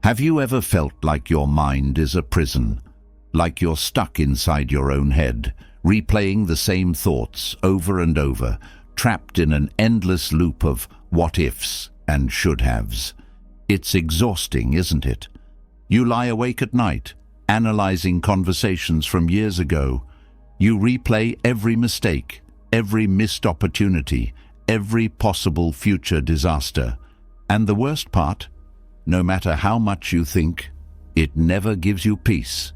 Have you ever felt like your mind is a prison? Like you're stuck inside your own head, replaying the same thoughts over and over, trapped in an endless loop of what-ifs and should-haves? It's exhausting, isn't it? You lie awake at night, analyzing conversations from years ago. You replay every mistake, every missed opportunity, every possible future disaster. And the worst part? No matter how much you think, it never gives you peace.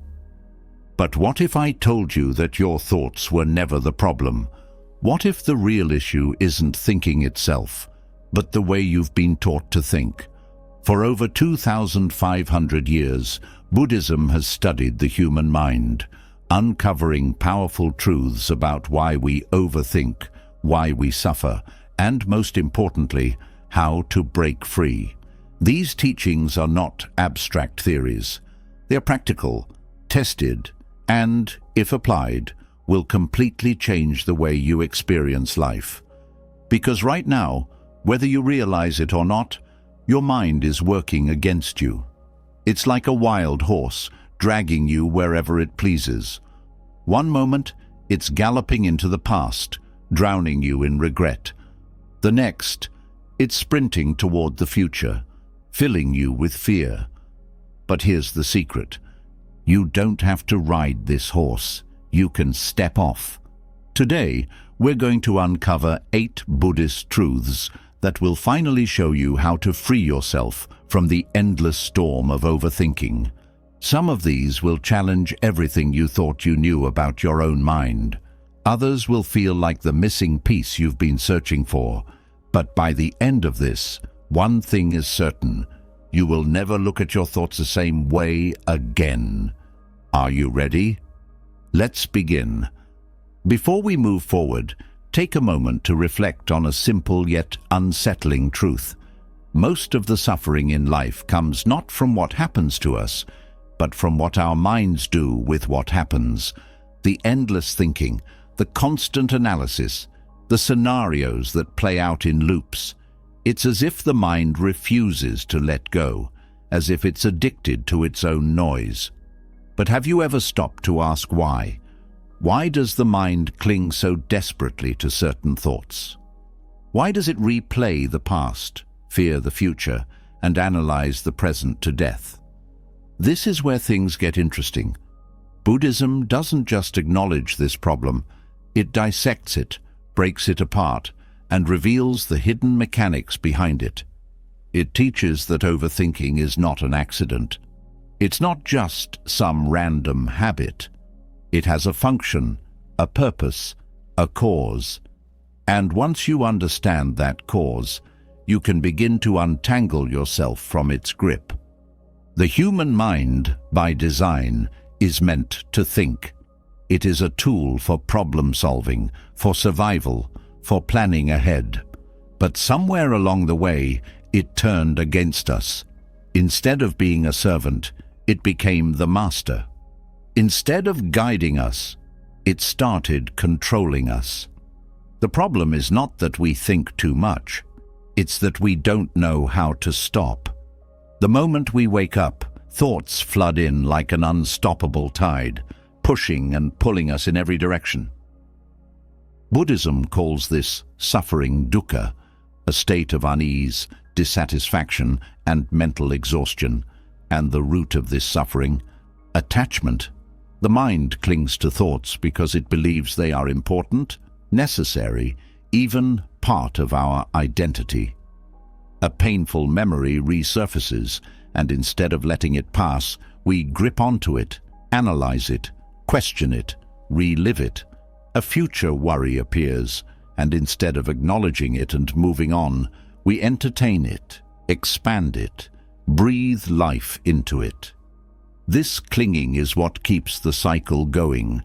But what if I told you that your thoughts were never the problem? What if the real issue isn't thinking itself, but the way you've been taught to think? For over 2,500 years, Buddhism has studied the human mind, uncovering powerful truths about why we overthink, why we suffer, and most importantly, how to break free. These teachings are not abstract theories. They are practical, tested, and, if applied, will completely change the way you experience life. Because right now, whether you realize it or not, your mind is working against you. It's like a wild horse, dragging you wherever it pleases. One moment, it's galloping into the past, drowning you in regret. The next, it's sprinting toward the future, filling you with fear. But here's the secret. You don't have to ride this horse. You can step off. Today, we're going to uncover 8 Buddhist truths that will finally show you how to free yourself from the endless storm of overthinking. Some of these will challenge everything you thought you knew about your own mind. Others will feel like the missing piece you've been searching for. But by the end of this, one thing is certain: you will never look at your thoughts the same way again. Are you ready? Let's begin. Before we move forward, take a moment to reflect on a simple yet unsettling truth. Most of the suffering in life comes not from what happens to us, but from what our minds do with what happens. The endless thinking, the constant analysis, the scenarios that play out in loops. It's as if the mind refuses to let go, as if it's addicted to its own noise. But have you ever stopped to ask why? Why does the mind cling so desperately to certain thoughts? Why does it replay the past, fear the future, and analyze the present to death? This is where things get interesting. Buddhism doesn't just acknowledge this problem, it dissects it, breaks it apart, and reveals the hidden mechanics behind it. It teaches that overthinking is not an accident. It's not just some random habit. It has a function, a purpose, a cause. And once you understand that cause, you can begin to untangle yourself from its grip. The human mind, by design, is meant to think. It is a tool for problem solving, for survival, for planning ahead. But somewhere along the way, it turned against us. Instead of being a servant, it became the master. Instead of guiding us, it started controlling us. The problem is not that we think too much. It's that we don't know how to stop. The moment we wake up, thoughts flood in like an unstoppable tide, pushing and pulling us in every direction. Buddhism calls this suffering dukkha, a state of unease, dissatisfaction, and mental exhaustion. And the root of this suffering, attachment. The mind clings to thoughts because it believes they are important, necessary, even part of our identity. A painful memory resurfaces, and instead of letting it pass, we grip onto it, analyze it, question it, relive it. A future worry appears, and instead of acknowledging it and moving on, we entertain it, expand it, breathe life into it. This clinging is what keeps the cycle going.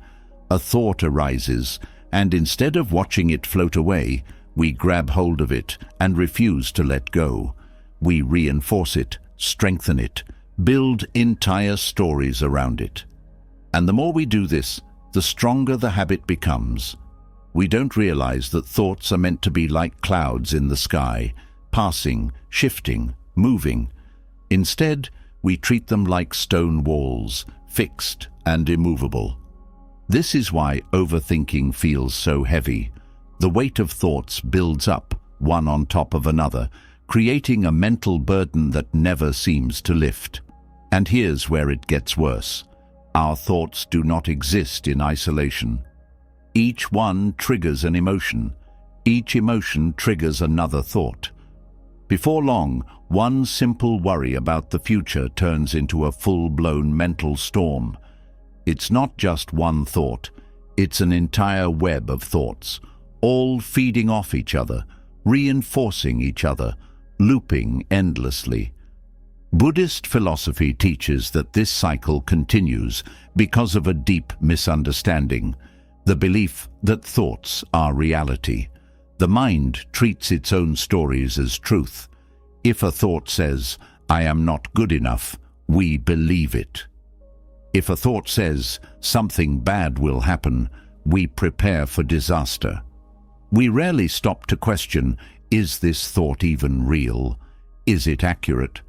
A thought arises, and instead of watching it float away, we grab hold of it and refuse to let go. We reinforce it, strengthen it, build entire stories around it. And the more we do this, the stronger the habit becomes. We don't realize that thoughts are meant to be like clouds in the sky, passing, shifting, moving. Instead, We treat them like stone walls, fixed and immovable. This is why overthinking feels so heavy. The weight of thoughts builds up, one on top of another, creating a mental burden that never seems to lift. And here's where it gets worse. Our thoughts do not exist in isolation. Each one triggers an emotion. Each emotion triggers another thought. Before long, one simple worry about the future turns into a full-blown mental storm. It's not just one thought, it's an entire web of thoughts, all feeding off each other, reinforcing each other, looping endlessly. Buddhist philosophy teaches that this cycle continues because of a deep misunderstanding, the belief that thoughts are reality. The mind treats its own stories as truth. If a thought says, "I am not good enough," we believe it. If a thought says, "Something bad will happen," we prepare for disaster. We rarely stop to question, is this thought even real? Is it accurate?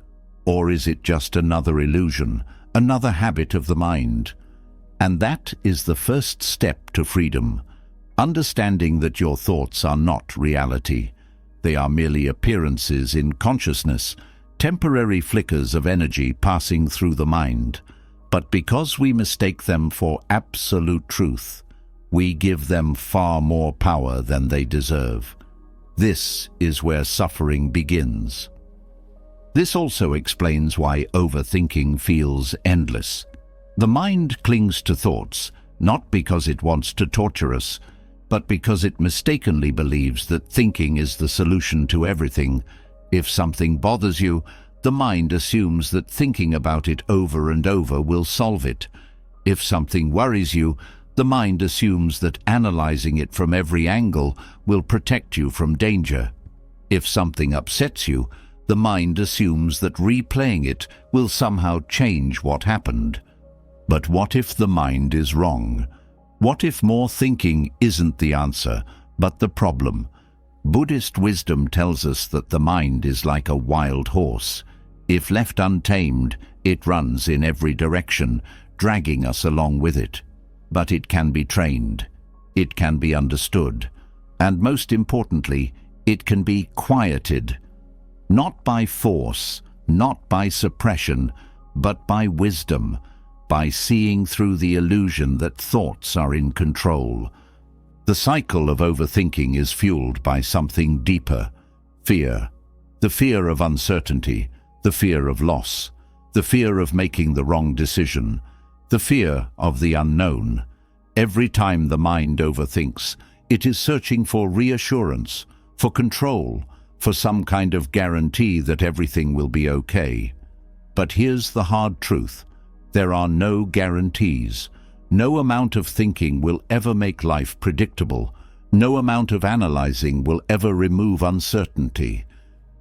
Or is it just another illusion, another habit of the mind? And that is the first step to freedom. Understanding that your thoughts are not reality. They are merely appearances in consciousness, temporary flickers of energy passing through the mind. But because we mistake them for absolute truth, we give them far more power than they deserve. This is where suffering begins. This also explains why overthinking feels endless. The mind clings to thoughts, not because it wants to torture us, but because it mistakenly believes that thinking is the solution to everything. If something bothers you, the mind assumes that thinking about it over and over will solve it. If something worries you, the mind assumes that analyzing it from every angle will protect you from danger. If something upsets you, the mind assumes that replaying it will somehow change what happened. But what if the mind is wrong? What if more thinking isn't the answer, but the problem? Buddhist wisdom tells us that the mind is like a wild horse. If left untamed, it runs in every direction, dragging us along with it. But it can be trained, it can be understood, and most importantly, it can be quieted. Not by force, not by suppression, but by wisdom, by seeing through the illusion that thoughts are in control. The cycle of overthinking is fueled by something deeper: fear. The fear of uncertainty, the fear of loss, the fear of making the wrong decision, the fear of the unknown. Every time the mind overthinks, it is searching for reassurance, for control, for some kind of guarantee that everything will be okay. But here's the hard truth. There are no guarantees. No amount of thinking will ever make life predictable. No amount of analyzing will ever remove uncertainty.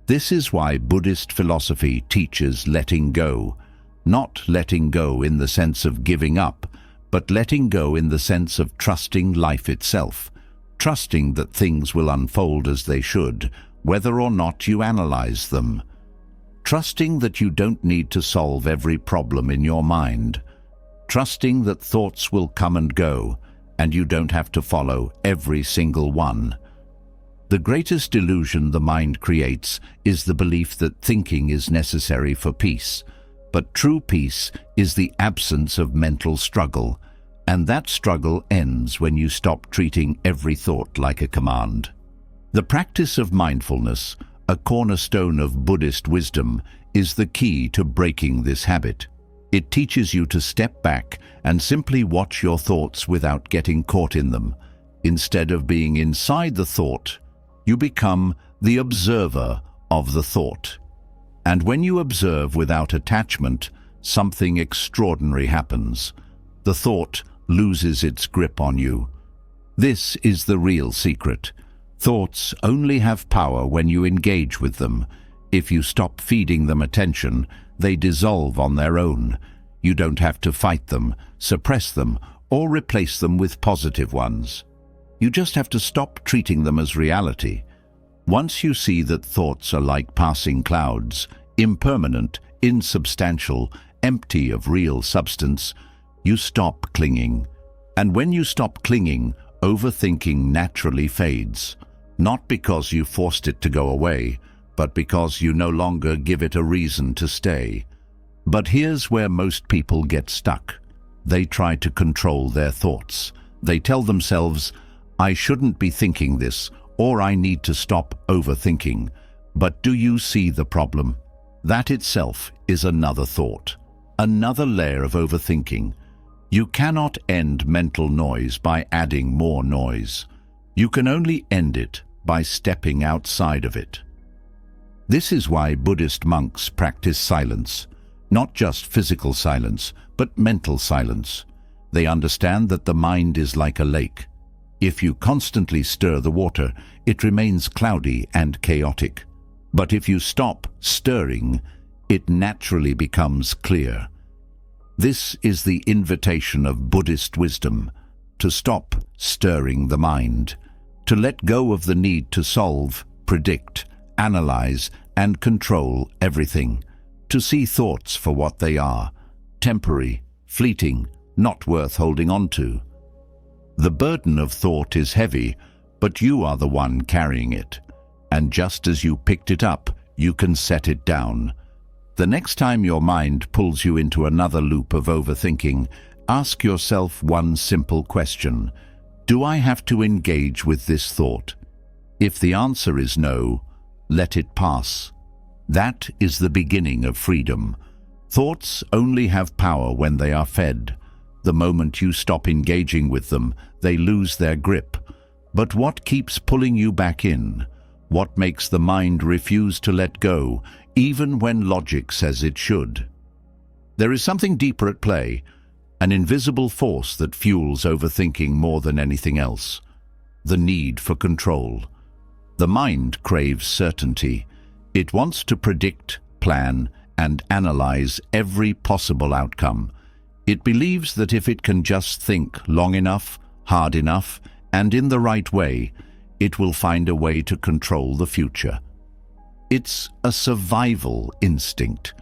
This is why Buddhist philosophy teaches letting go. Not letting go in the sense of giving up, but letting go in the sense of trusting life itself, trusting that things will unfold as they should, whether or not you analyze them. Trusting that you don't need to solve every problem in your mind. Trusting that thoughts will come and go, and you don't have to follow every single one. The greatest illusion the mind creates is the belief that thinking is necessary for peace. But true peace is the absence of mental struggle, and that struggle ends when you stop treating every thought like a command. The practice of mindfulness, a cornerstone of Buddhist wisdom, is the key to breaking this habit. It teaches you to step back and simply watch your thoughts without getting caught in them. Instead of being inside the thought, you become the observer of the thought. And when you observe without attachment, something extraordinary happens. The thought loses its grip on you. This is the real secret. Thoughts only have power when you engage with them. If you stop feeding them attention, they dissolve on their own. You don't have to fight them, suppress them, or replace them with positive ones. You just have to stop treating them as reality. Once you see that thoughts are like passing clouds, impermanent, insubstantial, empty of real substance, you stop clinging. And when you stop clinging, overthinking naturally fades. Not because you forced it to go away, but because you no longer give it a reason to stay. But here's where most people get stuck. They try to control their thoughts. They tell themselves, I shouldn't be thinking this, or I need to stop overthinking. But do you see the problem? That itself is another thought, another layer of overthinking. You cannot end mental noise by adding more noise. You can only end it by stepping outside of it. This is why Buddhist monks practice silence, not just physical silence, but mental silence. They understand that the mind is like a lake. If you constantly stir the water, it remains cloudy and chaotic. But if you stop stirring, it naturally becomes clear. This is the invitation of Buddhist wisdom, to stop stirring the mind, to let go of the need to solve, predict, analyze, and control everything, to see thoughts for what they are, temporary, fleeting, not worth holding on to. The burden of thought is heavy, but you are the one carrying it. And just as you picked it up, you can set it down. The next time your mind pulls you into another loop of overthinking, ask yourself one simple question. Do I have to engage with this thought? If the answer is no, let it pass. That is the beginning of freedom. Thoughts only have power when they are fed. The moment you stop engaging with them, they lose their grip. But what keeps pulling you back in? What makes the mind refuse to let go, even when logic says it should? There is something deeper at play, an invisible force that fuels overthinking more than anything else. The need for control. The mind craves certainty. It wants to predict, plan, and analyze every possible outcome. It believes that if it can just think long enough, hard enough, and in the right way, it will find a way to control the future. It's a survival instinct,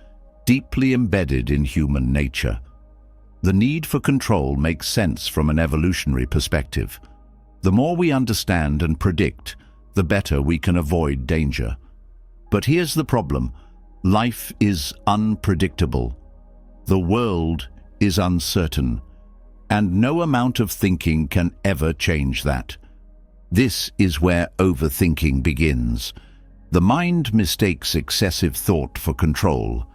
deeply embedded in human nature. The need for control makes sense from an evolutionary perspective. The more we understand and predict, the better we can avoid danger. But here's the problem. Life is unpredictable. The world is uncertain, and no amount of thinking can ever change that. This is where overthinking begins. The mind mistakes excessive thought for control.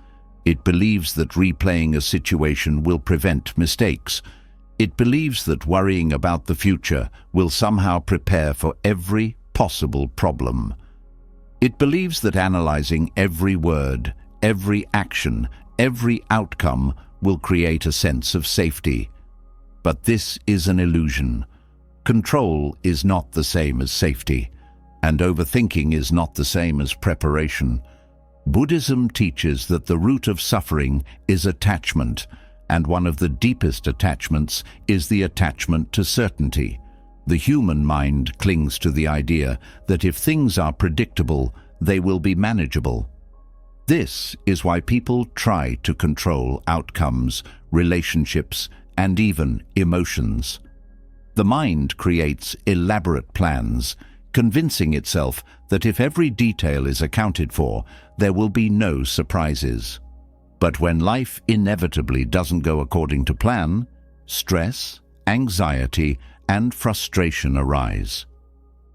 It believes that replaying a situation will prevent mistakes. It believes that worrying about the future will somehow prepare for every possible problem. It believes that analyzing every word, every action, every outcome will create a sense of safety. But this is an illusion. Control is not the same as safety, and overthinking is not the same as preparation. Buddhism teaches that the root of suffering is attachment, and one of the deepest attachments is the attachment to certainty. The human mind clings to the idea that if things are predictable, they will be manageable. This is why people try to control outcomes, relationships, and even emotions. The mind creates elaborate plans, convincing itself that if every detail is accounted for, there will be no surprises. But when life inevitably doesn't go according to plan, stress, anxiety, and frustration arise.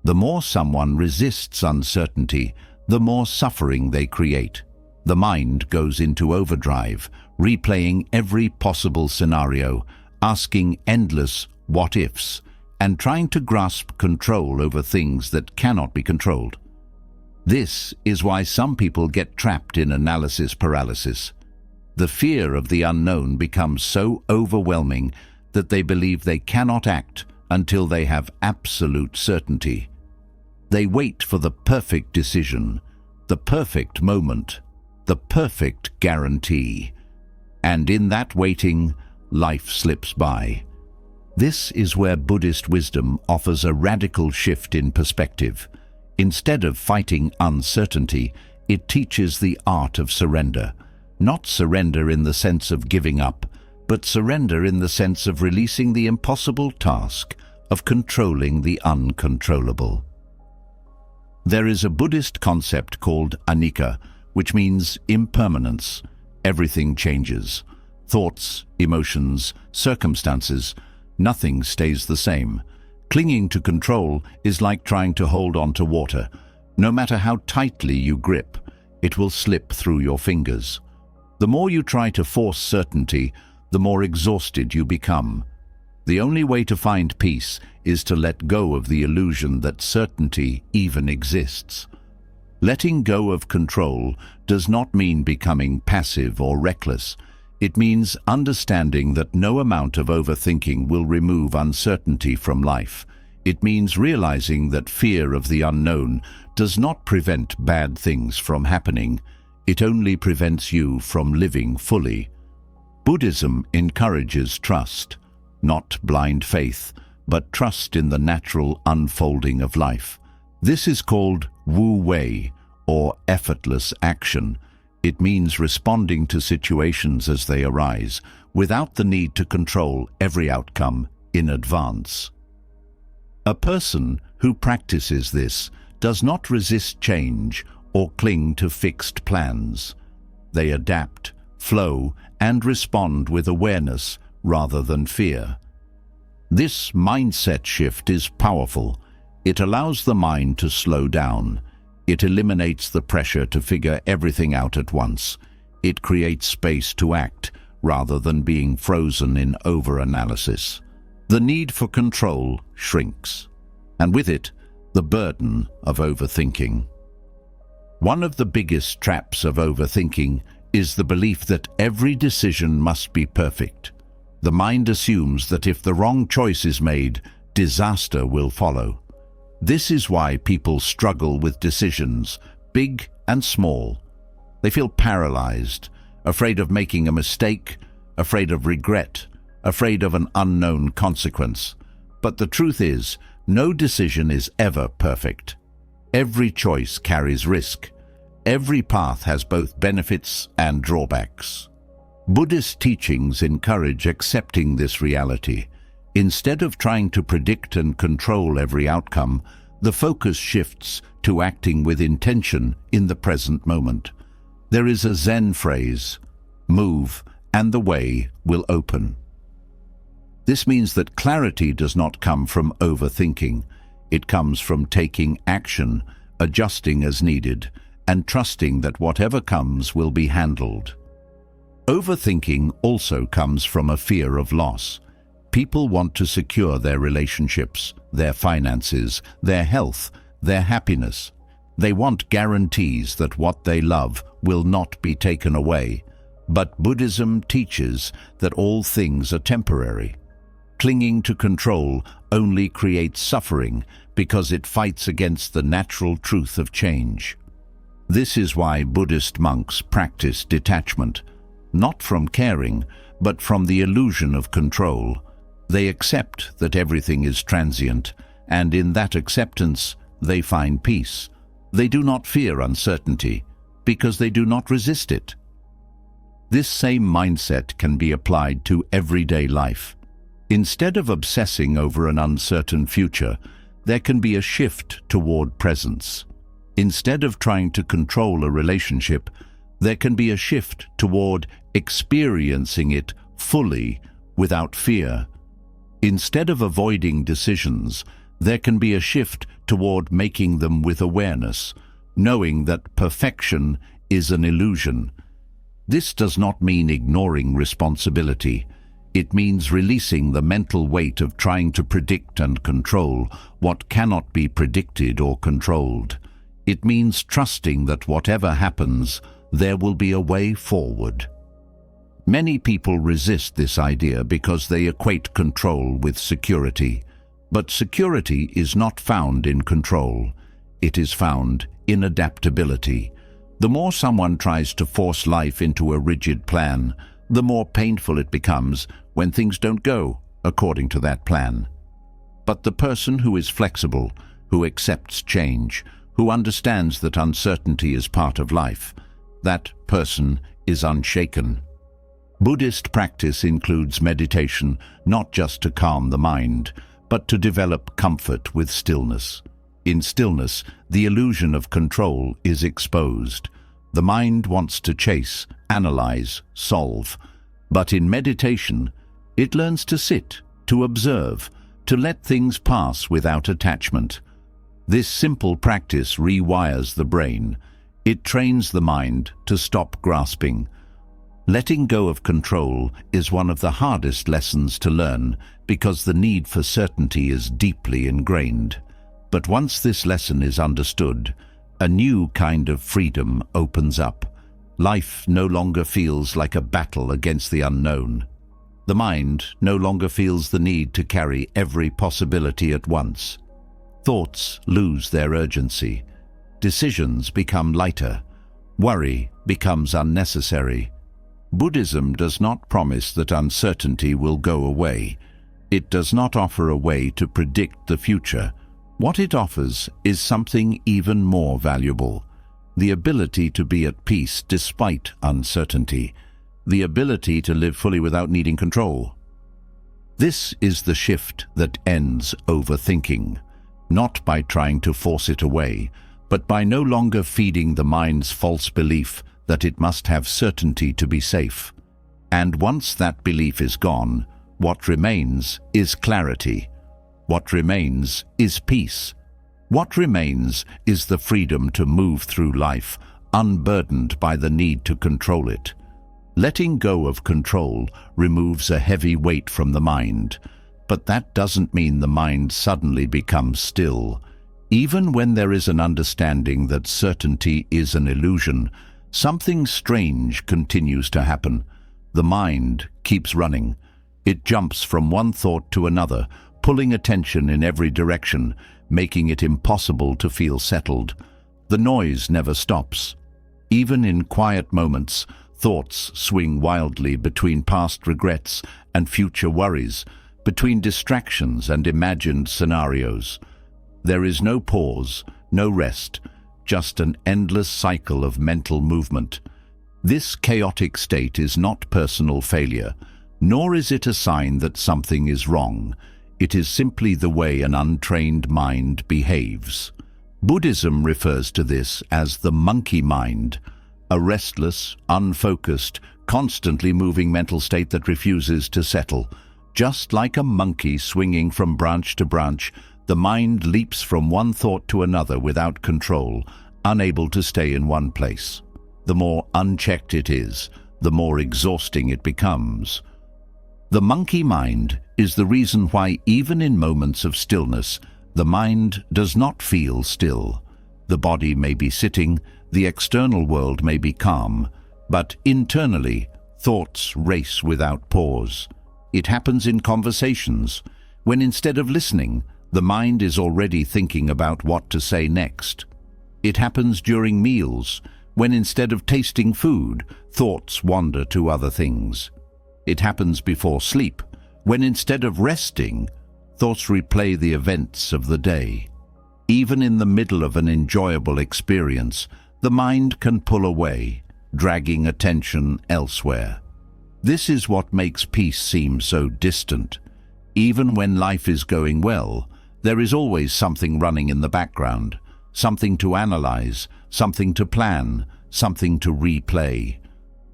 The more someone resists uncertainty, the more suffering they create. The mind goes into overdrive, replaying every possible scenario, asking endless what-ifs, and trying to grasp control over things that cannot be controlled. This is why some people get trapped in analysis paralysis. The fear of the unknown becomes so overwhelming that they believe they cannot act until they have absolute certainty. They wait for the perfect decision, the perfect moment, the perfect guarantee. And in that waiting, life slips by. This is where Buddhist wisdom offers a radical shift in perspective. Instead of fighting uncertainty, it teaches the art of surrender. Not surrender in the sense of giving up, but surrender in the sense of releasing the impossible task of controlling the uncontrollable. There is a Buddhist concept called anicca, which means impermanence. Everything changes. Thoughts, emotions, circumstances, nothing stays the same. Clinging to control is like trying to hold on to water. No matter how tightly you grip, it will slip through your fingers. The more you try to force certainty, the more exhausted you become. The only way to find peace is to let go of the illusion that certainty even exists. Letting go of control does not mean becoming passive or reckless. It means understanding that no amount of overthinking will remove uncertainty from life. It means realizing that fear of the unknown does not prevent bad things from happening. It only prevents you from living fully. Buddhism encourages trust, not blind faith, but trust in the natural unfolding of life. This is called Wu Wei, or effortless action. It means responding to situations as they arise, without the need to control every outcome in advance. A person who practices this does not resist change or cling to fixed plans. They adapt, flow, and respond with awareness rather than fear. This mindset shift is powerful. It allows the mind to slow down. It eliminates the pressure to figure everything out at once. It creates space to act rather than being frozen in over-analysis. The need for control shrinks, and with it, the burden of overthinking. One of the biggest traps of overthinking is the belief that every decision must be perfect. The mind assumes that if the wrong choice is made, disaster will follow. This is why people struggle with decisions, big and small. They feel paralyzed, afraid of making a mistake, afraid of regret, afraid of an unknown consequence. But the truth is, no decision is ever perfect. Every choice carries risk. Every path has both benefits and drawbacks. Buddhist teachings encourage accepting this reality. Instead of trying to predict and control every outcome, the focus shifts to acting with intention in the present moment. There is a Zen phrase, "Move, and the way will open." This means that clarity does not come from overthinking. It comes from taking action, adjusting as needed, and trusting that whatever comes will be handled. Overthinking also comes from a fear of loss. People want to secure their relationships, their finances, their health, their happiness. They want guarantees that what they love will not be taken away. But Buddhism teaches that all things are temporary. Clinging to control only creates suffering because it fights against the natural truth of change. This is why Buddhist monks practice detachment, not from caring, but from the illusion of control. They accept that everything is transient, and in that acceptance, they find peace. They do not fear uncertainty, because they do not resist it. This same mindset can be applied to everyday life. Instead of obsessing over an uncertain future, there can be a shift toward presence. Instead of trying to control a relationship, there can be a shift toward experiencing it fully without fear. Instead of avoiding decisions, there can be a shift toward making them with awareness, knowing that perfection is an illusion. This does not mean ignoring responsibility. It means releasing the mental weight of trying to predict and control what cannot be predicted or controlled. It means trusting that whatever happens, there will be a way forward. Many people resist this idea because they equate control with security. But security is not found in control. It is found in adaptability. The more someone tries to force life into a rigid plan, the more painful it becomes when things don't go according to that plan. But the person who is flexible, who accepts change, who understands that uncertainty is part of life, that person is unshaken. Buddhist practice includes meditation not just to calm the mind, but to develop comfort with stillness. In stillness, the illusion of control is exposed. The mind wants to chase, analyze, solve. But in meditation, it learns to sit, to observe, to let things pass without attachment. This simple practice rewires the brain. It trains the mind to stop grasping. Letting go of control is one of the hardest lessons to learn because the need for certainty is deeply ingrained. But once this lesson is understood, a new kind of freedom opens up. Life no longer feels like a battle against the unknown. The mind no longer feels the need to carry every possibility at once. Thoughts lose their urgency. Decisions become lighter. Worry becomes unnecessary. Buddhism does not promise that uncertainty will go away. It does not offer a way to predict the future. What it offers is something even more valuable: the ability to be at peace despite uncertainty, the ability to live fully without needing control. This is the shift that ends overthinking, not by trying to force it away, but by no longer feeding the mind's false belief that it must have certainty to be safe. And once that belief is gone, what remains is clarity. What remains is peace. What remains is the freedom to move through life, unburdened by the need to control it. Letting go of control removes a heavy weight from the mind, but that doesn't mean the mind suddenly becomes still. Even when there is an understanding that certainty is an illusion, something strange continues to happen. The mind keeps running. It jumps from one thought to another, pulling attention in every direction, making it impossible to feel settled. The noise never stops. Even in quiet moments, thoughts swing wildly between past regrets and future worries, between distractions and imagined scenarios. There is no pause, no rest, just an endless cycle of mental movement. This chaotic state is not personal failure, nor is it a sign that something is wrong. It is simply the way an untrained mind behaves. Buddhism refers to this as the monkey mind, a restless, unfocused, constantly moving mental state that refuses to settle. Just like a monkey swinging from branch to branch, the mind leaps from one thought to another without control, unable to stay in one place. The more unchecked it is, the more exhausting it becomes. The monkey mind is the reason why even in moments of stillness, the mind does not feel still. The body may be sitting, the external world may be calm, but internally, thoughts race without pause. It happens in conversations, when instead of listening, the mind is already thinking about what to say next. It happens during meals, when instead of tasting food, thoughts wander to other things. It happens before sleep, when instead of resting, thoughts replay the events of the day. Even in the middle of an enjoyable experience, the mind can pull away, dragging attention elsewhere. This is what makes peace seem so distant. Even when life is going well, there is always something running in the background, something to analyze, something to plan, something to replay.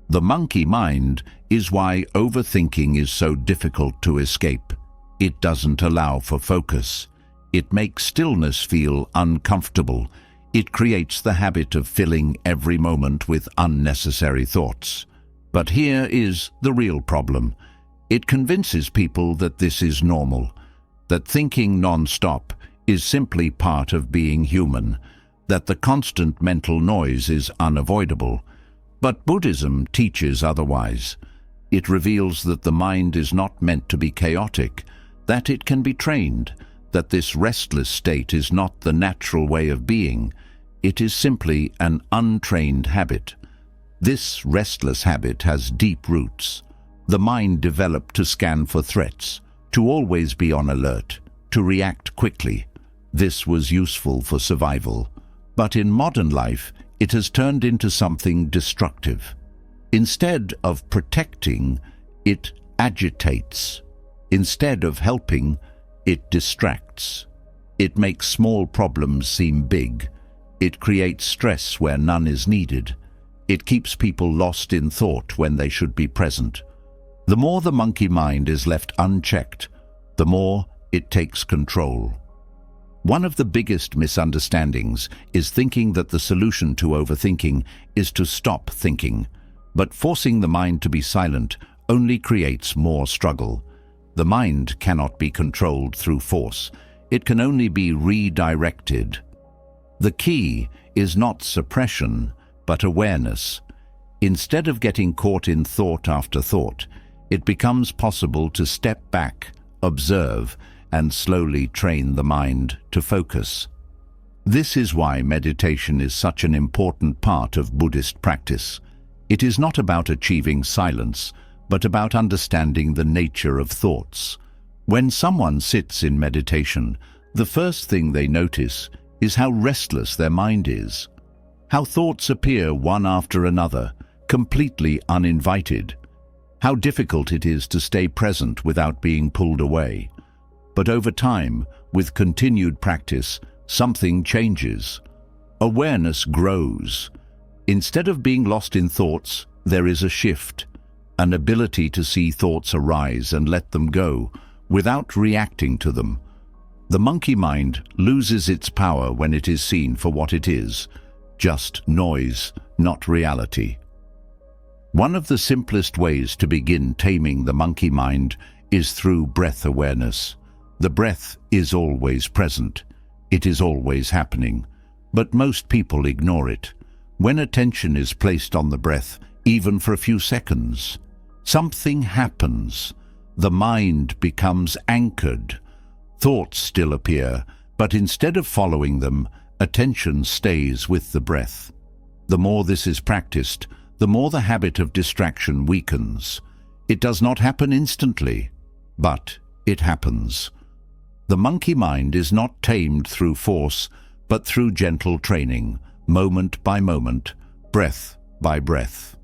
The monkey mind is why overthinking is so difficult to escape. It doesn't allow for focus. It makes stillness feel uncomfortable. It creates the habit of filling every moment with unnecessary thoughts. But here is the real problem. It convinces people that this is normal, that thinking non-stop is simply part of being human, that the constant mental noise is unavoidable. But Buddhism teaches otherwise. It reveals that the mind is not meant to be chaotic, that it can be trained, that this restless state is not the natural way of being. It is simply an untrained habit. This restless habit has deep roots. The mind developed to scan for threats, to always be on alert, to react quickly. This was useful for survival. But in modern life, it has turned into something destructive. Instead of protecting, it agitates. Instead of helping, it distracts. It makes small problems seem big. It creates stress where none is needed. It keeps people lost in thought when they should be present. The more the monkey mind is left unchecked, the more it takes control. One of the biggest misunderstandings is thinking that the solution to overthinking is to stop thinking, but forcing the mind to be silent only creates more struggle. The mind cannot be controlled through force. It can only be redirected. The key is not suppression, but awareness. Instead of getting caught in thought after thought, it becomes possible to step back, observe, and slowly train the mind to focus. This is why meditation is such an important part of Buddhist practice. It is not about achieving silence, but about understanding the nature of thoughts. When someone sits in meditation, the first thing they notice is how restless their mind is, how thoughts appear one after another, completely uninvited, how difficult it is to stay present without being pulled away. But over time, with continued practice, something changes. Awareness grows. Instead of being lost in thoughts, there is a shift, an ability to see thoughts arise and let them go, without reacting to them. The monkey mind loses its power when it is seen for what it is, just noise, not reality. One of the simplest ways to begin taming the monkey mind is through breath awareness. The breath is always present. It is always happening. But most people ignore it. When attention is placed on the breath, even for a few seconds, something happens. The mind becomes anchored. Thoughts still appear, but instead of following them, attention stays with the breath. The more this is practiced, the more the habit of distraction weakens. It does not happen instantly, but it happens. The monkey mind is not tamed through force, but through gentle training, moment by moment, breath by breath.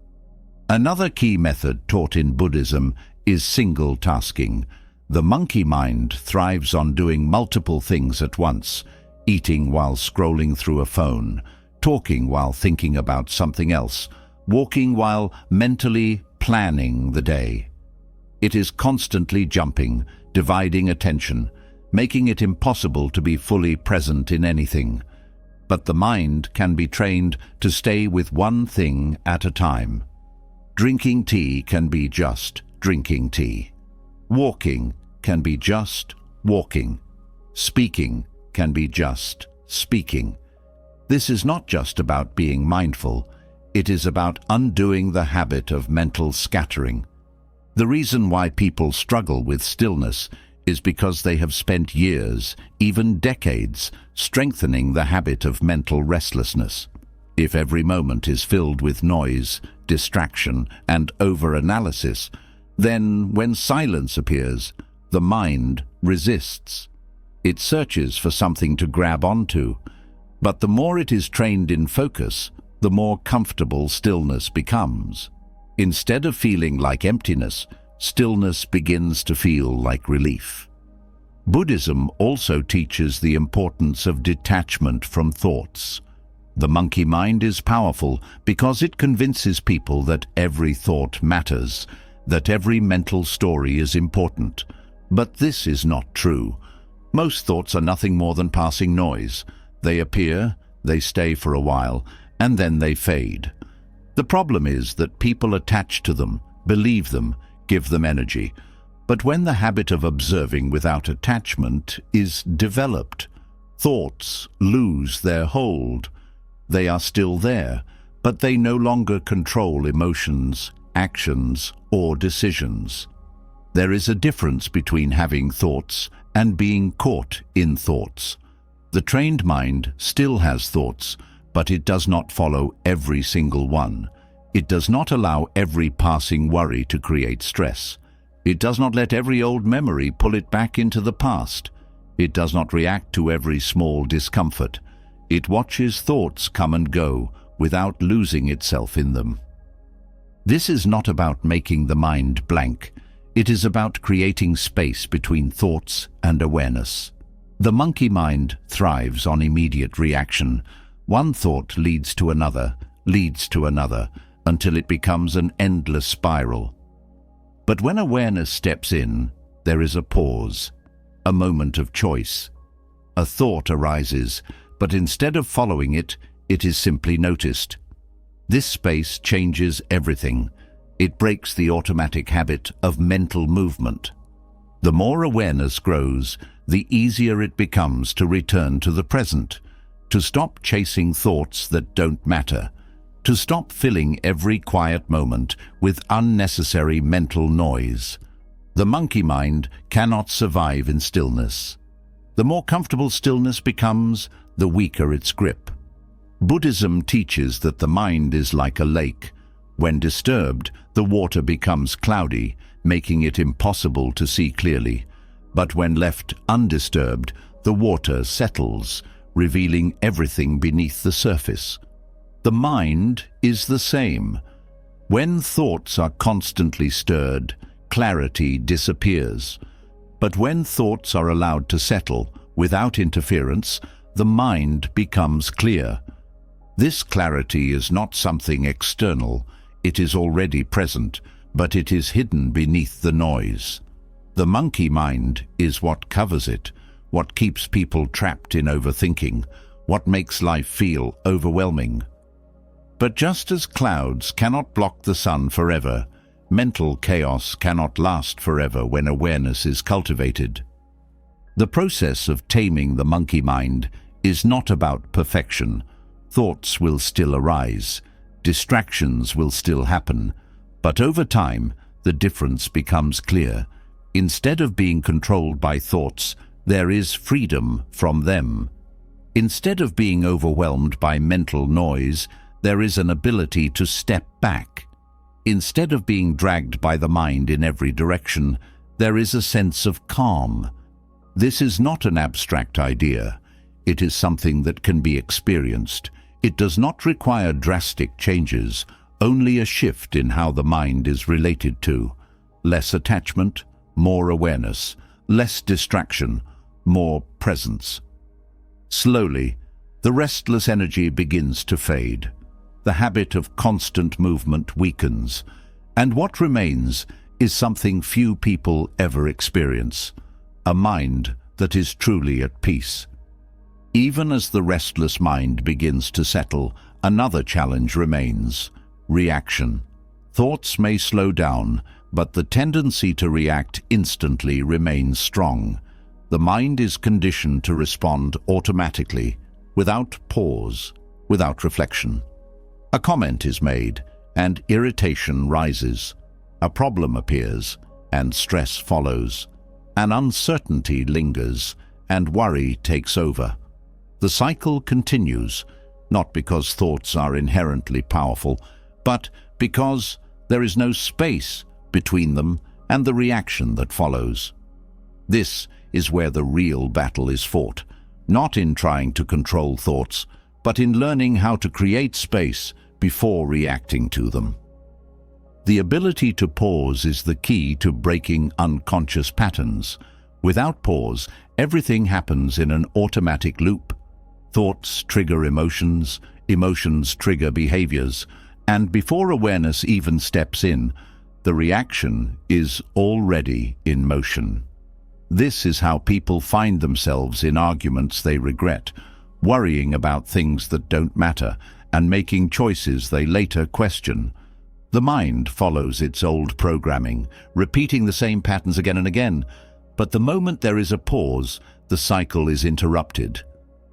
Another key method taught in Buddhism is single tasking. The monkey mind thrives on doing multiple things at once, eating while scrolling through a phone, talking while thinking about something else, walking while mentally planning the day. It is constantly jumping, dividing attention, making it impossible to be fully present in anything. But the mind can be trained to stay with one thing at a time. Drinking tea can be just drinking tea. Walking can be just walking. Speaking can be just speaking. This is not just about being mindful. It is about undoing the habit of mental scattering. The reason why people struggle with stillness is because they have spent years, even decades, strengthening the habit of mental restlessness. If every moment is filled with noise, distraction, and over-analysis, then when silence appears, the mind resists. It searches for something to grab onto. But the more it is trained in focus, the more comfortable stillness becomes. Instead of feeling like emptiness, stillness begins to feel like relief. Buddhism also teaches the importance of detachment from thoughts. The monkey mind is powerful because it convinces people that every thought matters, that every mental story is important. But this is not true. Most thoughts are nothing more than passing noise. They appear, they stay for a while, and then they fade. The problem is that people attach to them, believe them, give them energy. But when the habit of observing without attachment is developed, thoughts lose their hold. They are still there, but they no longer control emotions, actions, or decisions. There is a difference between having thoughts and being caught in thoughts. The trained mind still has thoughts, but it does not follow every single one. It does not allow every passing worry to create stress. It does not let every old memory pull it back into the past. It does not react to every small discomfort. It watches thoughts come and go without losing itself in them. This is not about making the mind blank. It is about creating space between thoughts and awareness. The monkey mind thrives on immediate reaction. One thought leads to another, until it becomes an endless spiral. But when awareness steps in, there is a pause, a moment of choice. A thought arises, but instead of following it, it is simply noticed. This space changes everything. It breaks the automatic habit of mental movement. The more awareness grows, the easier it becomes to return to the present, to stop chasing thoughts that don't matter, to stop filling every quiet moment with unnecessary mental noise. The monkey mind cannot survive in stillness. The more comfortable stillness becomes, the weaker its grip. Buddhism teaches that the mind is like a lake. When disturbed, the water becomes cloudy, making it impossible to see clearly. But when left undisturbed, the water settles, revealing everything beneath the surface. The mind is the same. When thoughts are constantly stirred, clarity disappears. But when thoughts are allowed to settle without interference, the mind becomes clear. This clarity is not something external. It is already present, but it is hidden beneath the noise. The monkey mind is what covers it, what keeps people trapped in overthinking, what makes life feel overwhelming. But just as clouds cannot block the sun forever, mental chaos cannot last forever when awareness is cultivated. The process of taming the monkey mind is not about perfection. Thoughts will still arise, distractions will still happen, but over time, the difference becomes clear. Instead of being controlled by thoughts, there is freedom from them. Instead of being overwhelmed by mental noise, there is an ability to step back. Instead of being dragged by the mind in every direction, there is a sense of calm. This is not an abstract idea. It is something that can be experienced. It does not require drastic changes, only a shift in how the mind is related to. Less attachment, more awareness. Less distraction, more presence. Slowly, the restless energy begins to fade. The habit of constant movement weakens, and what remains is something few people ever experience: a mind that is truly at peace. Even as the restless mind begins to settle, another challenge remains: reaction. Thoughts may slow down, but the tendency to react instantly remains strong. The mind is conditioned to respond automatically, without pause, without reflection. A comment is made, and irritation rises. A problem appears, and stress follows. An uncertainty lingers, and worry takes over. The cycle continues, not because thoughts are inherently powerful, but because there is no space between them and the reaction that follows. This is where the real battle is fought, not in trying to control thoughts, but in learning how to create space before reacting to them. The ability to pause is the key to breaking unconscious patterns. Without pause, everything happens in an automatic loop. Thoughts trigger emotions, emotions trigger behaviors, and before awareness even steps in, the reaction is already in motion. This is how people find themselves in arguments they regret, worrying about things that don't matter, and making choices they later question. The mind follows its old programming, repeating the same patterns again and again. But the moment there is a pause, the cycle is interrupted.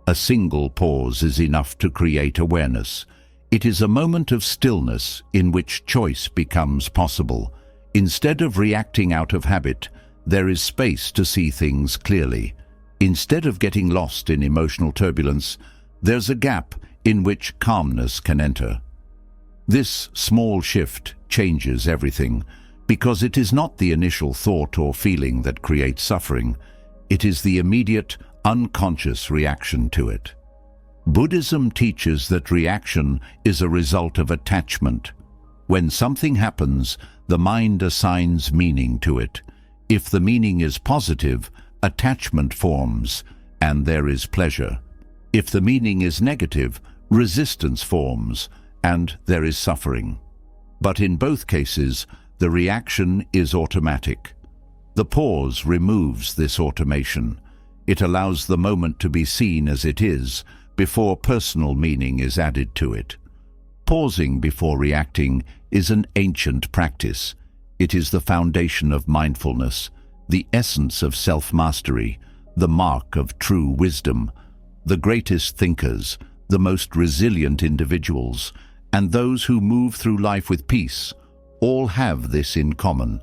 A single pause is enough to create awareness. It is a moment of stillness in which choice becomes possible. Instead of reacting out of habit, there is space to see things clearly. Instead of getting lost in emotional turbulence, there's a gap in which calmness can enter. This small shift changes everything, because it is not the initial thought or feeling that creates suffering. It is the immediate, unconscious reaction to it. Buddhism teaches that reaction is a result of attachment. When something happens, the mind assigns meaning to it. If the meaning is positive, attachment forms, and there is pleasure. If the meaning is negative, resistance forms, and there is suffering. But in both cases, the reaction is automatic. The pause removes this automation. It allows the moment to be seen as it is, before personal meaning is added to it. Pausing before reacting is an ancient practice. It is the foundation of mindfulness, the essence of self-mastery, the mark of true wisdom. The greatest thinkers, the most resilient individuals, and those who move through life with peace, all have this in common.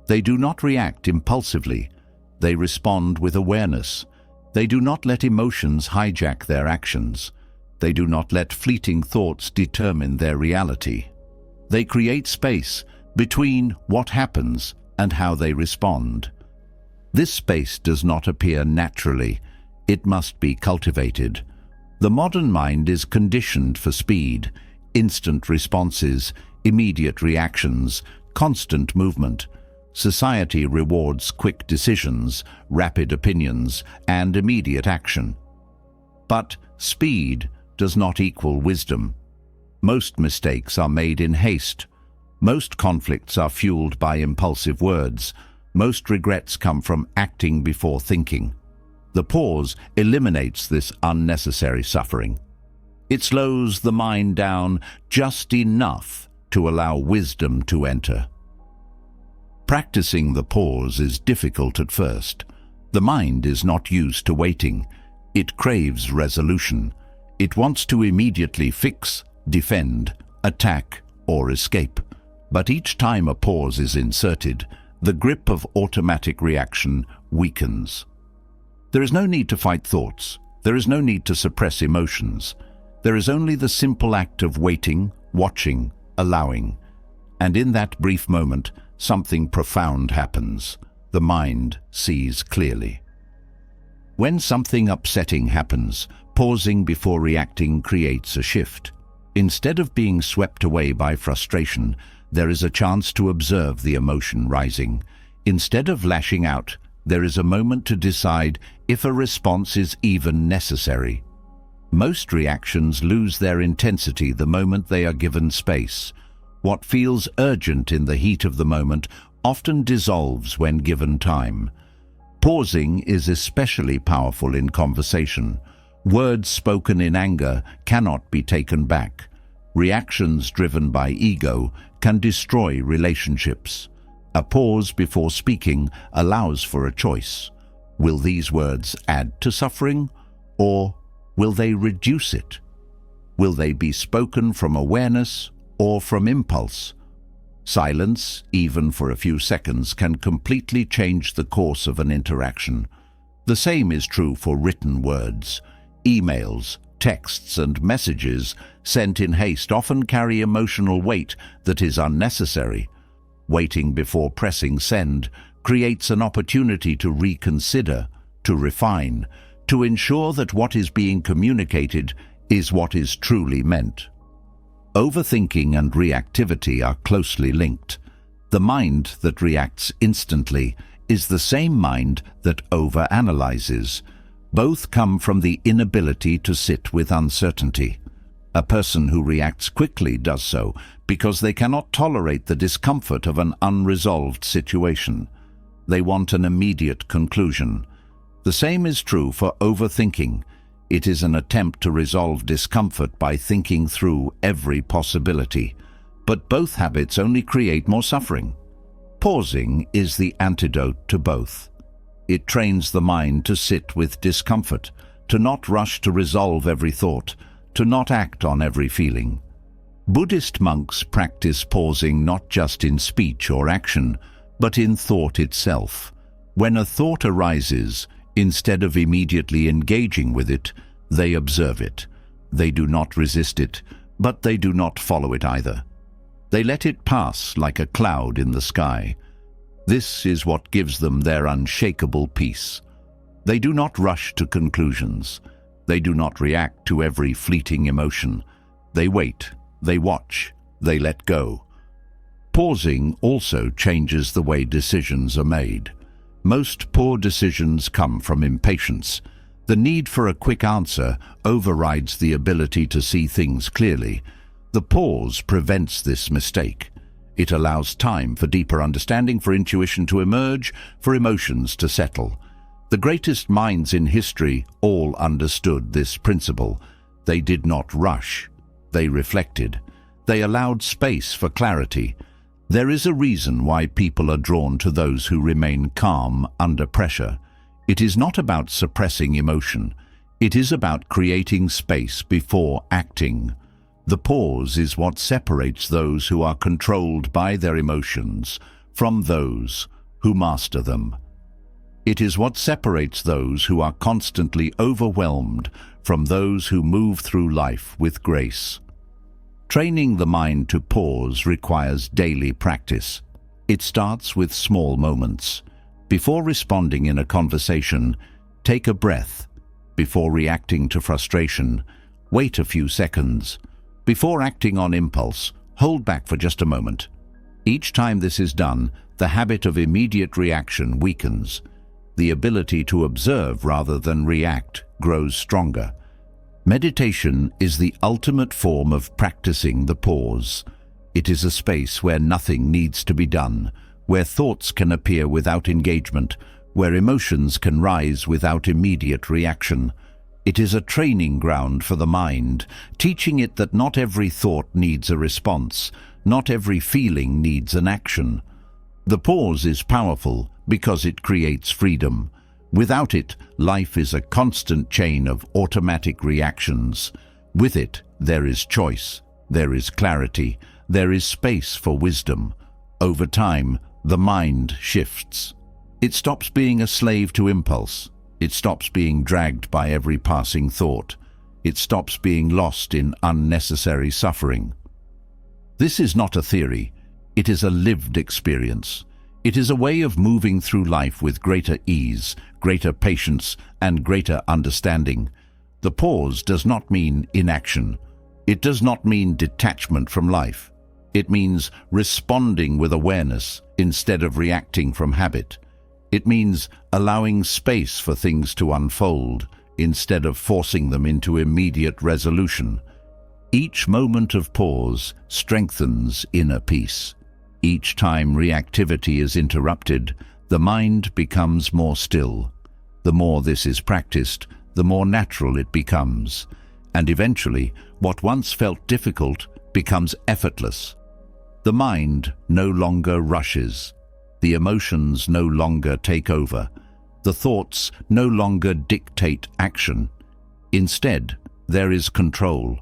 They do not react impulsively. They respond with awareness. They do not let emotions hijack their actions. They do not let fleeting thoughts determine their reality. They create space between what happens and how they respond. This space does not appear naturally. It must be cultivated. The modern mind is conditioned for speed, instant responses, immediate reactions, constant movement. Society rewards quick decisions, rapid opinions, and immediate action. But speed does not equal wisdom. Most mistakes are made in haste. Most conflicts are fueled by impulsive words. Most regrets come from acting before thinking. The pause eliminates this unnecessary suffering. It slows the mind down just enough to allow wisdom to enter. Practicing the pause is difficult at first. The mind is not used to waiting. It craves resolution. It wants to immediately fix, defend, attack, or escape. But each time a pause is inserted, the grip of automatic reaction weakens. There is no need to fight thoughts. There is no need to suppress emotions. There is only the simple act of waiting, watching, allowing. And in that brief moment, something profound happens. The mind sees clearly. When something upsetting happens, pausing before reacting creates a shift. Instead of being swept away by frustration, there is a chance to observe the emotion rising. Instead of lashing out, there is a moment to decide if a response is even necessary. Most reactions lose their intensity the moment they are given space. What feels urgent in the heat of the moment often dissolves when given time. Pausing is especially powerful in conversation. Words spoken in anger cannot be taken back. Reactions driven by ego can destroy relationships. A pause before speaking allows for a choice. Will these words add to suffering, or will they reduce it? Will they be spoken from awareness or from impulse? Silence, even for a few seconds, can completely change the course of an interaction. The same is true for written words. Emails, texts, and messages sent in haste often carry emotional weight that is unnecessary. Waiting before pressing send creates an opportunity to reconsider, to refine, to ensure that what is being communicated is what is truly meant. Overthinking and reactivity are closely linked. The mind that reacts instantly is the same mind that overanalyzes. Both come from the inability to sit with uncertainty. A person who reacts quickly does so because they cannot tolerate the discomfort of an unresolved situation. They want an immediate conclusion. The same is true for overthinking. It is an attempt to resolve discomfort by thinking through every possibility. But both habits only create more suffering. Pausing is the antidote to both. It trains the mind to sit with discomfort, to not rush to resolve every thought, to not act on every feeling. Buddhist monks practice pausing not just in speech or action, but in thought itself. When a thought arises, instead of immediately engaging with it, they observe it. They do not resist it, but they do not follow it either. They let it pass like a cloud in the sky. This is what gives them their unshakable peace. They do not rush to conclusions. They do not react to every fleeting emotion. They wait, they watch, they let go. Pausing also changes the way decisions are made. Most poor decisions come from impatience. The need for a quick answer overrides the ability to see things clearly. The pause prevents this mistake. It allows time for deeper understanding, for intuition to emerge, for emotions to settle. The greatest minds in history all understood this principle. They did not rush. They reflected. They allowed space for clarity. There is a reason why people are drawn to those who remain calm under pressure. It is not about suppressing emotion. It is about creating space before acting. The pause is what separates those who are controlled by their emotions from those who master them. It is what separates those who are constantly overwhelmed from those who move through life with grace. Training the mind to pause requires daily practice. It starts with small moments. Before responding in a conversation, take a breath. Before reacting to frustration, wait a few seconds. Before acting on impulse, hold back for just a moment. Each time this is done, the habit of immediate reaction weakens. The ability to observe rather than react grows stronger. Meditation is the ultimate form of practicing the pause. It is a space where nothing needs to be done, where thoughts can appear without engagement, where emotions can rise without immediate reaction. It is a training ground for the mind, teaching it that not every thought needs a response, not every feeling needs an action. The pause is powerful because it creates freedom. Without it, life is a constant chain of automatic reactions. With it, there is choice, there is clarity, there is space for wisdom. Over time, the mind shifts. It stops being a slave to impulse. It stops being dragged by every passing thought. It stops being lost in unnecessary suffering. This is not a theory. It is a lived experience. It is a way of moving through life with greater ease, greater patience, and greater understanding. The pause does not mean inaction. It does not mean detachment from life. It means responding with awareness instead of reacting from habit. It means allowing space for things to unfold instead of forcing them into immediate resolution. Each moment of pause strengthens inner peace. Each time reactivity is interrupted, the mind becomes more still. The more this is practiced, the more natural it becomes. And eventually, what once felt difficult becomes effortless. The mind no longer rushes. The emotions no longer take over. The thoughts no longer dictate action. Instead, there is control,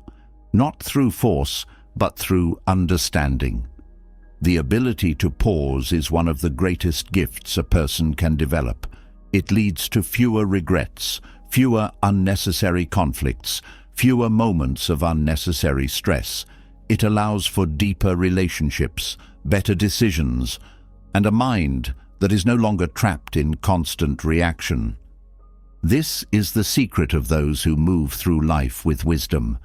not through force, but through understanding. The ability to pause is one of the greatest gifts a person can develop. It leads to fewer regrets, fewer unnecessary conflicts, fewer moments of unnecessary stress. It allows for deeper relationships, better decisions, and a mind that is no longer trapped in constant reaction. This is the secret of those who move through life with wisdom.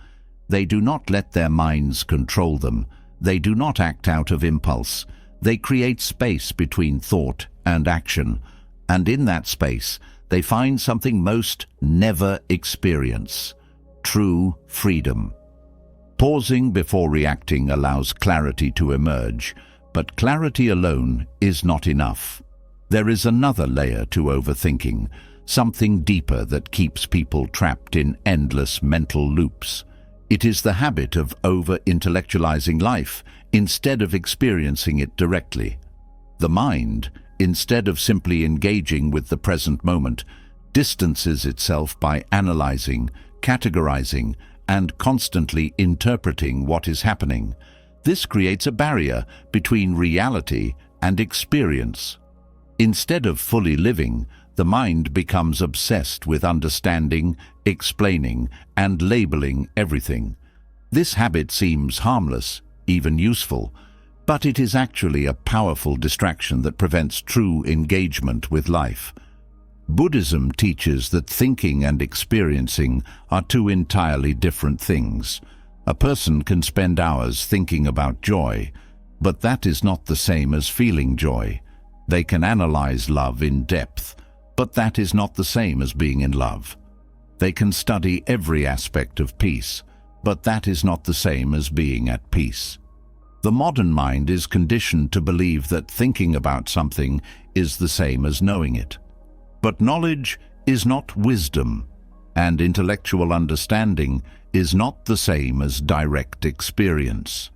They do not let their minds control them. They do not act out of impulse. They create space between thought and action, and in that space, they find something most never experience: true freedom. Pausing before reacting allows clarity to emerge, but clarity alone is not enough. There is another layer to overthinking, something deeper that keeps people trapped in endless mental loops. It is the habit of over-intellectualizing life instead of experiencing it directly. The mind, instead of simply engaging with the present moment, distances itself by analyzing, categorizing, and constantly interpreting what is happening. This creates a barrier between reality and experience. Instead of fully living, the mind becomes obsessed with understanding, explaining, and labeling everything. This habit seems harmless, even useful, but it is actually a powerful distraction that prevents true engagement with life. Buddhism teaches that thinking and experiencing are two entirely different things. A person can spend hours thinking about joy, but that is not the same as feeling joy. They can analyze love in depth, but that is not the same as being in love. They can study every aspect of peace, but that is not the same as being at peace. The modern mind is conditioned to believe that thinking about something is the same as knowing it. But knowledge is not wisdom, and intellectual understanding is not the same as direct experience.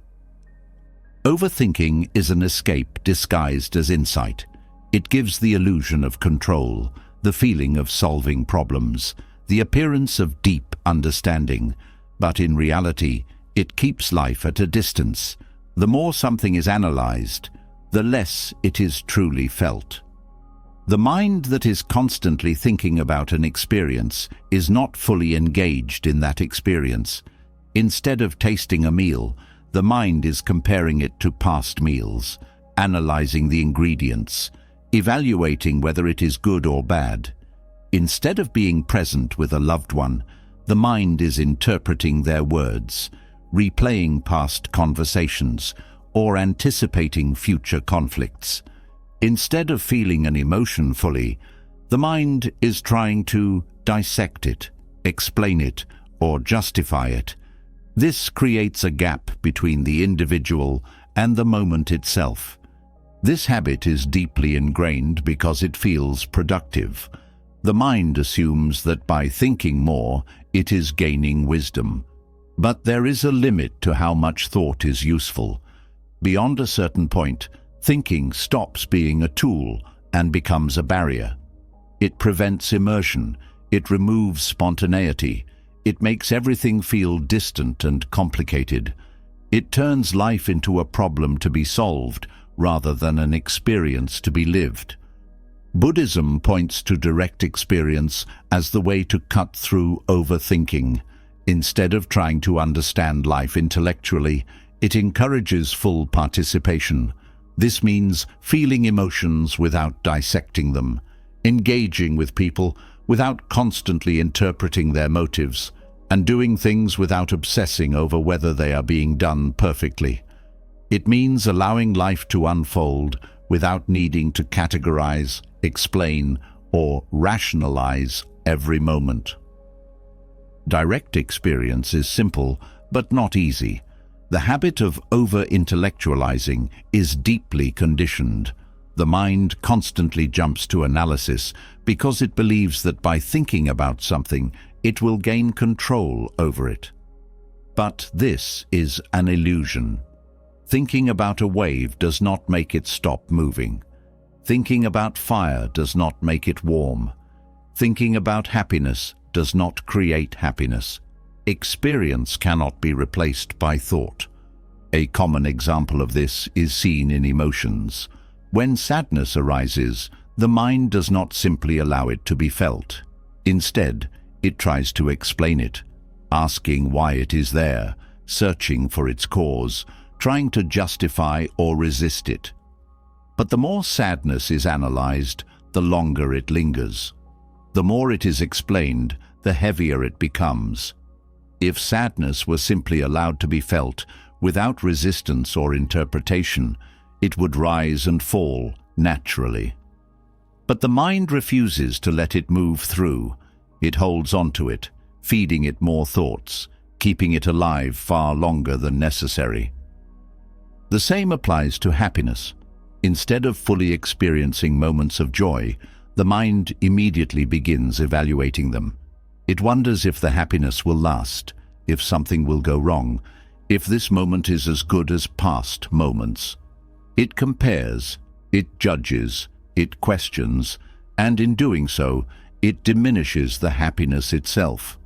Overthinking is an escape disguised as insight. It gives the illusion of control, the feeling of solving problems, the appearance of deep understanding, but in reality, it keeps life at a distance. The more something is analyzed, the less it is truly felt. The mind that is constantly thinking about an experience is not fully engaged in that experience. Instead of tasting a meal, the mind is comparing it to past meals, analyzing the ingredients, evaluating whether it is good or bad. Instead of being present with a loved one, the mind is interpreting their words, replaying past conversations, or anticipating future conflicts. Instead of feeling an emotion fully, the mind is trying to dissect it, explain it, or justify it. This creates a gap between the individual and the moment itself. This habit is deeply ingrained because it feels productive. The mind assumes that by thinking more, it is gaining wisdom. But there is a limit to how much thought is useful. Beyond a certain point, thinking stops being a tool and becomes a barrier. It prevents immersion, it removes spontaneity, it makes everything feel distant and complicated. It turns life into a problem to be solved rather than an experience to be lived. Buddhism points to direct experience as the way to cut through overthinking. Instead of trying to understand life intellectually, it encourages full participation. This means feeling emotions without dissecting them, engaging with people without constantly interpreting their motives, and doing things without obsessing over whether they are being done perfectly. It means allowing life to unfold without needing to categorize, explain, or rationalize every moment. Direct experience is simple, but not easy. The habit of over-intellectualizing is deeply conditioned. The mind constantly jumps to analysis because it believes that by thinking about something, it will gain control over it. But this is an illusion. Thinking about a wave does not make it stop moving. Thinking about fire does not make it warm. Thinking about happiness does not create happiness. Experience cannot be replaced by thought. A common example of this is seen in emotions. When sadness arises, the mind does not simply allow it to be felt. Instead, it tries to explain it, asking why it is there, searching for its cause, trying to justify or resist it. But the more sadness is analyzed, the longer it lingers. The more it is explained, the heavier it becomes. If sadness were simply allowed to be felt without resistance or interpretation, it would rise and fall naturally. But the mind refuses to let it move through. It holds onto it, feeding it more thoughts, keeping it alive far longer than necessary. The same applies to happiness. Instead of fully experiencing moments of joy, the mind immediately begins evaluating them. It wonders if the happiness will last, if something will go wrong, if this moment is as good as past moments. It compares, it judges, it questions, and in doing so, it diminishes the happiness itself.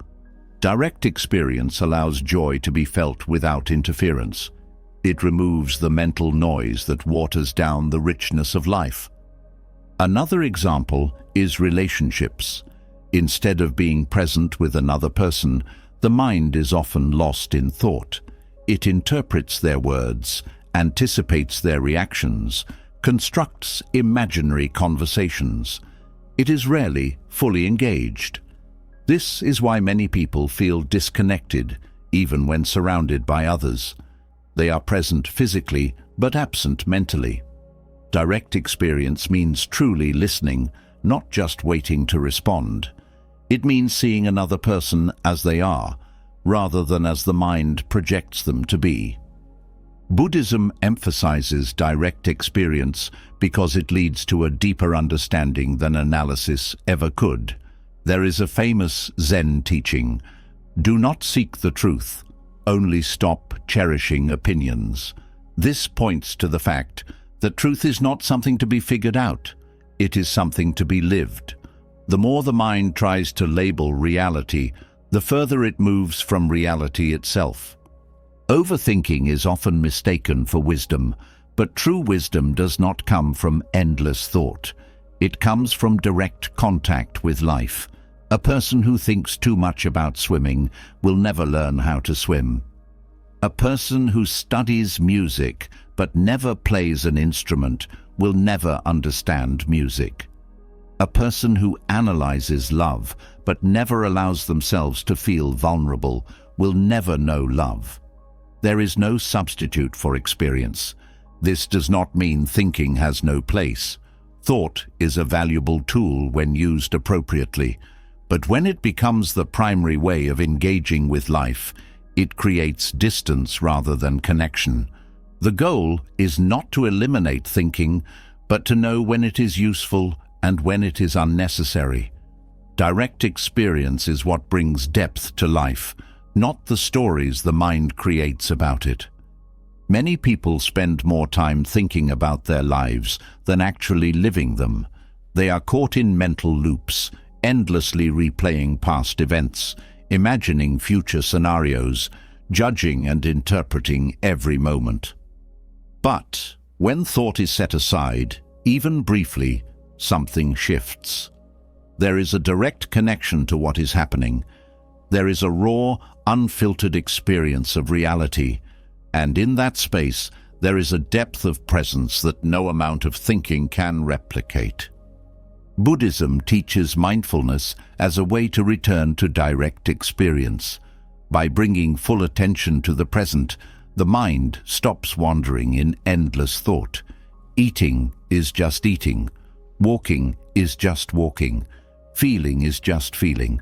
Direct experience allows joy to be felt without interference. It removes the mental noise that waters down the richness of life. Another example is relationships. Instead of being present with another person, the mind is often lost in thought. It interprets their words, anticipates their reactions, constructs imaginary conversations. It is rarely fully engaged. This is why many people feel disconnected, even when surrounded by others. They are present physically, but absent mentally. Direct experience means truly listening, not just waiting to respond. It means seeing another person as they are, rather than as the mind projects them to be. Buddhism emphasizes direct experience because it leads to a deeper understanding than analysis ever could. There is a famous Zen teaching: do not seek the truth, only stop cherishing opinions. This points to the fact that truth is not something to be figured out, it is something to be lived. The more the mind tries to label reality, the further it moves from reality itself. Overthinking is often mistaken for wisdom, but true wisdom does not come from endless thought. It comes from direct contact with life. A person who thinks too much about swimming will never learn how to swim. A person who studies music but never plays an instrument will never understand music. A person who analyzes love but never allows themselves to feel vulnerable will never know love. There is no substitute for experience. This does not mean thinking has no place. Thought is a valuable tool when used appropriately, but when it becomes the primary way of engaging with life, it creates distance rather than connection. The goal is not to eliminate thinking, but to know when it is useful and when it is unnecessary. Direct experience is what brings depth to life, not the stories the mind creates about it. Many people spend more time thinking about their lives than actually living them. They are caught in mental loops, endlessly replaying past events, imagining future scenarios, judging and interpreting every moment. But when thought is set aside, even briefly, something shifts. There is a direct connection to what is happening. There is a raw, unfiltered experience of reality, and in that space there is a depth of presence that no amount of thinking can replicate. Buddhism teaches mindfulness as a way to return to direct experience. By bringing full attention to the present, the mind stops wandering in endless thought. Eating is just eating. Walking is just walking. Feeling is just feeling.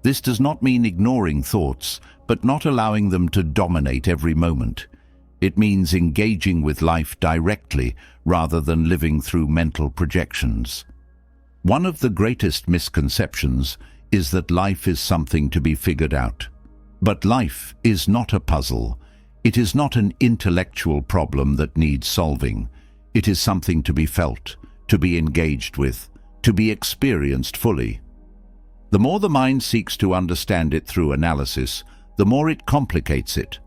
This does not mean ignoring thoughts, but not allowing them to dominate every moment. It means engaging with life directly rather than living through mental projections. One of the greatest misconceptions is that life is something to be figured out. But life is not a puzzle. It is not an intellectual problem that needs solving. It is something to be felt, to be engaged with, to be experienced fully. The more the mind seeks to understand it through analysis, the more it complicates it.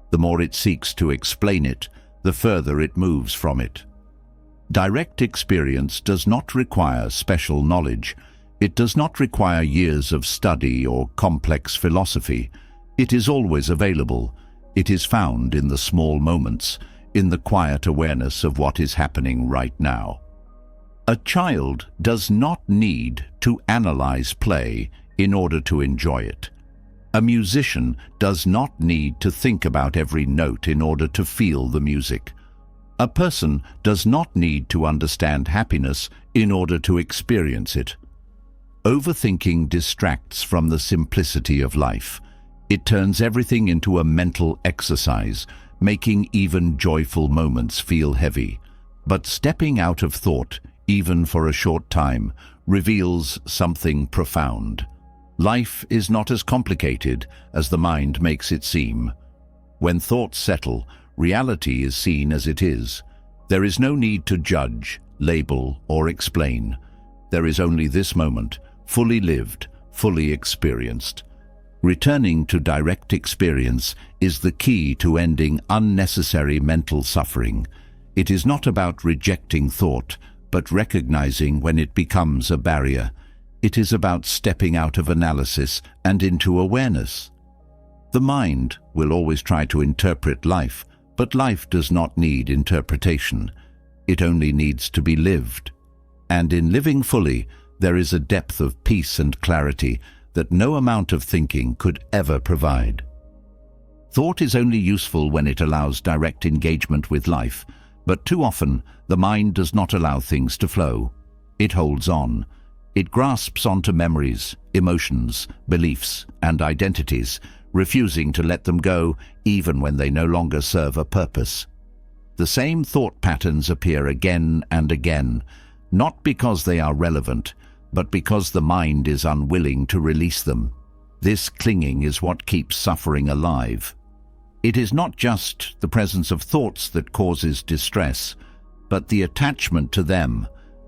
The more it seeks to explain it, the further it moves from it. Direct experience does not require special knowledge. It does not require years of study or complex philosophy. It is always available. It is found in the small moments, in the quiet awareness of what is happening right now. A child does not need to analyze play in order to enjoy it. A musician does not need to think about every note in order to feel the music. A person does not need to understand happiness in order to experience it. Overthinking distracts from the simplicity of life. It turns everything into a mental exercise, making even joyful moments feel heavy. But stepping out of thought, even for a short time, reveals something profound. Life is not as complicated as the mind makes it seem. When thoughts settle, reality is seen as it is. There is no need to judge, label, or explain. There is only this moment, fully lived, fully experienced. Returning to direct experience is the key to ending unnecessary mental suffering. It is not about rejecting thought, but recognizing when it becomes a barrier. It is about stepping out of analysis and into awareness. The mind will always try to interpret life, but life does not need interpretation. It only needs to be lived. And in living fully, there is a depth of peace and clarity that no amount of thinking could ever provide. Thought is only useful when it allows direct engagement with life, but too often the mind does not allow things to flow. It holds on. It grasps onto memories, emotions, beliefs, and identities, refusing to let them go even when they no longer serve a purpose. The same thought patterns appear again and again, not because they are relevant, but because the mind is unwilling to release them. This clinging is what keeps suffering alive. It is not just the presence of thoughts that causes distress, but the attachment to them,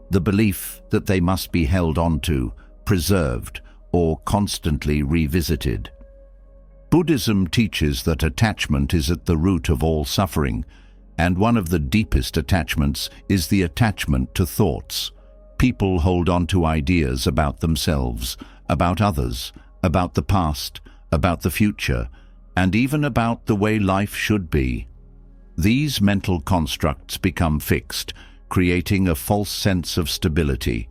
the belief that they must be held onto, preserved, or constantly revisited. Buddhism teaches that attachment is at the root of all suffering, and one of the deepest attachments is the attachment to thoughts. People hold on to ideas about themselves, about others, about the past, about the future, and even about the way life should be. These mental constructs become fixed, creating a false sense of stability.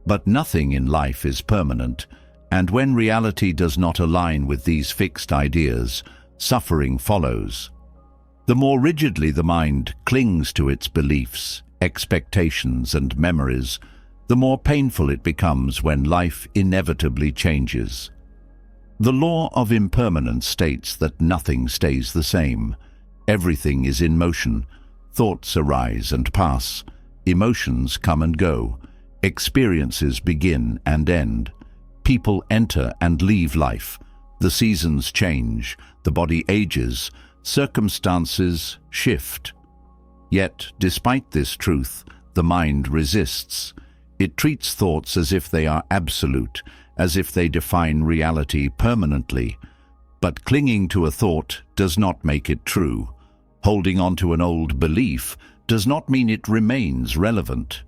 But nothing in life is permanent, and when reality does not align with these fixed ideas, suffering follows. The more rigidly the mind clings to its beliefs, expectations, and memories, the more painful it becomes when life inevitably changes. The law of impermanence states that nothing stays the same. Everything is in motion. Thoughts arise and pass. Emotions come and go. Experiences begin and end. People enter and leave life. The seasons change. The body ages. Circumstances shift. Yet, despite this truth, the mind resists. It treats thoughts as if they are absolute, as if they define reality permanently. But clinging to a thought does not make it true. Holding on to an old belief does not mean it remains relevant.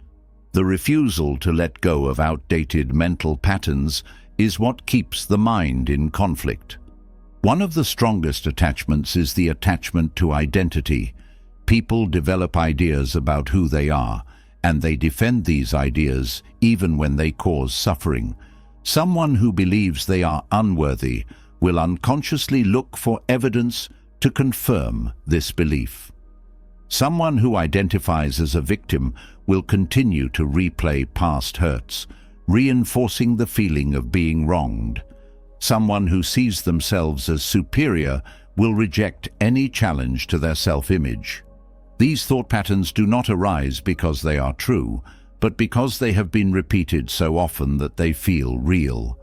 The refusal to let go of outdated mental patterns is what keeps the mind in conflict. One of the strongest attachments is the attachment to identity. People develop ideas about who they are, and they defend these ideas even when they cause suffering. Someone who believes they are unworthy will unconsciously look for evidence to confirm this belief. Someone who identifies as a victim will continue to replay past hurts, reinforcing the feeling of being wronged. Someone who sees themselves as superior will reject any challenge to their self-image. These thought patterns do not arise because they are true, but because they have been repeated so often that they feel real.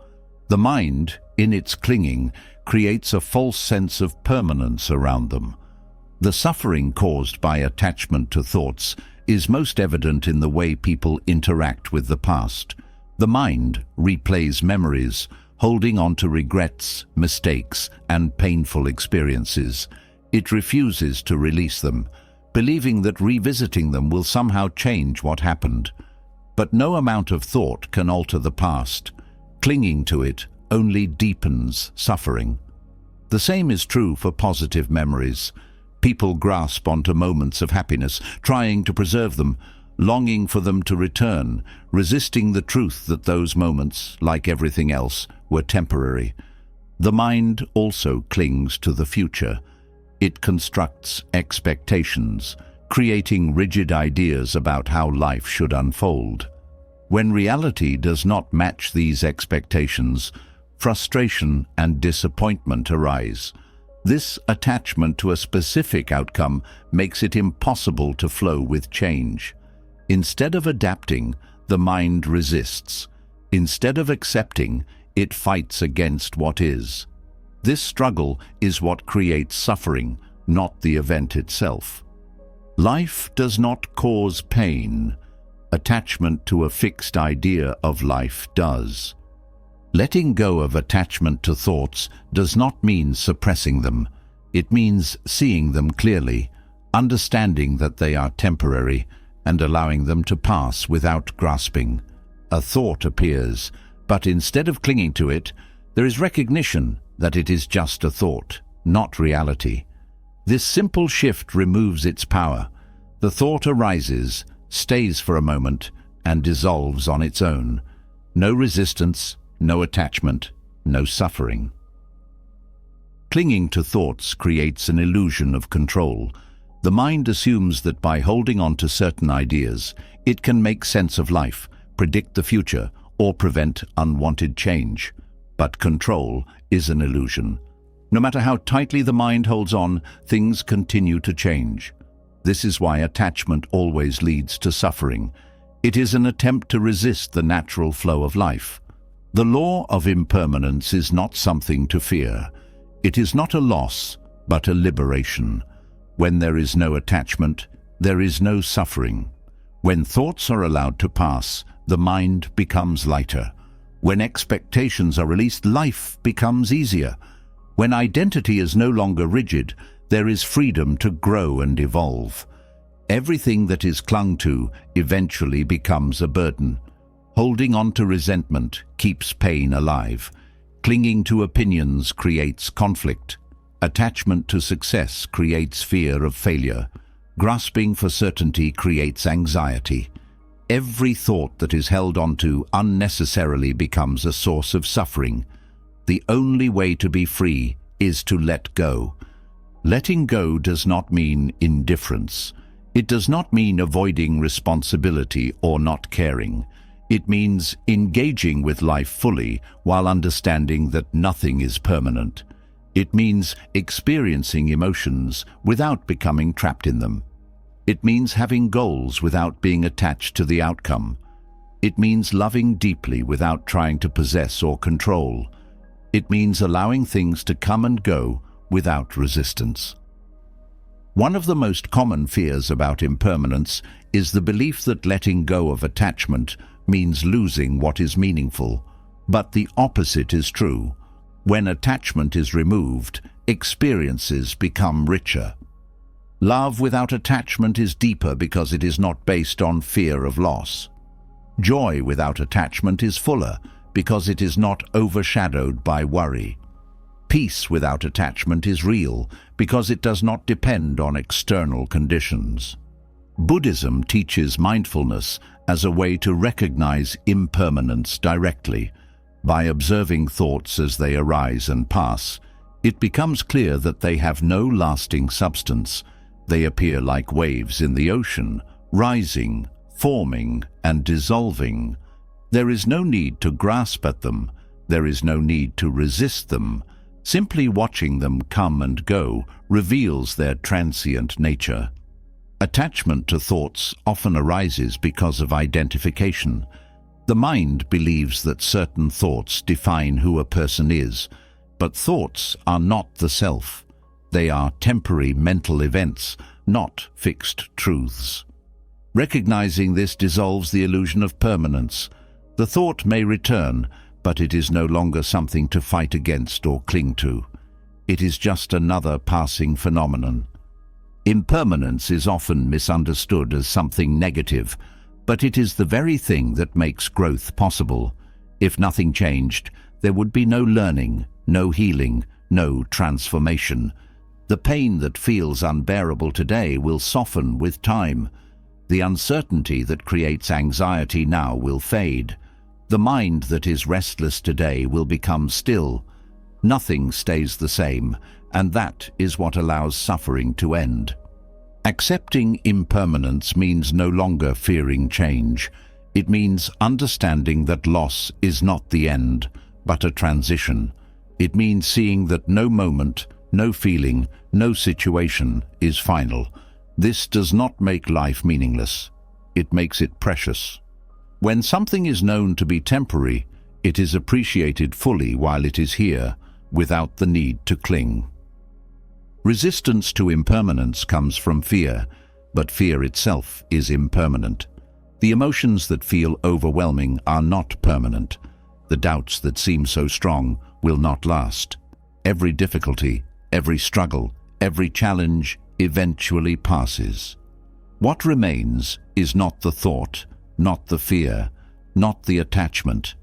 The mind, in its clinging, creates a false sense of permanence around them. The suffering caused by attachment to thoughts is most evident in the way people interact with the past. The mind replays memories, holding on to regrets, mistakes, and painful experiences. It refuses to release them, believing that revisiting them will somehow change what happened. But no amount of thought can alter the past. Clinging to it only deepens suffering. The same is true for positive memories. People grasp onto moments of happiness, trying to preserve them, longing for them to return, resisting the truth that those moments, like everything else, were temporary. The mind also clings to the future. It constructs expectations, creating rigid ideas about how life should unfold. When reality does not match these expectations, frustration and disappointment arise. This attachment to a specific outcome makes it impossible to flow with change. Instead of adapting, the mind resists. Instead of accepting, it fights against what is. This struggle is what creates suffering, not the event itself. Life does not cause pain. Attachment to a fixed idea of life does. Letting go of attachment to thoughts does not mean suppressing them. It means seeing them clearly, understanding that they are temporary, and allowing them to pass without grasping. A thought appears, but instead of clinging to it, there is recognition that it is just a thought, not reality. This simple shift removes its power. The thought arises, stays for a moment, and dissolves on its own. No resistance, no attachment, no suffering. Clinging to thoughts creates an illusion of control. The mind assumes that by holding on to certain ideas, it can make sense of life, predict the future, or prevent unwanted change. But control is an illusion. No matter how tightly the mind holds on, things continue to change. This is why attachment always leads to suffering. It is an attempt to resist the natural flow of life. The law of impermanence is not something to fear. It is not a loss, but a liberation. When there is no attachment, there is no suffering. When thoughts are allowed to pass, the mind becomes lighter. When expectations are released, life becomes easier. When identity is no longer rigid, there is freedom to grow and evolve. Everything that is clung to eventually becomes a burden. Holding on to resentment keeps pain alive. Clinging to opinions creates conflict. Attachment to success creates fear of failure. Grasping for certainty creates anxiety. Every thought that is held onto unnecessarily becomes a source of suffering. The only way to be free is to let go. Letting go does not mean indifference. It does not mean avoiding responsibility or not caring. It means engaging with life fully while understanding that nothing is permanent. It means experiencing emotions without becoming trapped in them. It means having goals without being attached to the outcome. It means loving deeply without trying to possess or control. It means allowing things to come and go without resistance. One of the most common fears about impermanence is the belief that letting go of attachment means losing what is meaningful. But the opposite is true. When attachment is removed, experiences become richer. Love without attachment is deeper because it is not based on fear of loss. Joy without attachment is fuller because it is not overshadowed by worry. Peace without attachment is real because it does not depend on external conditions. Buddhism teaches mindfulness as a way to recognize impermanence directly. By observing thoughts as they arise and pass, it becomes clear that they have no lasting substance. They appear like waves in the ocean, rising, forming, and dissolving. There is no need to grasp at them. There is no need to resist them. Simply watching them come and go reveals their transient nature. Attachment to thoughts often arises because of identification. The mind believes that certain thoughts define who a person is, but thoughts are not the self. They are temporary mental events, not fixed truths. Recognizing this dissolves the illusion of permanence. The thought may return, but it is no longer something to fight against or cling to. It is just another passing phenomenon. Impermanence is often misunderstood as something negative, but it is the very thing that makes growth possible. If nothing changed, there would be no learning, no healing, no transformation. The pain that feels unbearable today will soften with time. The uncertainty that creates anxiety now will fade. The mind that is restless today will become still. Nothing stays the same, and that is what allows suffering to end. Accepting impermanence means no longer fearing change. It means understanding that loss is not the end, but a transition. It means seeing that no moment, no feeling, no situation is final. This does not make life meaningless. It makes it precious. When something is known to be temporary, it is appreciated fully while it is here, without the need to cling. Resistance to impermanence comes from fear, but fear itself is impermanent. The emotions that feel overwhelming are not permanent. The doubts that seem so strong will not last. Every difficulty, every struggle, every challenge eventually passes. What remains is not the thought, not the fear, not the attachment,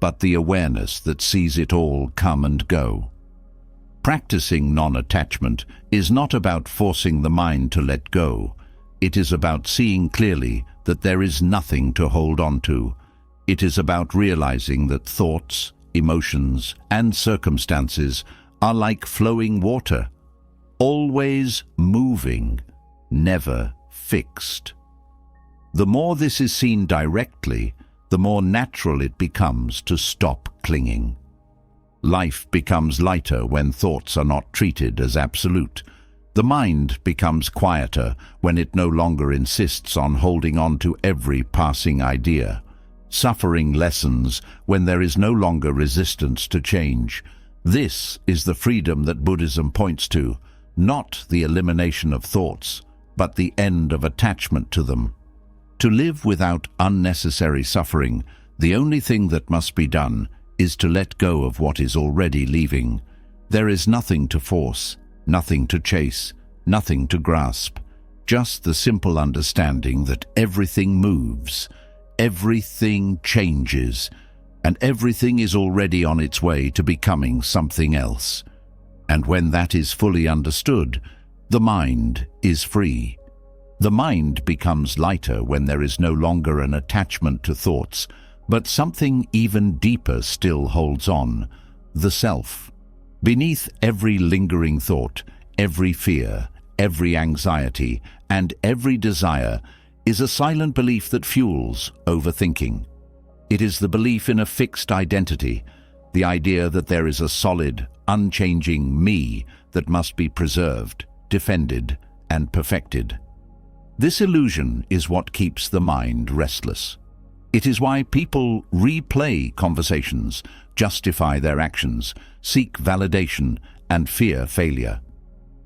but the awareness that sees it all come and go. Practicing non-attachment is not about forcing the mind to let go. It is about seeing clearly that there is nothing to hold on to. It is about realizing that thoughts, emotions, and circumstances are like flowing water, always moving, never fixed. The more this is seen directly, the more natural it becomes to stop clinging. Life becomes lighter when thoughts are not treated as absolute. The mind becomes quieter when it no longer insists on holding on to every passing idea. Suffering lessens when there is no longer resistance to change. This is the freedom that Buddhism points to, not the elimination of thoughts, but the end of attachment to them. To live without unnecessary suffering, the only thing that must be done is to let go of what is already leaving. There is nothing to force, nothing to chase, nothing to grasp, just the simple understanding that everything moves, everything changes, and everything is already on its way to becoming something else. And when that is fully understood, the mind is free. The mind becomes lighter when there is no longer an attachment to thoughts, but something even deeper still holds on, the self. Beneath every lingering thought, every fear, every anxiety, and every desire is a silent belief that fuels overthinking. It is the belief in a fixed identity, the idea that there is a solid, unchanging me that must be preserved, defended, and perfected. This illusion is what keeps the mind restless. It is why people replay conversations, justify their actions, seek validation, and fear failure.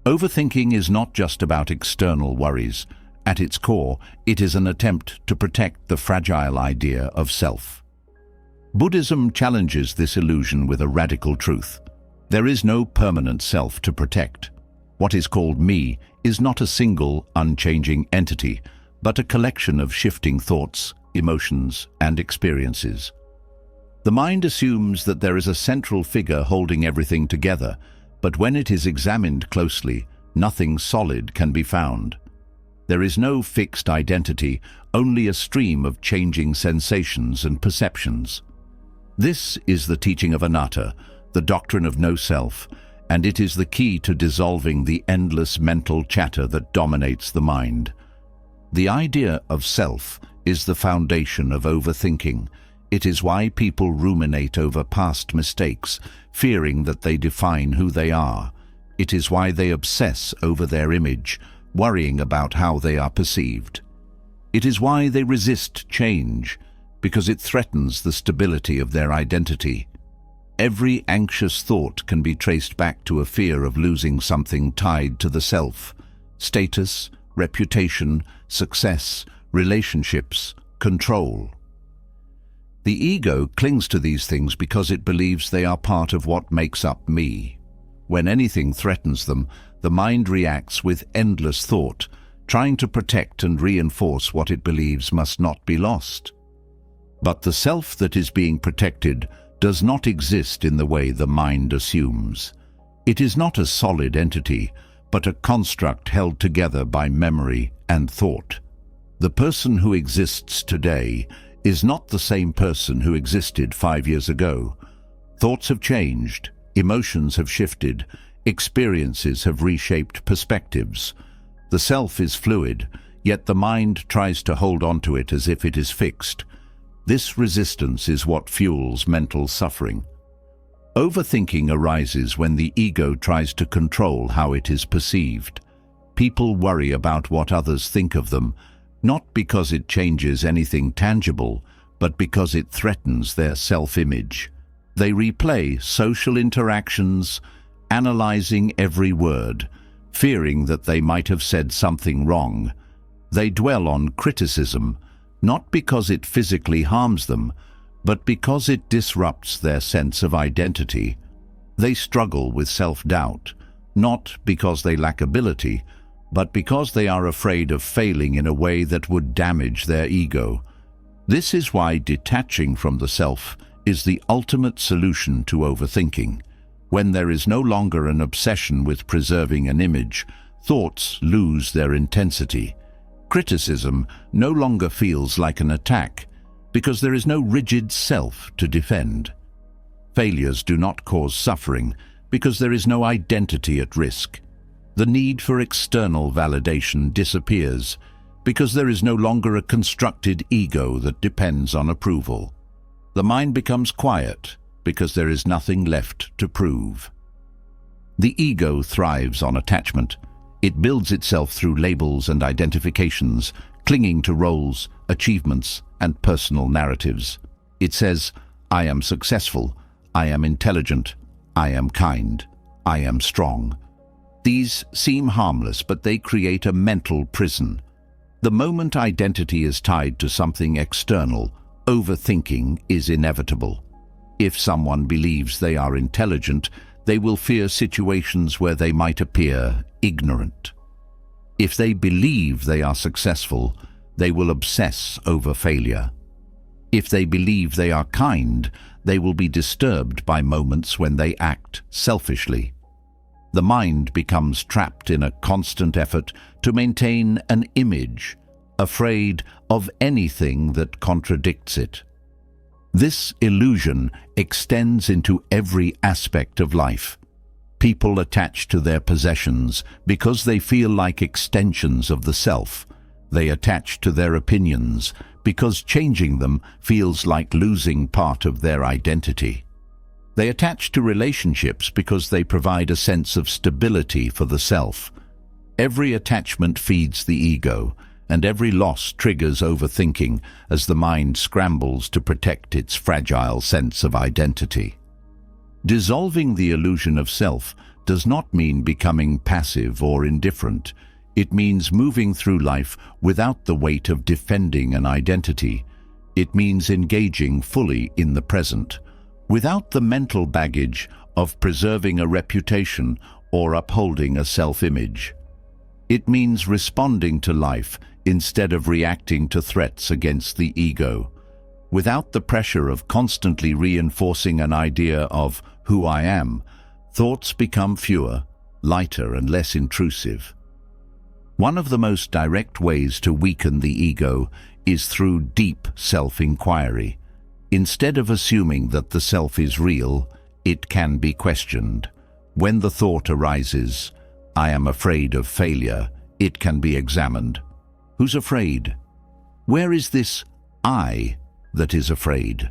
Overthinking is not just about external worries. At its core, it is an attempt to protect the fragile idea of self. Buddhism challenges this illusion with a radical truth. There is no permanent self to protect. What is called me is not a single, unchanging entity, but a collection of shifting thoughts, emotions, and experiences. The mind assumes that there is a central figure holding everything together, but when it is examined closely, nothing solid can be found. There is no fixed identity, only a stream of changing sensations and perceptions. This is the teaching of anatta, the doctrine of no self, and it is the key to dissolving the endless mental chatter that dominates the mind. The idea of self is the foundation of overthinking. It is why people ruminate over past mistakes, fearing that they define who they are. It is why they obsess over their image, worrying about how they are perceived. It is why they resist change, because it threatens the stability of their identity. Every anxious thought can be traced back to a fear of losing something tied to the self: status, reputation, success, relationships, control. The ego clings to these things because it believes they are part of what makes up me. When anything threatens them, the mind reacts with endless thought, trying to protect and reinforce what it believes must not be lost. But the self that is being protected does not exist in the way the mind assumes. It is not a solid entity, but a construct held together by memory and thought. The person who exists today is not the same person who existed 5 years ago. Thoughts have changed, emotions have shifted, experiences have reshaped perspectives. The self is fluid, yet the mind tries to hold on to it as if it is fixed. This resistance is what fuels mental suffering. Overthinking arises when the ego tries to control how it is perceived. People worry about what others think of them, not because it changes anything tangible, but because it threatens their self-image. They replay social interactions, analyzing every word, fearing that they might have said something wrong. They dwell on criticism, not because it physically harms them, but because it disrupts their sense of identity. They struggle with self-doubt, not because they lack ability, but because they are afraid of failing in a way that would damage their ego. This is why detaching from the self is the ultimate solution to overthinking. When there is no longer an obsession with preserving an image, thoughts lose their intensity. Criticism no longer feels like an attack, because there is no rigid self to defend. Failures do not cause suffering, because there is no identity at risk. The need for external validation disappears because there is no longer a constructed ego that depends on approval. The mind becomes quiet because there is nothing left to prove. The ego thrives on attachment. It builds itself through labels and identifications, clinging to roles, achievements, and personal narratives. It says, I am successful, I am intelligent, I am kind, I am strong. These seem harmless, but they create a mental prison. The moment identity is tied to something external, overthinking is inevitable. If someone believes they are intelligent, they will fear situations where they might appear ignorant. If they believe they are successful, they will obsess over failure. If they believe they are kind, they will be disturbed by moments when they act selfishly. The mind becomes trapped in a constant effort to maintain an image, afraid of anything that contradicts it. This illusion extends into every aspect of life. People attach to their possessions because they feel like extensions of the self. They attach to their opinions because changing them feels like losing part of their identity. They attach to relationships because they provide a sense of stability for the self. Every attachment feeds the ego, and every loss triggers overthinking as the mind scrambles to protect its fragile sense of identity. Dissolving the illusion of self does not mean becoming passive or indifferent. It means moving through life without the weight of defending an identity. It means engaging fully in the present, without the mental baggage of preserving a reputation or upholding a self-image. It means responding to life instead of reacting to threats against the ego, without the pressure of constantly reinforcing an idea of who I am. Thoughts become fewer, lighter, and less intrusive. One of the most direct ways to weaken the ego is through deep self-inquiry. Instead of assuming that the self is real, it can be questioned. When the thought arises, I am afraid of failure, it can be examined. Who's afraid? Where is this I that is afraid?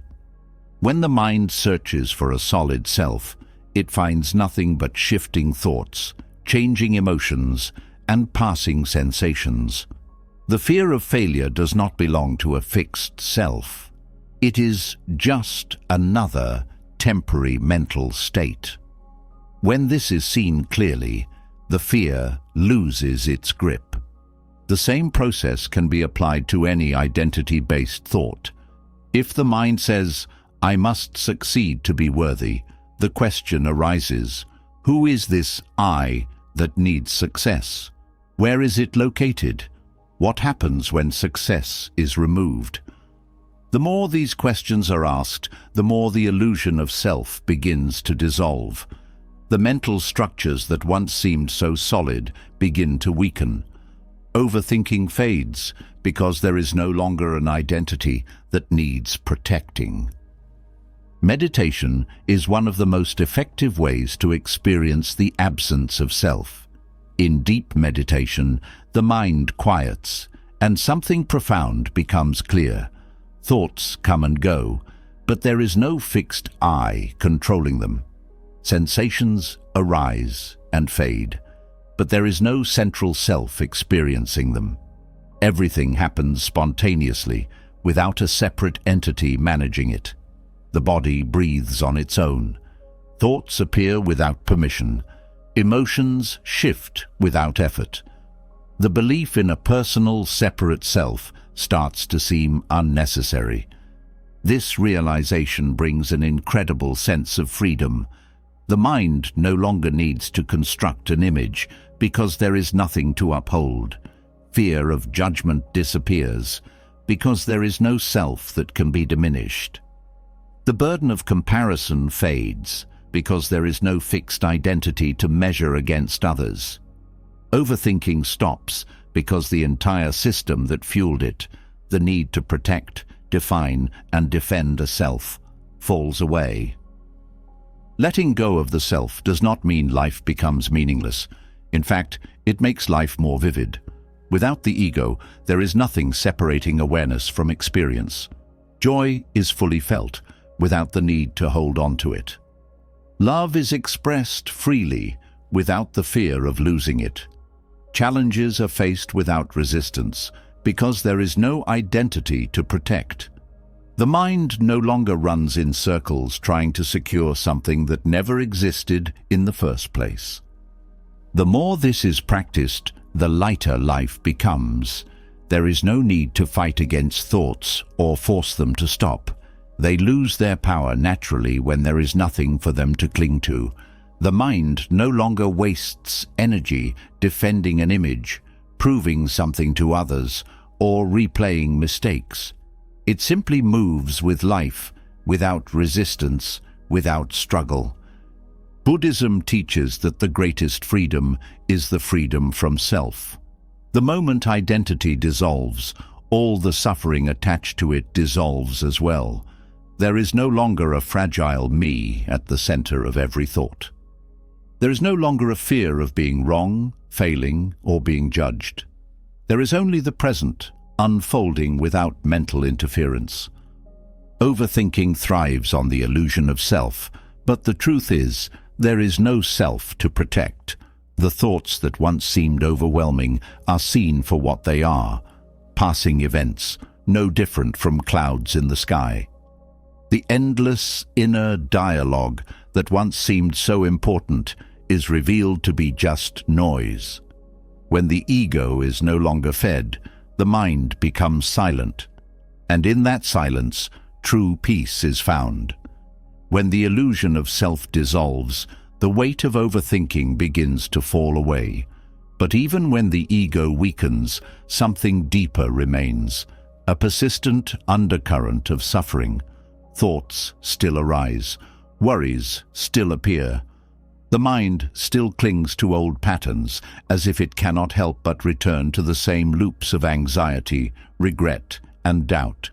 When the mind searches for a solid self, it finds nothing but shifting thoughts, changing emotions, and passing sensations. The fear of failure does not belong to a fixed self. It is just another temporary mental state. When this is seen clearly, the fear loses its grip. The same process can be applied to any identity-based thought. If the mind says, I must succeed to be worthy, the question arises, who is this I that needs success? Where is it located? What happens when success is removed? The more these questions are asked, the more the illusion of self begins to dissolve. The mental structures that once seemed so solid begin to weaken. Overthinking fades because there is no longer an identity that needs protecting. Meditation is one of the most effective ways to experience the absence of self. In deep meditation, the mind quiets, and something profound becomes clear. Thoughts come and go, but there is no fixed I controlling them. Sensations arise and fade, but there is no central self experiencing them. Everything happens spontaneously, without a separate entity managing it. The body breathes on its own. Thoughts appear without permission. Emotions shift without effort. The belief in a personal, separate self starts to seem unnecessary. This realization brings an incredible sense of freedom. The mind no longer needs to construct an image because there is nothing to uphold. Fear of judgment disappears because there is no self that can be diminished. The burden of comparison fades because there is no fixed identity to measure against others. Overthinking stops because the entire system that fueled it, the need to protect, define, and defend a self, falls away. Letting go of the self does not mean life becomes meaningless. In fact, it makes life more vivid. Without the ego, there is nothing separating awareness from experience. Joy is fully felt, without the need to hold on to it. Love is expressed freely, without the fear of losing it. Challenges are faced without resistance, because there is no identity to protect. The mind no longer runs in circles trying to secure something that never existed in the first place. The more this is practiced, the lighter life becomes. There is no need to fight against thoughts or force them to stop. They lose their power naturally when there is nothing for them to cling to. The mind no longer wastes energy defending an image, proving something to others, or replaying mistakes. It simply moves with life, without resistance, without struggle. Buddhism teaches that the greatest freedom is the freedom from self. The moment identity dissolves, all the suffering attached to it dissolves as well. There is no longer a fragile me at the center of every thought. There is no longer a fear of being wrong, failing, or being judged. There is only the present, unfolding without mental interference. Overthinking thrives on the illusion of self, but the truth is, there is no self to protect. The thoughts that once seemed overwhelming are seen for what they are, passing events, no different from clouds in the sky. The endless inner dialogue that once seemed so important is revealed to be just noise. When the ego is no longer fed, the mind becomes silent, and in that silence, true peace is found. When the illusion of self dissolves, the weight of overthinking begins to fall away. But even when the ego weakens, something deeper remains, a persistent undercurrent of suffering. Thoughts still arise, worries still appear. The mind still clings to old patterns, as if it cannot help but return to the same loops of anxiety, regret, and doubt.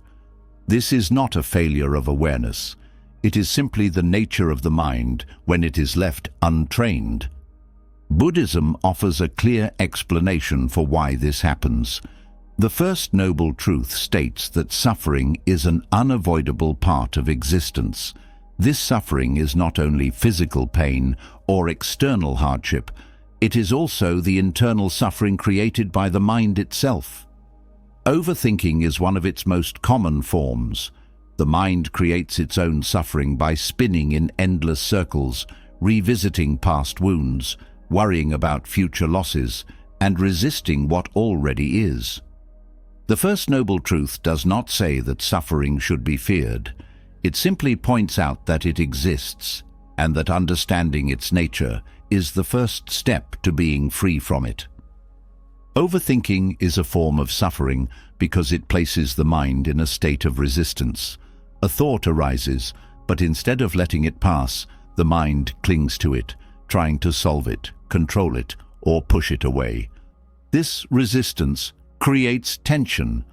This is not a failure of awareness. It is simply the nature of the mind when it is left untrained. Buddhism offers a clear explanation for why this happens. The First Noble Truth states that suffering is an unavoidable part of existence. This suffering is not only physical pain or external hardship, it is also the internal suffering created by the mind itself. Overthinking is one of its most common forms. The mind creates its own suffering by spinning in endless circles, revisiting past wounds, worrying about future losses, and resisting what already is. The First Noble Truth does not say that suffering should be feared. It simply points out that it exists, and that understanding its nature is the first step to being free from it. Overthinking is a form of suffering because it places the mind in a state of resistance. A thought arises, but instead of letting it pass, the mind clings to it, trying to solve it, control it, or push it away. This resistance creates tension.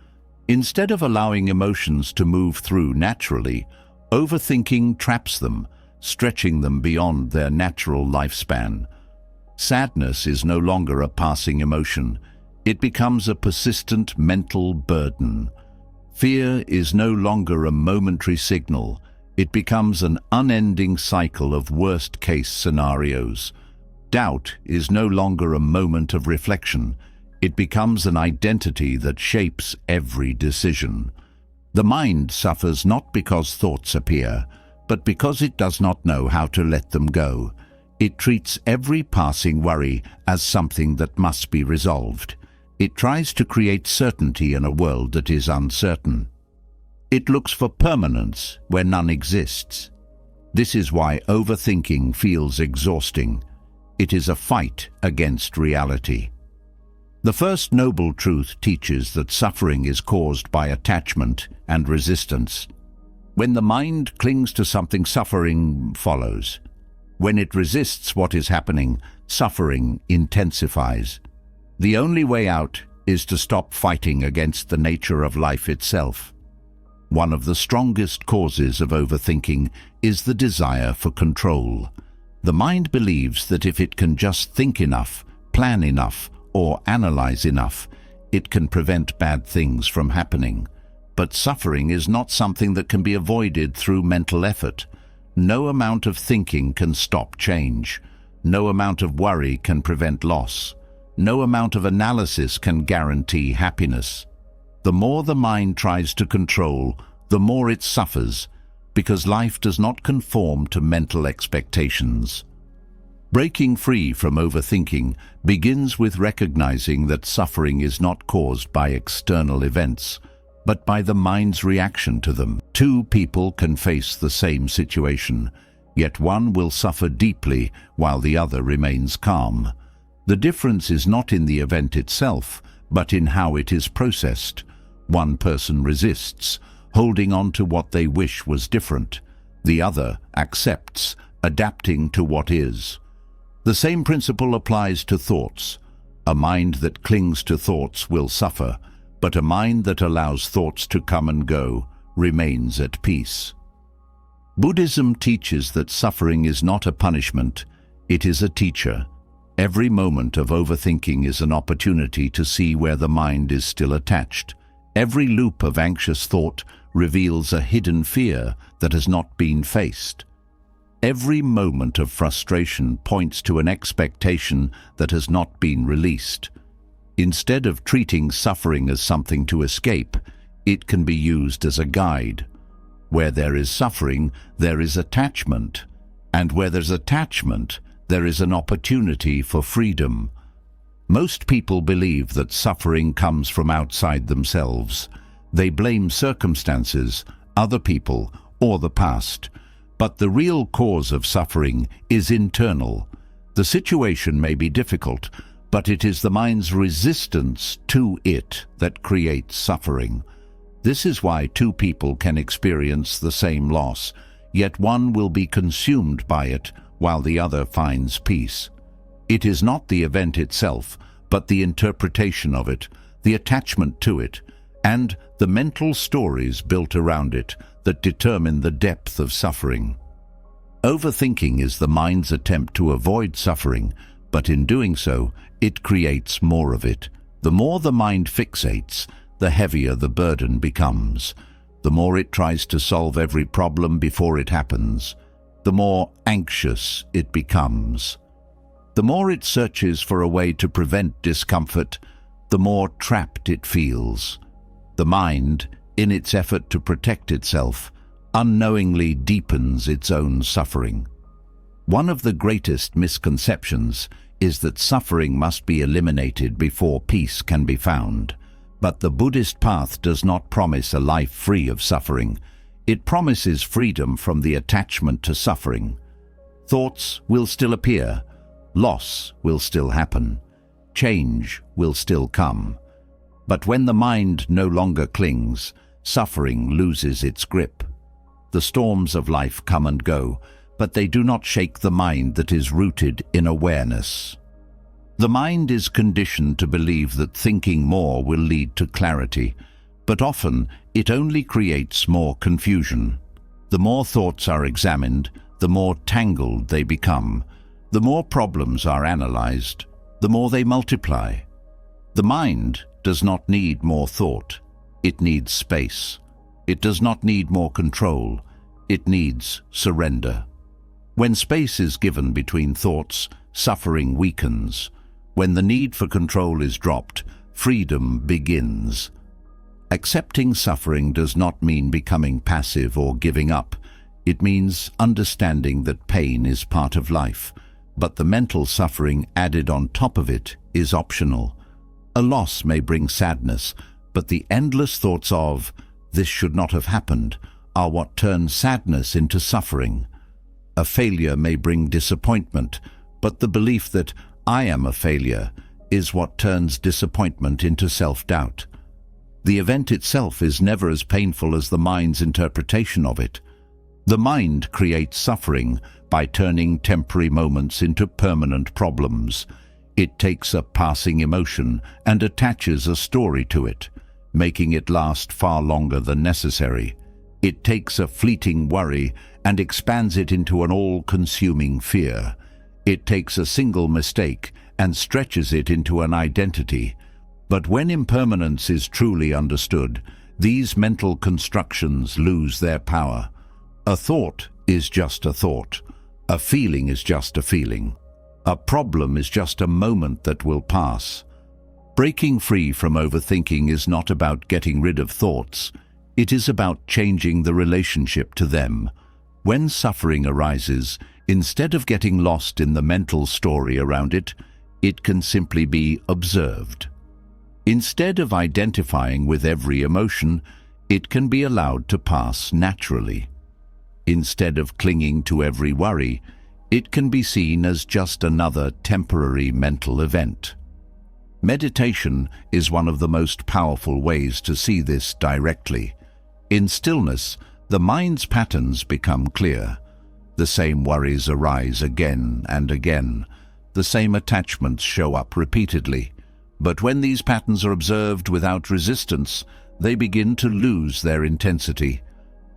Instead of allowing emotions to move through naturally, overthinking traps them, stretching them beyond their natural lifespan. Sadness is no longer a passing emotion. It becomes a persistent mental burden. Fear is no longer a momentary signal. It becomes an unending cycle of worst-case scenarios. Doubt is no longer a moment of reflection. It becomes an identity that shapes every decision. The mind suffers not because thoughts appear, but because it does not know how to let them go. It treats every passing worry as something that must be resolved. It tries to create certainty in a world that is uncertain. It looks for permanence where none exists. This is why overthinking feels exhausting. It is a fight against reality. The First Noble Truth teaches that suffering is caused by attachment and resistance. When the mind clings to something, suffering follows. When it resists what is happening, suffering intensifies. The only way out is to stop fighting against the nature of life itself. One of the strongest causes of overthinking is the desire for control. The mind believes that if it can just think enough, plan enough, or analyze enough, it can prevent bad things from happening. But suffering is not something that can be avoided through mental effort. No amount of thinking can stop change. No amount of worry can prevent loss. No amount of analysis can guarantee happiness. The more the mind tries to control, the more it suffers, because life does not conform to mental expectations. Breaking free from overthinking begins with recognizing that suffering is not caused by external events, but by the mind's reaction to them. Two people can face the same situation, yet one will suffer deeply while the other remains calm. The difference is not in the event itself, but in how it is processed. One person resists, holding on to what they wish was different. The other accepts, adapting to what is. The same principle applies to thoughts. A mind that clings to thoughts will suffer, but a mind that allows thoughts to come and go remains at peace. Buddhism teaches that suffering is not a punishment, it is a teacher. Every moment of overthinking is an opportunity to see where the mind is still attached. Every loop of anxious thought reveals a hidden fear that has not been faced. Every moment of frustration points to an expectation that has not been released. Instead of treating suffering as something to escape, it can be used as a guide. Where there is suffering, there is attachment. And where there's attachment, there is an opportunity for freedom. Most people believe that suffering comes from outside themselves. They blame circumstances, other people, or the past. But the real cause of suffering is internal. The situation may be difficult, but it is the mind's resistance to it that creates suffering. This is why two people can experience the same loss, yet one will be consumed by it while the other finds peace. It is not the event itself, but the interpretation of it, the attachment to it, and the mental stories built around it that determine the depth of suffering. Overthinking is the mind's attempt to avoid suffering, but in doing so, it creates more of it. The more the mind fixates, the heavier the burden becomes. The more it tries to solve every problem before it happens, the more anxious it becomes. The more it searches for a way to prevent discomfort, the more trapped it feels. The mind, in its effort to protect itself, unknowingly deepens its own suffering. One of the greatest misconceptions is that suffering must be eliminated before peace can be found. But the Buddhist path does not promise a life free of suffering. It promises freedom from the attachment to suffering. Thoughts will still appear, loss will still happen, change will still come. But when the mind no longer clings, suffering loses its grip. The storms of life come and go, but they do not shake the mind that is rooted in awareness. The mind is conditioned to believe that thinking more will lead to clarity, but often it only creates more confusion. The more thoughts are examined, the more tangled they become. The more problems are analyzed, the more they multiply. The mind does not need more thought. It needs space. It does not need more control. It needs surrender. When space is given between thoughts, suffering weakens. When the need for control is dropped, freedom begins. Accepting suffering does not mean becoming passive or giving up. It means understanding that pain is part of life, but the mental suffering added on top of it is optional. A loss may bring sadness, but the endless thoughts of, "This should not have happened," are what turn sadness into suffering. A failure may bring disappointment, but the belief that "I am a failure" is what turns disappointment into self-doubt. The event itself is never as painful as the mind's interpretation of it. The mind creates suffering by turning temporary moments into permanent problems. It takes a passing emotion and attaches a story to it, making it last far longer than necessary. It takes a fleeting worry and expands it into an all-consuming fear. It takes a single mistake and stretches it into an identity. But when impermanence is truly understood, these mental constructions lose their power. A thought is just a thought. A feeling is just a feeling. A problem is just a moment that will pass. Breaking free from overthinking is not about getting rid of thoughts. It is about changing the relationship to them. When suffering arises, instead of getting lost in the mental story around it, it can simply be observed. Instead of identifying with every emotion, it can be allowed to pass naturally. Instead of clinging to every worry, it can be seen as just another temporary mental event. Meditation is one of the most powerful ways to see this directly. In stillness, the mind's patterns become clear. The same worries arise again and again. The same attachments show up repeatedly. But when these patterns are observed without resistance, they begin to lose their intensity.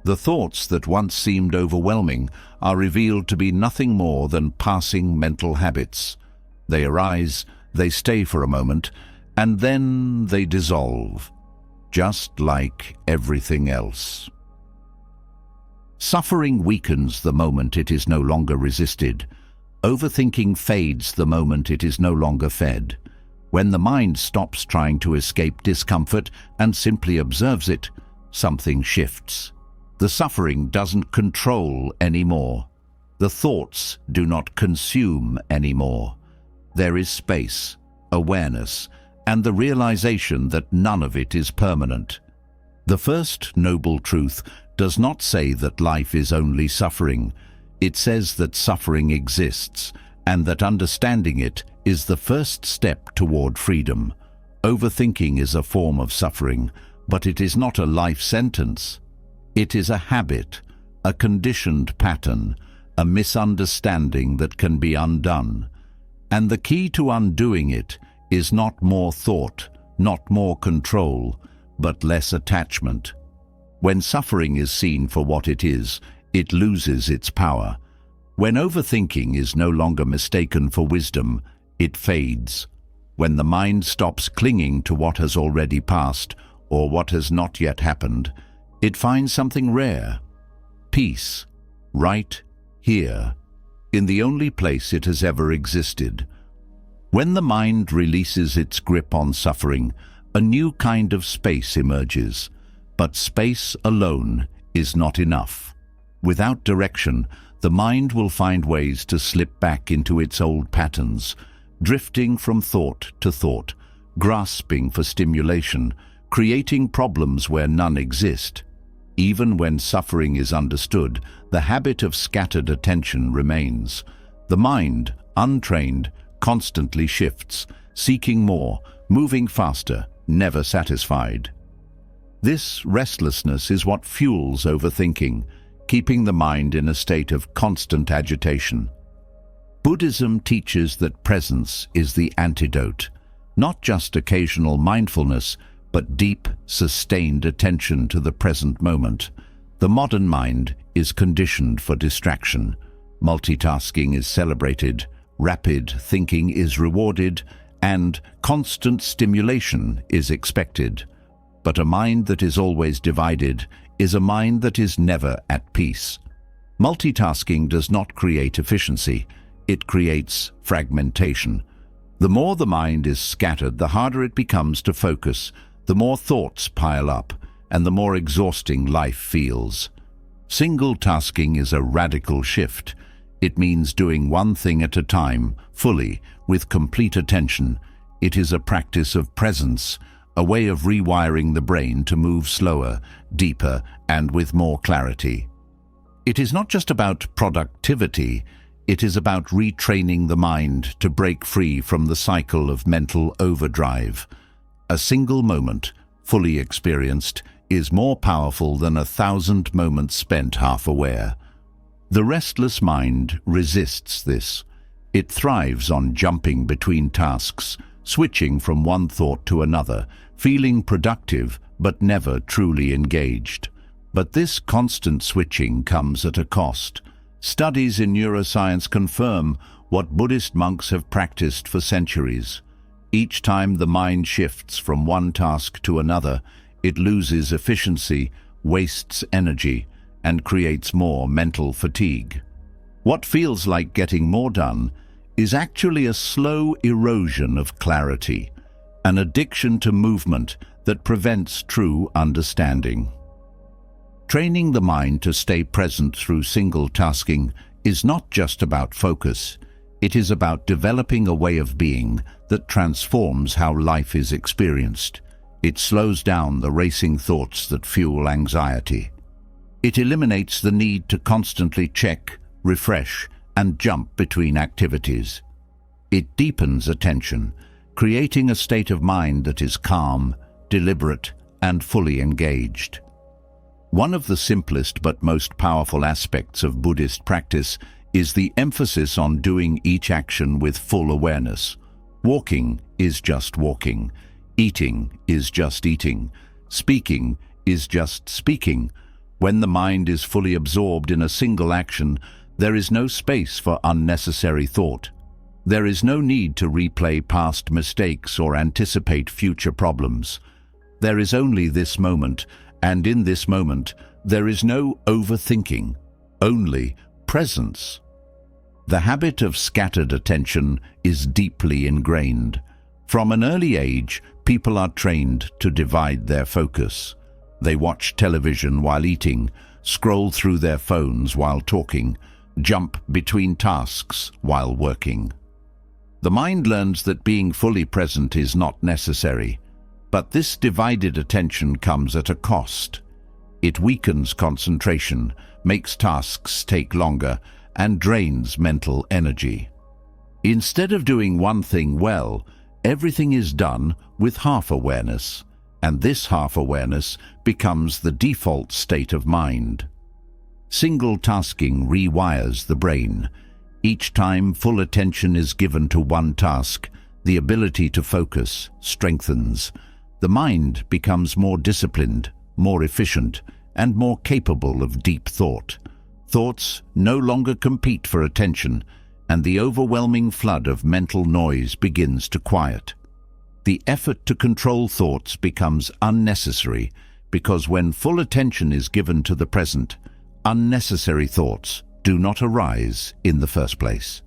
The thoughts that once seemed overwhelming are revealed to be nothing more than passing mental habits. They arise, they stay for a moment, and then they dissolve, just like everything else. Suffering weakens the moment it is no longer resisted. Overthinking fades the moment it is no longer fed. When the mind stops trying to escape discomfort and simply observes it, something shifts. The suffering doesn't control anymore. The thoughts do not consume anymore. There is space, awareness, and the realization that none of it is permanent. The first noble truth does not say that life is only suffering. It says that suffering exists, and that understanding it is the first step toward freedom. Overthinking is a form of suffering, but it is not a life sentence. It is a habit, a conditioned pattern, a misunderstanding that can be undone. And the key to undoing it is not more thought, not more control, but less attachment. When suffering is seen for what it is, it loses its power. When overthinking is no longer mistaken for wisdom, it fades. When the mind stops clinging to what has already passed or what has not yet happened, it finds something rare: peace, right here, in the only place it has ever existed. When the mind releases its grip on suffering, a new kind of space emerges. But space alone is not enough. Without direction, the mind will find ways to slip back into its old patterns, drifting from thought to thought, grasping for stimulation, creating problems where none exist. Even when suffering is understood, the habit of scattered attention remains. The mind, untrained, constantly shifts, seeking more, moving faster, never satisfied. This restlessness is what fuels overthinking, keeping the mind in a state of constant agitation. Buddhism teaches that presence is the antidote, not just occasional mindfulness, but deep, sustained attention to the present moment. The modern mind is conditioned for distraction. Multitasking is celebrated, rapid thinking is rewarded, and constant stimulation is expected. But a mind that is always divided is a mind that is never at peace. Multitasking does not create efficiency, it creates fragmentation. The more the mind is scattered, the harder it becomes to focus, the more thoughts pile up, and the more exhausting life feels. Single tasking is a radical shift. It means doing one thing at a time, fully, with complete attention. It is a practice of presence, a way of rewiring the brain to move slower, deeper, and with more clarity. It is not just about productivity, it is about retraining the mind to break free from the cycle of mental overdrive. A single moment, fully experienced, is more powerful than 1,000 moments spent half aware. The restless mind resists this. It thrives on jumping between tasks, switching from one thought to another, feeling productive but never truly engaged. But this constant switching comes at a cost. Studies in neuroscience confirm what Buddhist monks have practiced for centuries. Each time the mind shifts from one task to another, it loses efficiency, wastes energy, and creates more mental fatigue. What feels like getting more done is actually a slow erosion of clarity, an addiction to movement that prevents true understanding. Training the mind to stay present through single tasking is not just about focus. It is about developing a way of being that transforms how life is experienced. It slows down the racing thoughts that fuel anxiety. It eliminates the need to constantly check, refresh, and jump between activities. It deepens attention, creating a state of mind that is calm, deliberate, and fully engaged. One of the simplest but most powerful aspects of Buddhist practice is the emphasis on doing each action with full awareness. Walking is just walking. Eating is just eating. Speaking is just speaking. When the mind is fully absorbed in a single action, there is no space for unnecessary thought. There is no need to replay past mistakes or anticipate future problems. There is only this moment, and in this moment, there is no overthinking, only presence. The habit of scattered attention is deeply ingrained. From an early age, people are trained to divide their focus. They watch television while eating, scroll through their phones while talking, jump between tasks while working. The mind learns that being fully present is not necessary, but this divided attention comes at a cost. It weakens concentration, makes tasks take longer, and drains mental energy. Instead of doing one thing well, everything is done with half-awareness, and this half-awareness becomes the default state of mind. Single tasking rewires the brain. Each time full attention is given to one task, the ability to focus strengthens. The mind becomes more disciplined, more efficient, and more capable of deep thought. Thoughts no longer compete for attention, and the overwhelming flood of mental noise begins to quiet. The effort to control thoughts becomes unnecessary because when full attention is given to the present, unnecessary thoughts do not arise in the first place.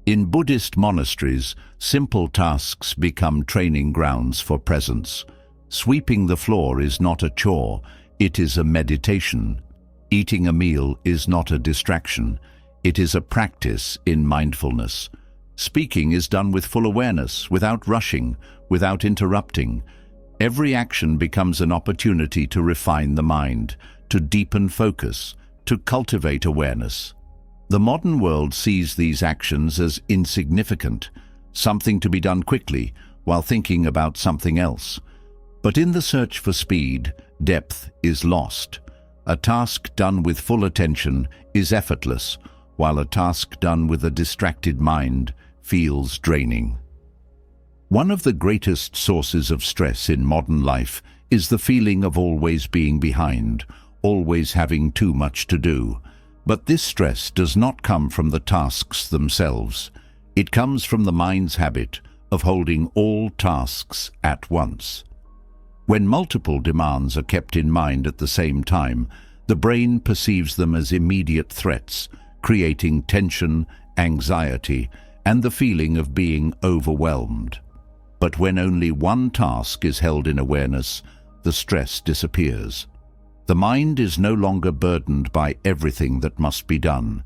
In Buddhist monasteries, simple tasks become training grounds for presence. Sweeping the floor is not a chore, it is a meditation. Eating a meal is not a distraction, it is a practice in mindfulness. Speaking is done with full awareness, without rushing, without interrupting. Every action becomes an opportunity to refine the mind, to deepen focus, to cultivate awareness. The modern world sees these actions as insignificant, something to be done quickly while thinking about something else. But in the search for speed, depth is lost. A task done with full attention is effortless, while a task done with a distracted mind feels draining. One of the greatest sources of stress in modern life is the feeling of always being behind, always having too much to do. But this stress does not come from the tasks themselves. It comes from the mind's habit of holding all tasks at once. When multiple demands are kept in mind at the same time, the brain perceives them as immediate threats, creating tension, anxiety, and the feeling of being overwhelmed. But when only one task is held in awareness, the stress disappears. The mind is no longer burdened by everything that must be done.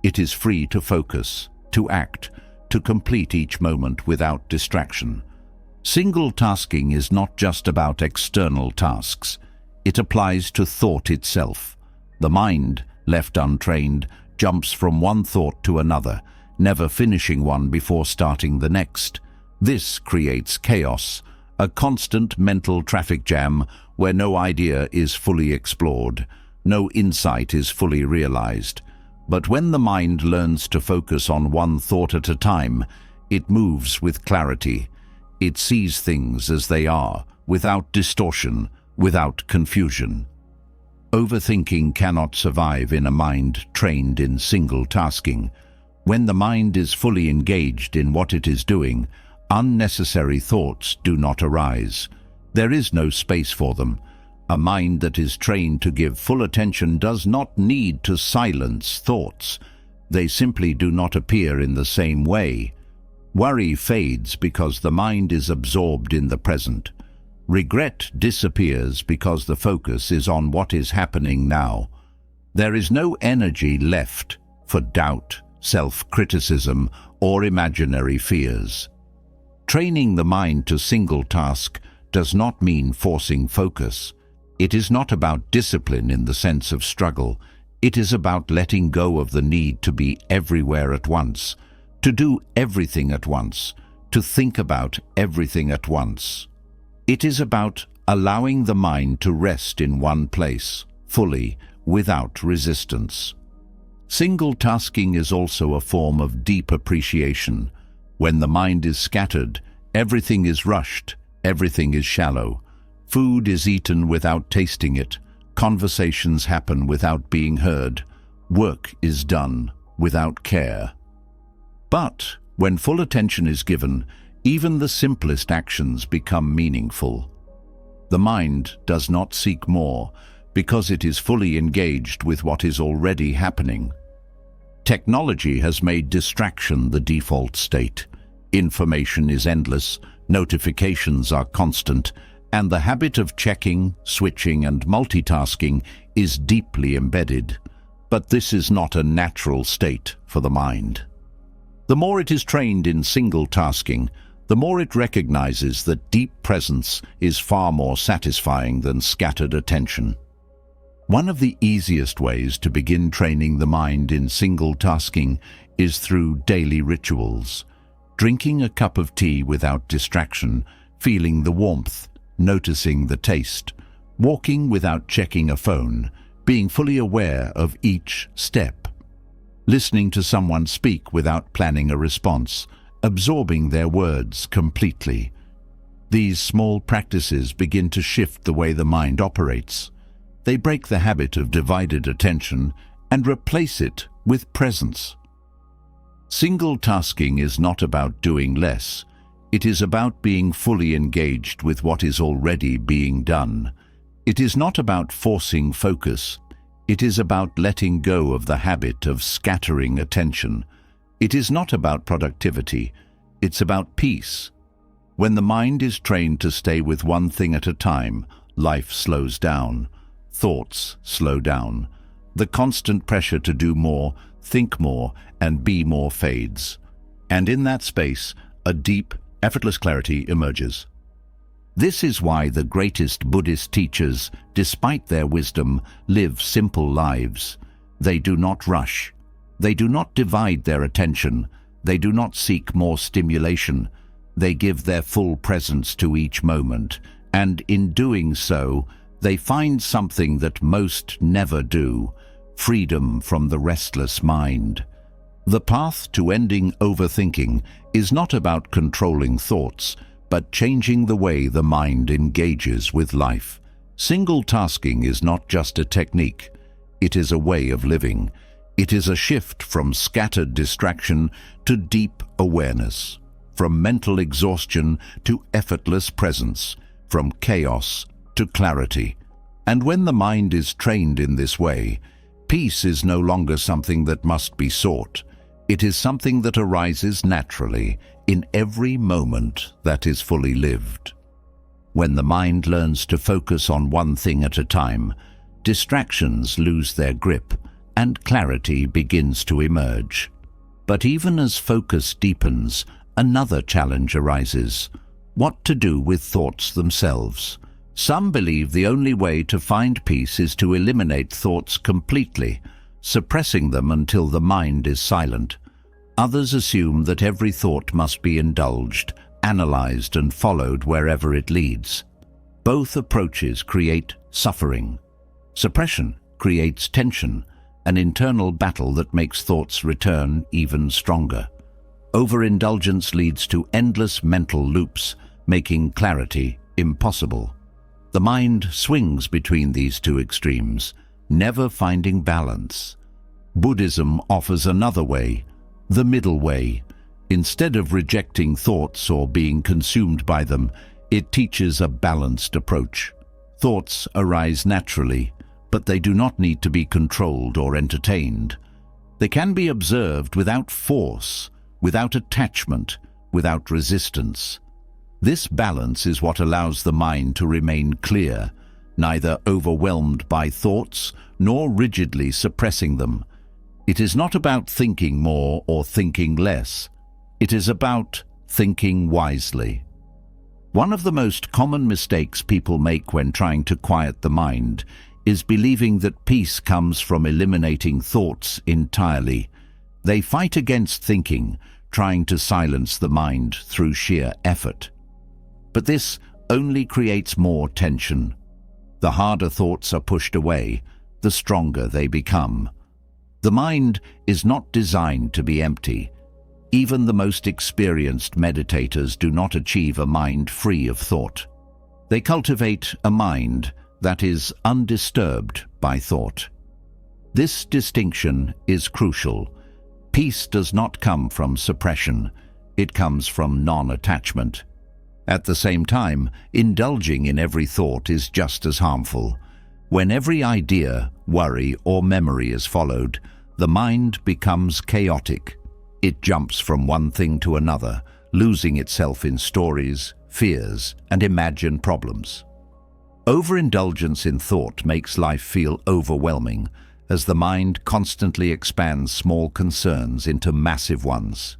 It is free to focus, to act, to complete each moment without distraction. Single tasking is not just about external tasks. It applies to thought itself. The mind, left untrained, jumps from one thought to another, never finishing one before starting the next. This creates chaos, a constant mental traffic jam where no idea is fully explored, no insight is fully realized. But when the mind learns to focus on one thought at a time, it moves with clarity. It sees things as they are, without distortion, without confusion. Overthinking cannot survive in a mind trained in single tasking. When the mind is fully engaged in what it is doing, unnecessary thoughts do not arise. There is no space for them. A mind that is trained to give full attention does not need to silence thoughts. They simply do not appear in the same way. Worry fades because the mind is absorbed in the present. Regret disappears because the focus is on what is happening now. There is no energy left for doubt, self-criticism, or imaginary fears. Training the mind to single task does not mean forcing focus. It is not about discipline in the sense of struggle. It is about letting go of the need to be everywhere at once, to do everything at once, to think about everything at once. It is about allowing the mind to rest in one place, fully, without resistance. Single tasking is also a form of deep appreciation. When the mind is scattered, everything is rushed, everything is shallow. Food is eaten without tasting it. Conversations happen without being heard. Work is done without care. But when full attention is given, even the simplest actions become meaningful. The mind does not seek more because it is fully engaged with what is already happening. Technology has made distraction the default state. Information is endless, notifications are constant, and the habit of checking, switching, and multitasking is deeply embedded. But this is not a natural state for the mind. The more it is trained in single tasking, the more it recognizes that deep presence is far more satisfying than scattered attention. One of the easiest ways to begin training the mind in single tasking is through daily rituals. Drinking a cup of tea without distraction, feeling the warmth, noticing the taste, walking without checking a phone, being fully aware of each step, listening to someone speak without planning a response, absorbing their words completely. These small practices begin to shift the way the mind operates. They break the habit of divided attention and replace it with presence. Single tasking is not about doing less. It is about being fully engaged with what is already being done. It is not about forcing focus. It is about letting go of the habit of scattering attention. It is not about productivity. It's about peace. When the mind is trained to stay with one thing at a time, life slows down. Thoughts slow down. The constant pressure to do more, think more, and be more fades. And in that space, a deep, effortless clarity emerges. This is why the greatest Buddhist teachers, despite their wisdom, live simple lives. They do not rush. They do not divide their attention. They do not seek more stimulation. They give their full presence to each moment, and in doing so, they find something that most never do: freedom from the restless mind. The path to ending overthinking is not about controlling thoughts, but changing the way the mind engages with life. Single tasking is not just a technique. It is a way of living. It is a shift from scattered distraction to deep awareness, from mental exhaustion to effortless presence, from chaos to clarity. And when the mind is trained in this way, peace is no longer something that must be sought. It is something that arises naturally in every moment that is fully lived. When the mind learns to focus on one thing at a time, distractions lose their grip and clarity begins to emerge. But even as focus deepens, another challenge arises: what to do with thoughts themselves. Some believe the only way to find peace is to eliminate thoughts completely, suppressing them until the mind is silent. Others assume that every thought must be indulged, analyzed, and followed wherever it leads. Both approaches create suffering. Suppression creates tension, an internal battle that makes thoughts return even stronger. Overindulgence leads to endless mental loops, making clarity impossible. The mind swings between these two extremes, never finding balance. Buddhism offers another way, the middle way. Instead of rejecting thoughts or being consumed by them, it teaches a balanced approach. Thoughts arise naturally, but they do not need to be controlled or entertained. They can be observed without force, without attachment, without resistance. This balance is what allows the mind to remain clear, neither overwhelmed by thoughts nor rigidly suppressing them. It is not about thinking more or thinking less. It is about thinking wisely. One of the most common mistakes people make when trying to quiet the mind is believing that peace comes from eliminating thoughts entirely. They fight against thinking, trying to silence the mind through sheer effort. But this only creates more tension. The harder thoughts are pushed away, the stronger they become. The mind is not designed to be empty. Even the most experienced meditators do not achieve a mind free of thought. They cultivate a mind that is undisturbed by thought. This distinction is crucial. Peace does not come from suppression. It comes from non-attachment. At the same time, indulging in every thought is just as harmful. When every idea, worry, or memory is followed, the mind becomes chaotic. It jumps from one thing to another, losing itself in stories, fears, and imagined problems. Overindulgence in thought makes life feel overwhelming, as the mind constantly expands small concerns into massive ones.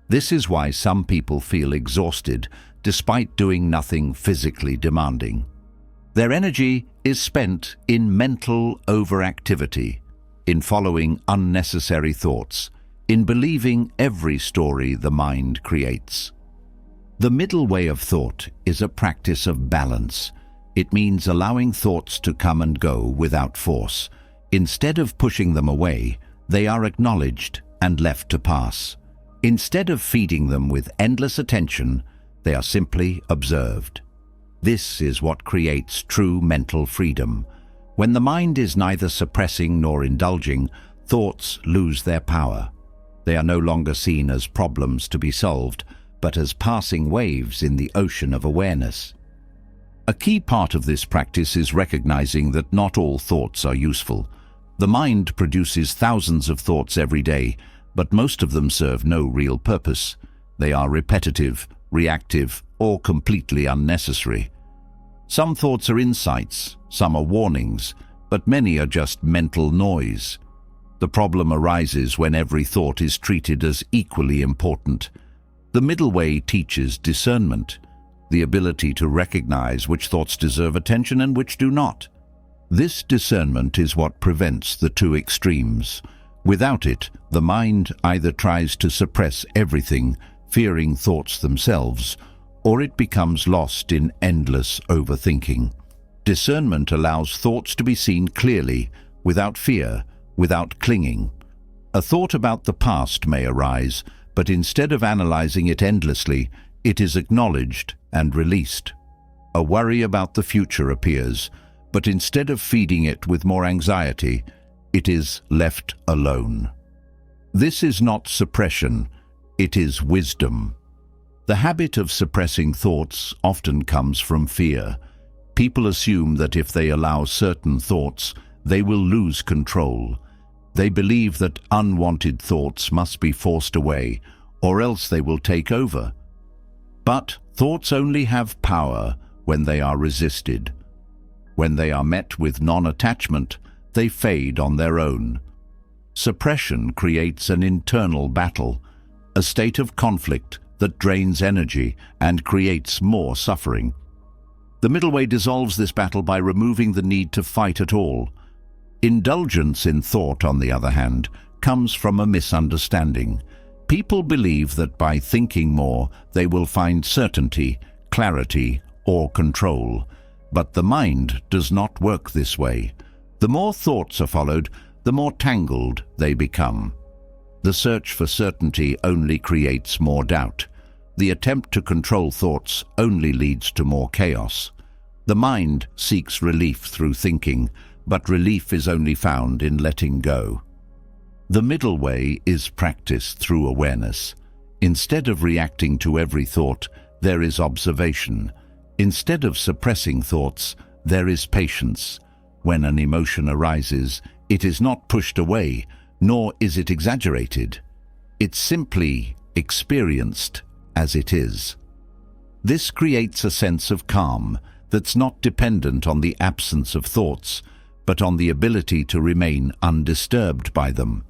This is why some people feel exhausted despite doing nothing physically demanding. Their energy is spent in mental overactivity, in following unnecessary thoughts, in believing every story the mind creates. The middle way of thought is a practice of balance. It means allowing thoughts to come and go without force. Instead of pushing them away, they are acknowledged and left to pass. Instead of feeding them with endless attention, they are simply observed. This is what creates true mental freedom. When the mind is neither suppressing nor indulging, thoughts lose their power. They are no longer seen as problems to be solved, but as passing waves in the ocean of awareness. A key part of this practice is recognizing that not all thoughts are useful. The mind produces thousands of thoughts every day, but most of them serve no real purpose. They are repetitive, reactive, or completely unnecessary. Some thoughts are insights, some are warnings, but many are just mental noise. The problem arises when every thought is treated as equally important. The middle way teaches discernment, the ability to recognize which thoughts deserve attention and which do not. This discernment is what prevents the two extremes. Without it, the mind either tries to suppress everything, fearing thoughts themselves, or it becomes lost in endless overthinking. Discernment allows thoughts to be seen clearly, without fear, without clinging. A thought about the past may arise, but instead of analyzing it endlessly, it is acknowledged and released. A worry about the future appears, but instead of feeding it with more anxiety, it is left alone. This is not suppression, it is wisdom. The habit of suppressing thoughts often comes from fear. People assume that if they allow certain thoughts, they will lose control. They believe that unwanted thoughts must be forced away, or else they will take over. But thoughts only have power when they are resisted. When they are met with non-attachment, they fade on their own. Suppression creates an internal battle, a state of conflict that drains energy and creates more suffering. The middle way dissolves this battle by removing the need to fight at all. Indulgence in thought, on the other hand, comes from a misunderstanding. People believe that by thinking more, they will find certainty, clarity, or control. But the mind does not work this way. The more thoughts are followed, the more tangled they become. The search for certainty only creates more doubt. The attempt to control thoughts only leads to more chaos. The mind seeks relief through thinking, but relief is only found in letting go. The middle way is practiced through awareness. Instead of reacting to every thought, there is observation. Instead of suppressing thoughts, there is patience. When an emotion arises, it is not pushed away, nor is it exaggerated. It's simply experienced as it is. This creates a sense of calm that's not dependent on the absence of thoughts, but on the ability to remain undisturbed by them.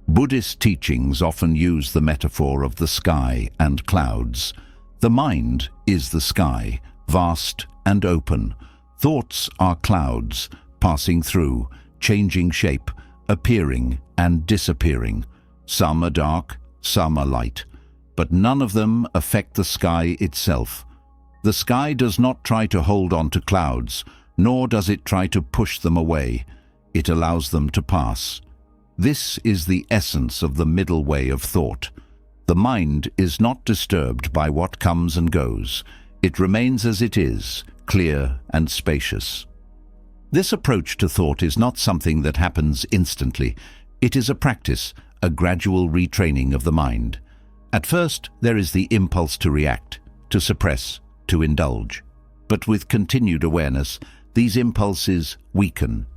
Buddhist teachings often use the metaphor of the sky and clouds. The mind is the sky, vast and open. Thoughts are clouds, passing through, changing shape, appearing and disappearing. Some are dark, some are light, but none of them affect the sky itself. The sky does not try to hold on to clouds, nor does it try to push them away. It allows them to pass. This is the essence of the middle way of thought. The mind is not disturbed by what comes and goes. It remains as it is, clear and spacious. This approach to thought is not something that happens instantly. It is a practice, a gradual retraining of the mind. At first, there is the impulse to react, to suppress, to indulge. But with continued awareness, these impulses weaken.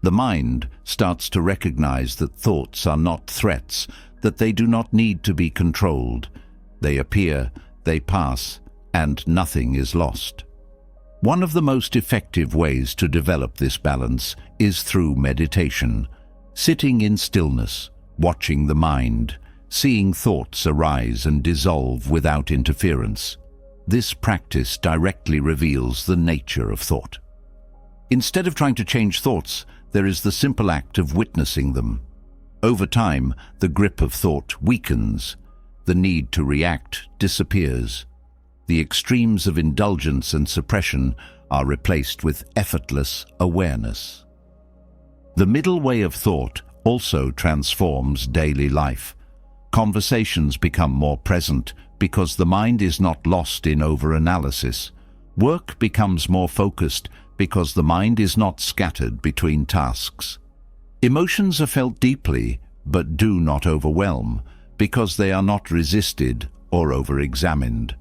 The mind starts to recognize that thoughts are not threats, that they do not need to be controlled. They appear, they pass, and nothing is lost. One of the most effective ways to develop this balance is through meditation. Sitting in stillness, watching the mind, seeing thoughts arise and dissolve without interference. This practice directly reveals the nature of thought. Instead of trying to change thoughts, there is the simple act of witnessing them. Over time, the grip of thought weakens. The need to react disappears. The extremes of indulgence and suppression are replaced with effortless awareness. The middle way of thought also transforms daily life. Conversations become more present because the mind is not lost in overanalysis. Work becomes more focused because the mind is not scattered between tasks. Emotions are felt deeply, but do not overwhelm, because they are not resisted or over-examined.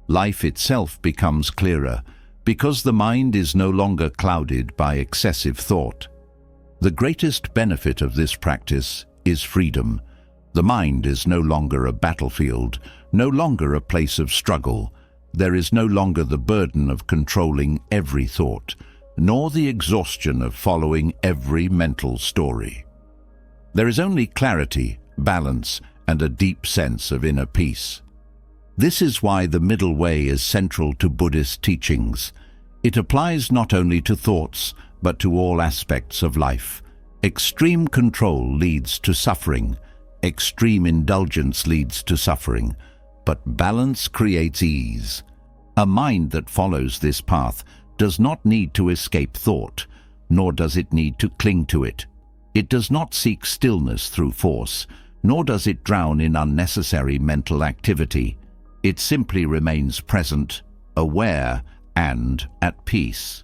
Life itself becomes clearer, because the mind is no longer clouded by excessive thought. The greatest benefit of this practice is freedom. The mind is no longer a battlefield, no longer a place of struggle. There is no longer the burden of controlling every thought, nor the exhaustion of following every mental story. There is only clarity, balance, and a deep sense of inner peace. This is why the middle way is central to Buddhist teachings. It applies not only to thoughts, but to all aspects of life. Extreme control leads to suffering. Extreme indulgence leads to suffering. But balance creates ease. A mind that follows this path does not need to escape thought, nor does it need to cling to it. It does not seek stillness through force, nor does it drown in unnecessary mental activity. It simply remains present, aware, and at peace.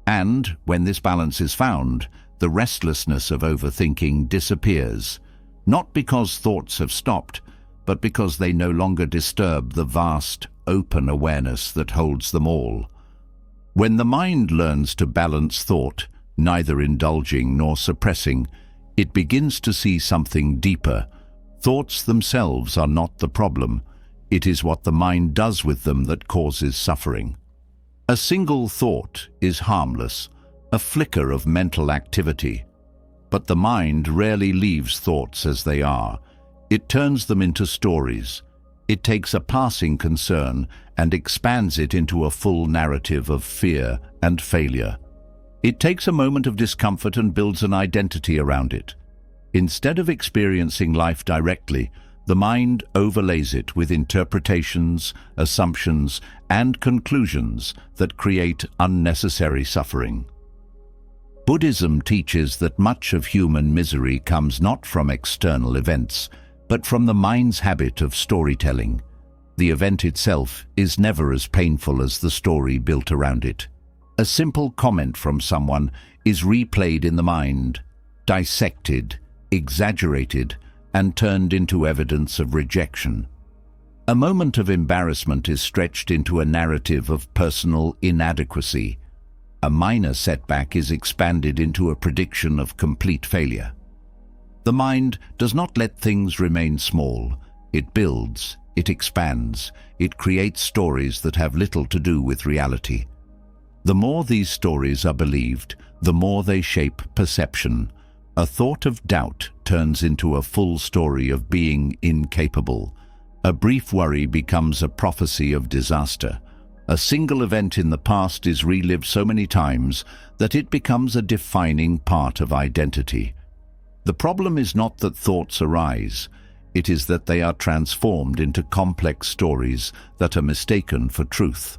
And when this balance is found, the restlessness of overthinking disappears, not because thoughts have stopped, but because they no longer disturb the vast, open awareness that holds them all. When the mind learns to balance thought, neither indulging nor suppressing, it begins to see something deeper. Thoughts themselves are not the problem. It is what the mind does with them that causes suffering. A single thought is harmless, a flicker of mental activity. But the mind rarely leaves thoughts as they are. It turns them into stories. It takes a passing concern and expands it into a full narrative of fear and failure. It takes a moment of discomfort and builds an identity around it. Instead of experiencing life directly, the mind overlays it with interpretations, assumptions, and conclusions that create unnecessary suffering. Buddhism teaches that much of human misery comes not from external events, but from the mind's habit of storytelling. The event itself is never as painful as the story built around it. A simple comment from someone is replayed in the mind, dissected, exaggerated, and turned into evidence of rejection. A moment of embarrassment is stretched into a narrative of personal inadequacy. A minor setback is expanded into a prediction of complete failure. The mind does not let things remain small. It builds, it expands, it creates stories that have little to do with reality. The more these stories are believed, the more they shape perception. A thought of doubt turns into a full story of being incapable. A brief worry becomes a prophecy of disaster. A single event in the past is relived so many times that it becomes a defining part of identity. The problem is not that thoughts arise, it is that they are transformed into complex stories that are mistaken for truth.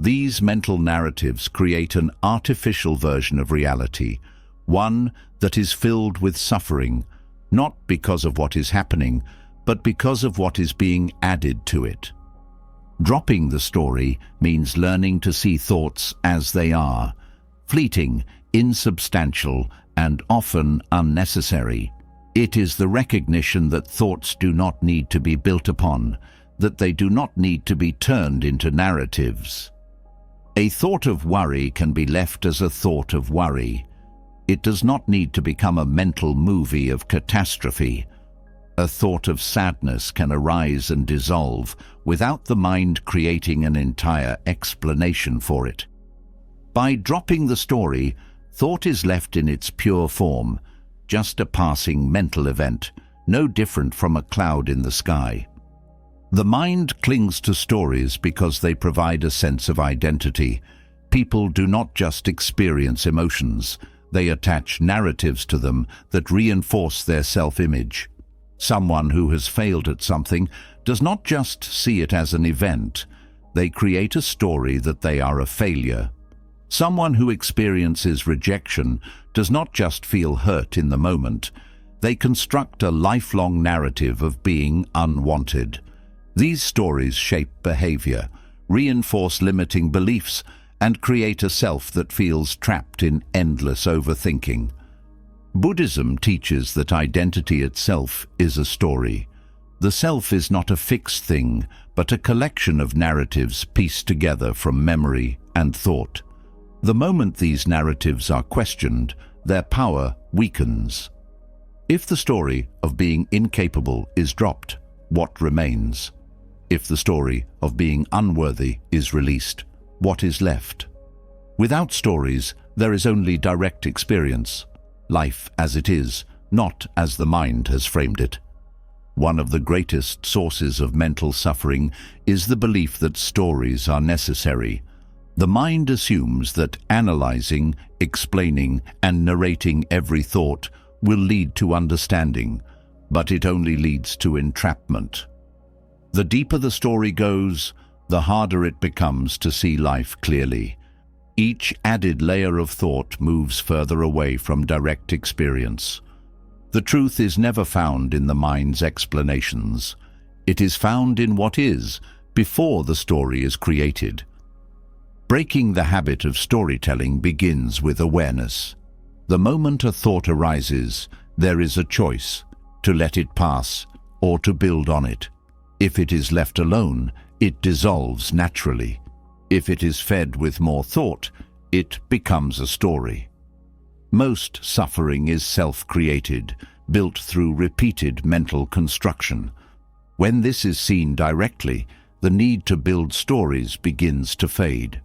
These mental narratives create an artificial version of reality, one that is filled with suffering, not because of what is happening, but because of what is being added to it. Dropping the story means learning to see thoughts as they are, fleeting, insubstantial, and often unnecessary. It is the recognition that thoughts do not need to be built upon, that they do not need to be turned into narratives. A thought of worry can be left as a thought of worry. It does not need to become a mental movie of catastrophe. A thought of sadness can arise and dissolve without the mind creating an entire explanation for it. By dropping the story, thought is left in its pure form, just a passing mental event, no different from a cloud in the sky. The mind clings to stories because they provide a sense of identity. People do not just experience emotions, they attach narratives to them that reinforce their self-image. Someone who has failed at something does not just see it as an event, they create a story that they are a failure. Someone who experiences rejection does not just feel hurt in the moment, they construct a lifelong narrative of being unwanted. These stories shape behavior, reinforce limiting beliefs, and create a self that feels trapped in endless overthinking. Buddhism teaches that identity itself is a story. The self is not a fixed thing, but a collection of narratives pieced together from memory and thought. The moment these narratives are questioned, their power weakens. If the story of being incapable is dropped, what remains? If the story of being unworthy is released, what is left? Without stories, there is only direct experience. Life as it is, not as the mind has framed it. One of the greatest sources of mental suffering is the belief that stories are necessary. The mind assumes that analyzing, explaining, and narrating every thought will lead to understanding, but it only leads to entrapment. The deeper the story goes, the harder it becomes to see life clearly. Each added layer of thought moves further away from direct experience. The truth is never found in the mind's explanations. It is found in what is, before the story is created. Breaking the habit of storytelling begins with awareness. The moment a thought arises, there is a choice, to let it pass or to build on it. If it is left alone, it dissolves naturally. If it is fed with more thought, it becomes a story. Most suffering is self-created, built through repeated mental construction. When this is seen directly, the need to build stories begins to fade.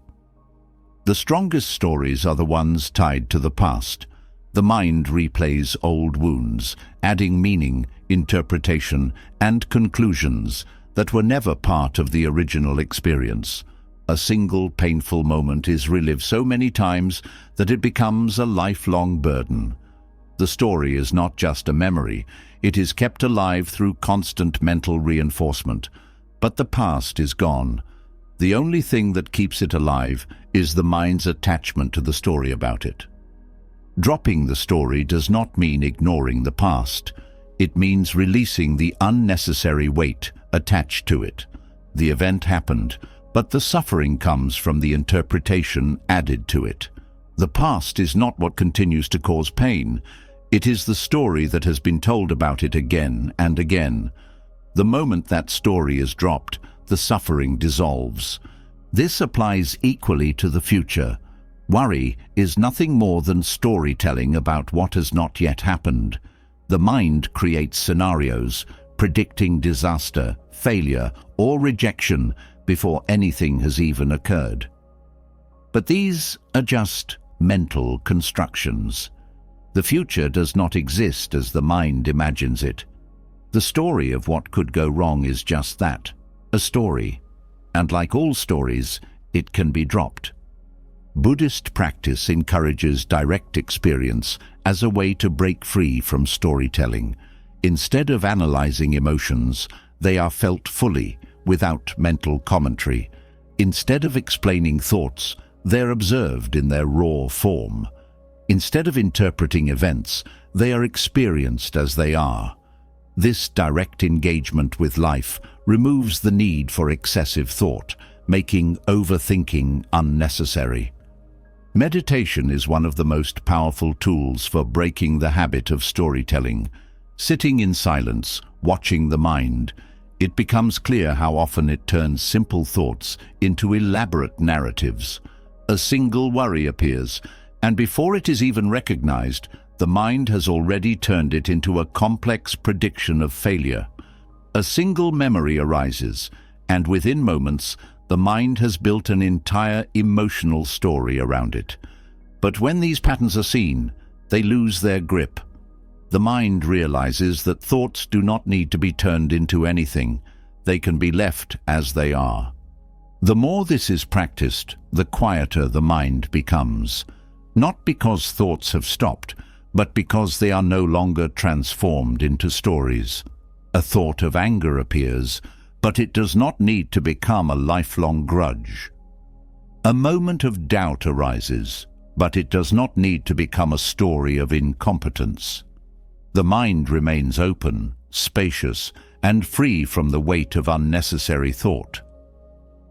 The strongest stories are the ones tied to the past. The mind replays old wounds, adding meaning, interpretation, and conclusions that were never part of the original experience. A single painful moment is relived so many times that it becomes a lifelong burden. The story is not just a memory, it is kept alive through constant mental reinforcement. But the past is gone. The only thing that keeps it alive is the mind's attachment to the story about it. Dropping the story does not mean ignoring the past. It means releasing the unnecessary weight attached to it. The event happened, but the suffering comes from the interpretation added to it. The past is not what continues to cause pain. It is the story that has been told about it again and again. The moment that story is dropped, the suffering dissolves. This applies equally to the future. Worry is nothing more than storytelling about what has not yet happened. The mind creates scenarios, predicting disaster, failure, or rejection before anything has even occurred. But these are just mental constructions. The future does not exist as the mind imagines it. The story of what could go wrong is just that, a story. And like all stories, it can be dropped. Buddhist practice encourages direct experience as a way to break free from storytelling. Instead of analyzing emotions, they are felt fully, without mental commentary. Instead of explaining thoughts, they're observed in their raw form. Instead of interpreting events, they are experienced as they are. This direct engagement with life removes the need for excessive thought, making overthinking unnecessary. Meditation is one of the most powerful tools for breaking the habit of storytelling. Sitting in silence, watching the mind, it becomes clear how often it turns simple thoughts into elaborate narratives. A single worry appears, and before it is even recognized, the mind has already turned it into a complex prediction of failure. A single memory arises, and within moments, the mind has built an entire emotional story around it. But when these patterns are seen, they lose their grip. The mind realizes that thoughts do not need to be turned into anything. They can be left as they are. The more this is practiced, the quieter the mind becomes. Not because thoughts have stopped, but because they are no longer transformed into stories. A thought of anger appears, but it does not need to become a lifelong grudge. A moment of doubt arises, but it does not need to become a story of incompetence. The mind remains open, spacious, and free from the weight of unnecessary thought.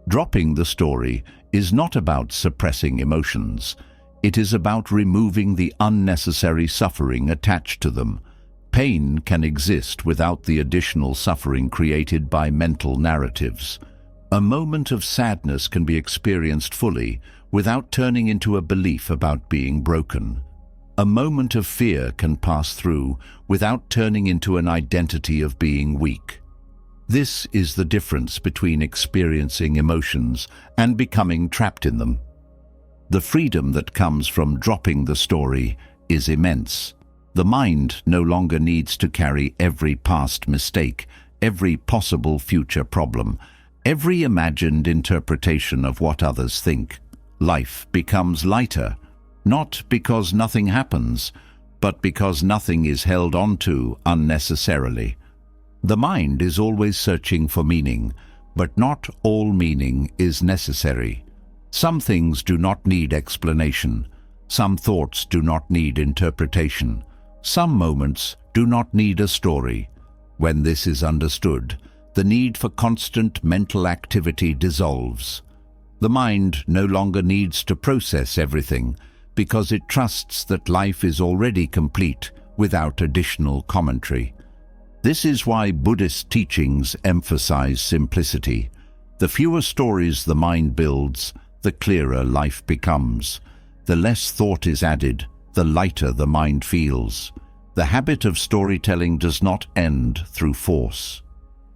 Dropping the story is not about suppressing emotions. It is about removing the unnecessary suffering attached to them. Pain can exist without the additional suffering created by mental narratives. A moment of sadness can be experienced fully without turning into a belief about being broken. A moment of fear can pass through without turning into an identity of being weak. This is the difference between experiencing emotions and becoming trapped in them. The freedom that comes from dropping the story is immense. The mind no longer needs to carry every past mistake, every possible future problem, every imagined interpretation of what others think. Life becomes lighter, not because nothing happens, but because nothing is held onto unnecessarily. The mind is always searching for meaning, but not all meaning is necessary. Some things do not need explanation. Some thoughts do not need interpretation. Some moments do not need a story. When this is understood, the need for constant mental activity dissolves. The mind no longer needs to process everything because it trusts that life is already complete without additional commentary. This is why Buddhist teachings emphasize simplicity. The fewer stories the mind builds, the clearer life becomes. The less thought is added, the lighter the mind feels. The habit of storytelling does not end through force.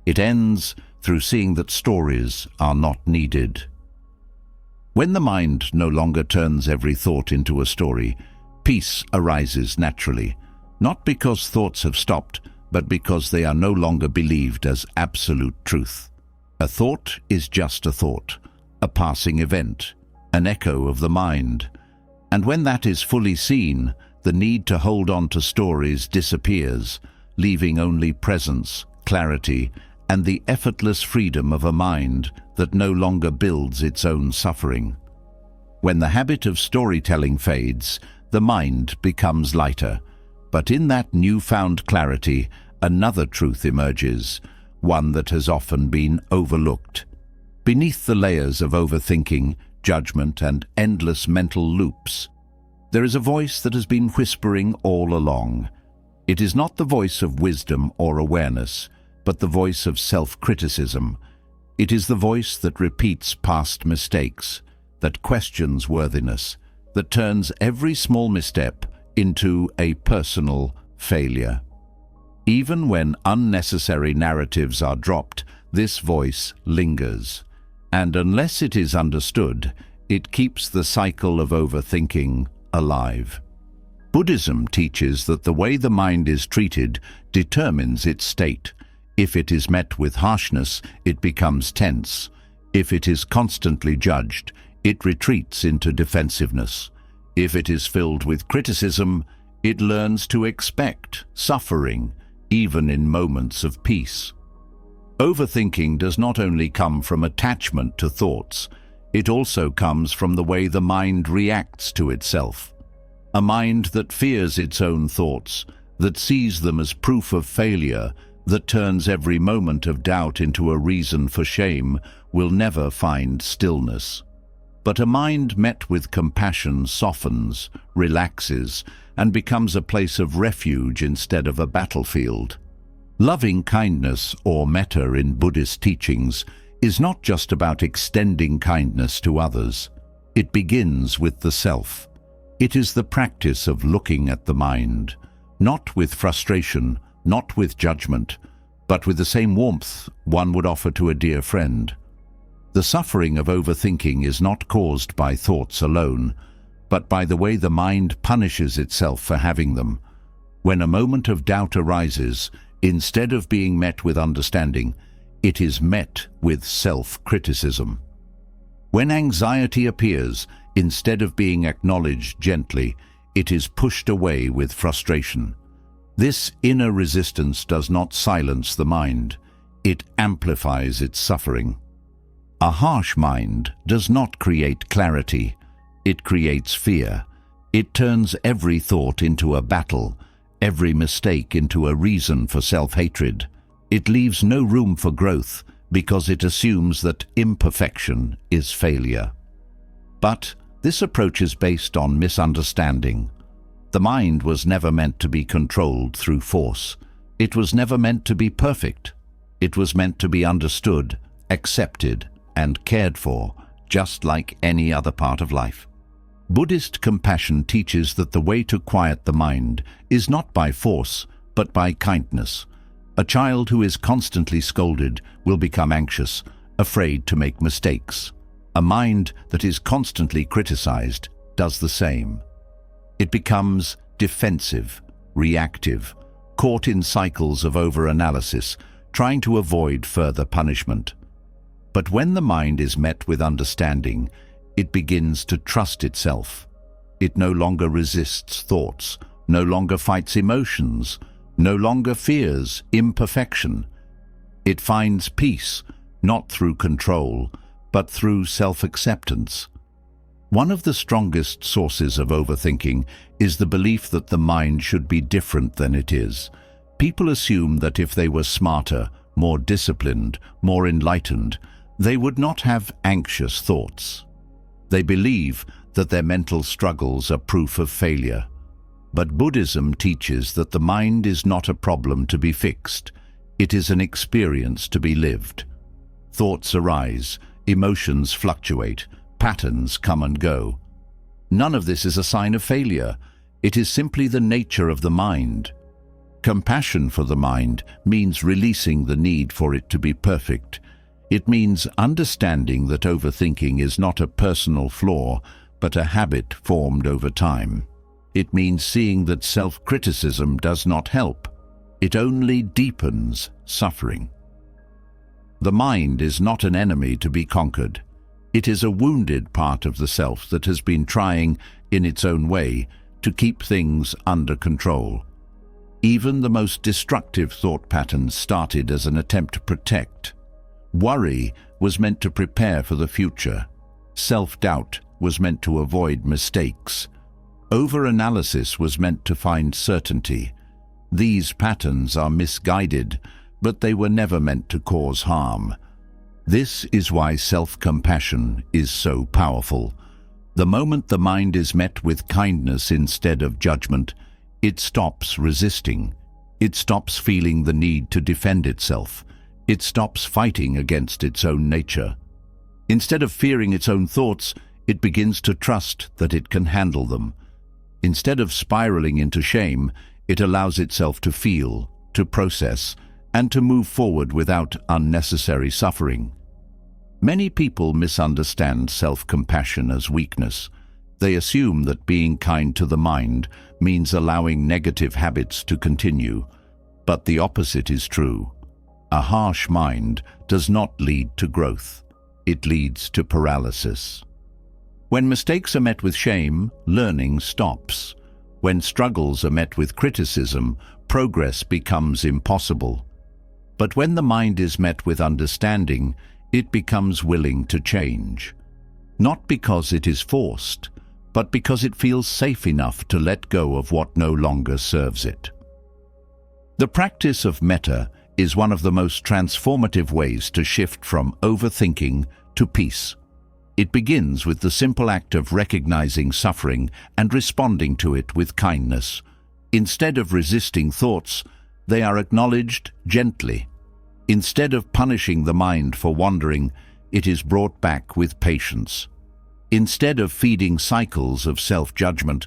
It ends through seeing that stories are not needed. When the mind no longer turns every thought into a story, peace arises naturally, not because thoughts have stopped, but because they are no longer believed as absolute truth. A thought is just a thought, a passing event, an echo of the mind. And when that is fully seen, the need to hold on to stories disappears, leaving only presence, clarity, and the effortless freedom of a mind that no longer builds its own suffering. When the habit of storytelling fades, the mind becomes lighter. But in that newfound clarity, another truth emerges, one that has often been overlooked. Beneath the layers of overthinking, judgment, and endless mental loops, there is a voice that has been whispering all along. It is not the voice of wisdom or awareness, but the voice of self-criticism. It is the voice that repeats past mistakes, that questions worthiness, that turns every small misstep into a personal failure. Even when unnecessary narratives are dropped, this voice lingers. And unless it is understood, it keeps the cycle of overthinking alive. Buddhism teaches that the way the mind is treated determines its state. If it is met with harshness, it becomes tense. If it is constantly judged, it retreats into defensiveness. If it is filled with criticism, it learns to expect suffering, even in moments of peace. Overthinking does not only come from attachment to thoughts, it also comes from the way the mind reacts to itself. A mind that fears its own thoughts, that sees them as proof of failure, that turns every moment of doubt into a reason for shame, will never find stillness. But a mind met with compassion softens, relaxes, and becomes a place of refuge instead of a battlefield. Loving kindness, or metta in Buddhist teachings, is not just about extending kindness to others. It begins with the self. It is the practice of looking at the mind, not with frustration, not with judgment, but with the same warmth one would offer to a dear friend. The suffering of overthinking is not caused by thoughts alone, but by the way the mind punishes itself for having them. When a moment of doubt arises, instead of being met with understanding, it is met with self-criticism. When anxiety appears, instead of being acknowledged gently, it is pushed away with frustration. This inner resistance does not silence the mind, it amplifies its suffering. A harsh mind does not create clarity, it creates fear. It turns every thought into a battle, every mistake into a reason for self-hatred. It leaves no room for growth because it assumes that imperfection is failure. But this approach is based on misunderstanding. The mind was never meant to be controlled through force. It was never meant to be perfect. It was meant to be understood, accepted, and cared for, just like any other part of life. Buddhist compassion teaches that the way to quiet the mind is not by force, but by kindness. A child who is constantly scolded will become anxious, afraid to make mistakes. A mind that is constantly criticized does the same. It becomes defensive, reactive, caught in cycles of overanalysis, trying to avoid further punishment. But when the mind is met with understanding, it begins to trust itself. It no longer resists thoughts, no longer fights emotions, no longer fears imperfection. It finds peace, not through control, but through self-acceptance. One of the strongest sources of overthinking is the belief that the mind should be different than it is. People assume that if they were smarter, more disciplined, more enlightened, they would not have anxious thoughts. They believe that their mental struggles are proof of failure. But Buddhism teaches that the mind is not a problem to be fixed. It is an experience to be lived. Thoughts arise, emotions fluctuate, patterns come and go. None of this is a sign of failure. It is simply the nature of the mind. Compassion for the mind means releasing the need for it to be perfect. It means understanding that overthinking is not a personal flaw, but a habit formed over time. It means seeing that self-criticism does not help. It only deepens suffering. The mind is not an enemy to be conquered. It is a wounded part of the self that has been trying, in its own way, to keep things under control. Even the most destructive thought patterns started as an attempt to protect. Worry was meant to prepare for the future. Self-doubt was meant to avoid mistakes. Overanalysis was meant to find certainty. These patterns are misguided, but they were never meant to cause harm. This is why self-compassion is so powerful. The moment the mind is met with kindness instead of judgment, it stops resisting. It stops feeling the need to defend itself. It stops fighting against its own nature. Instead of fearing its own thoughts, it begins to trust that it can handle them. Instead of spiraling into shame, it allows itself to feel, to process, and to move forward without unnecessary suffering. Many people misunderstand self-compassion as weakness. They assume that being kind to the mind means allowing negative habits to continue. But the opposite is true. A harsh mind does not lead to growth. It leads to paralysis. When mistakes are met with shame, learning stops. When struggles are met with criticism, progress becomes impossible. But when the mind is met with understanding, it becomes willing to change. Not because it is forced, but because it feels safe enough to let go of what no longer serves it. The practice of metta is one of the most transformative ways to shift from overthinking to peace. It begins with the simple act of recognizing suffering and responding to it with kindness. Instead of resisting thoughts, they are acknowledged gently. Instead of punishing the mind for wandering, it is brought back with patience. Instead of feeding cycles of self-judgment,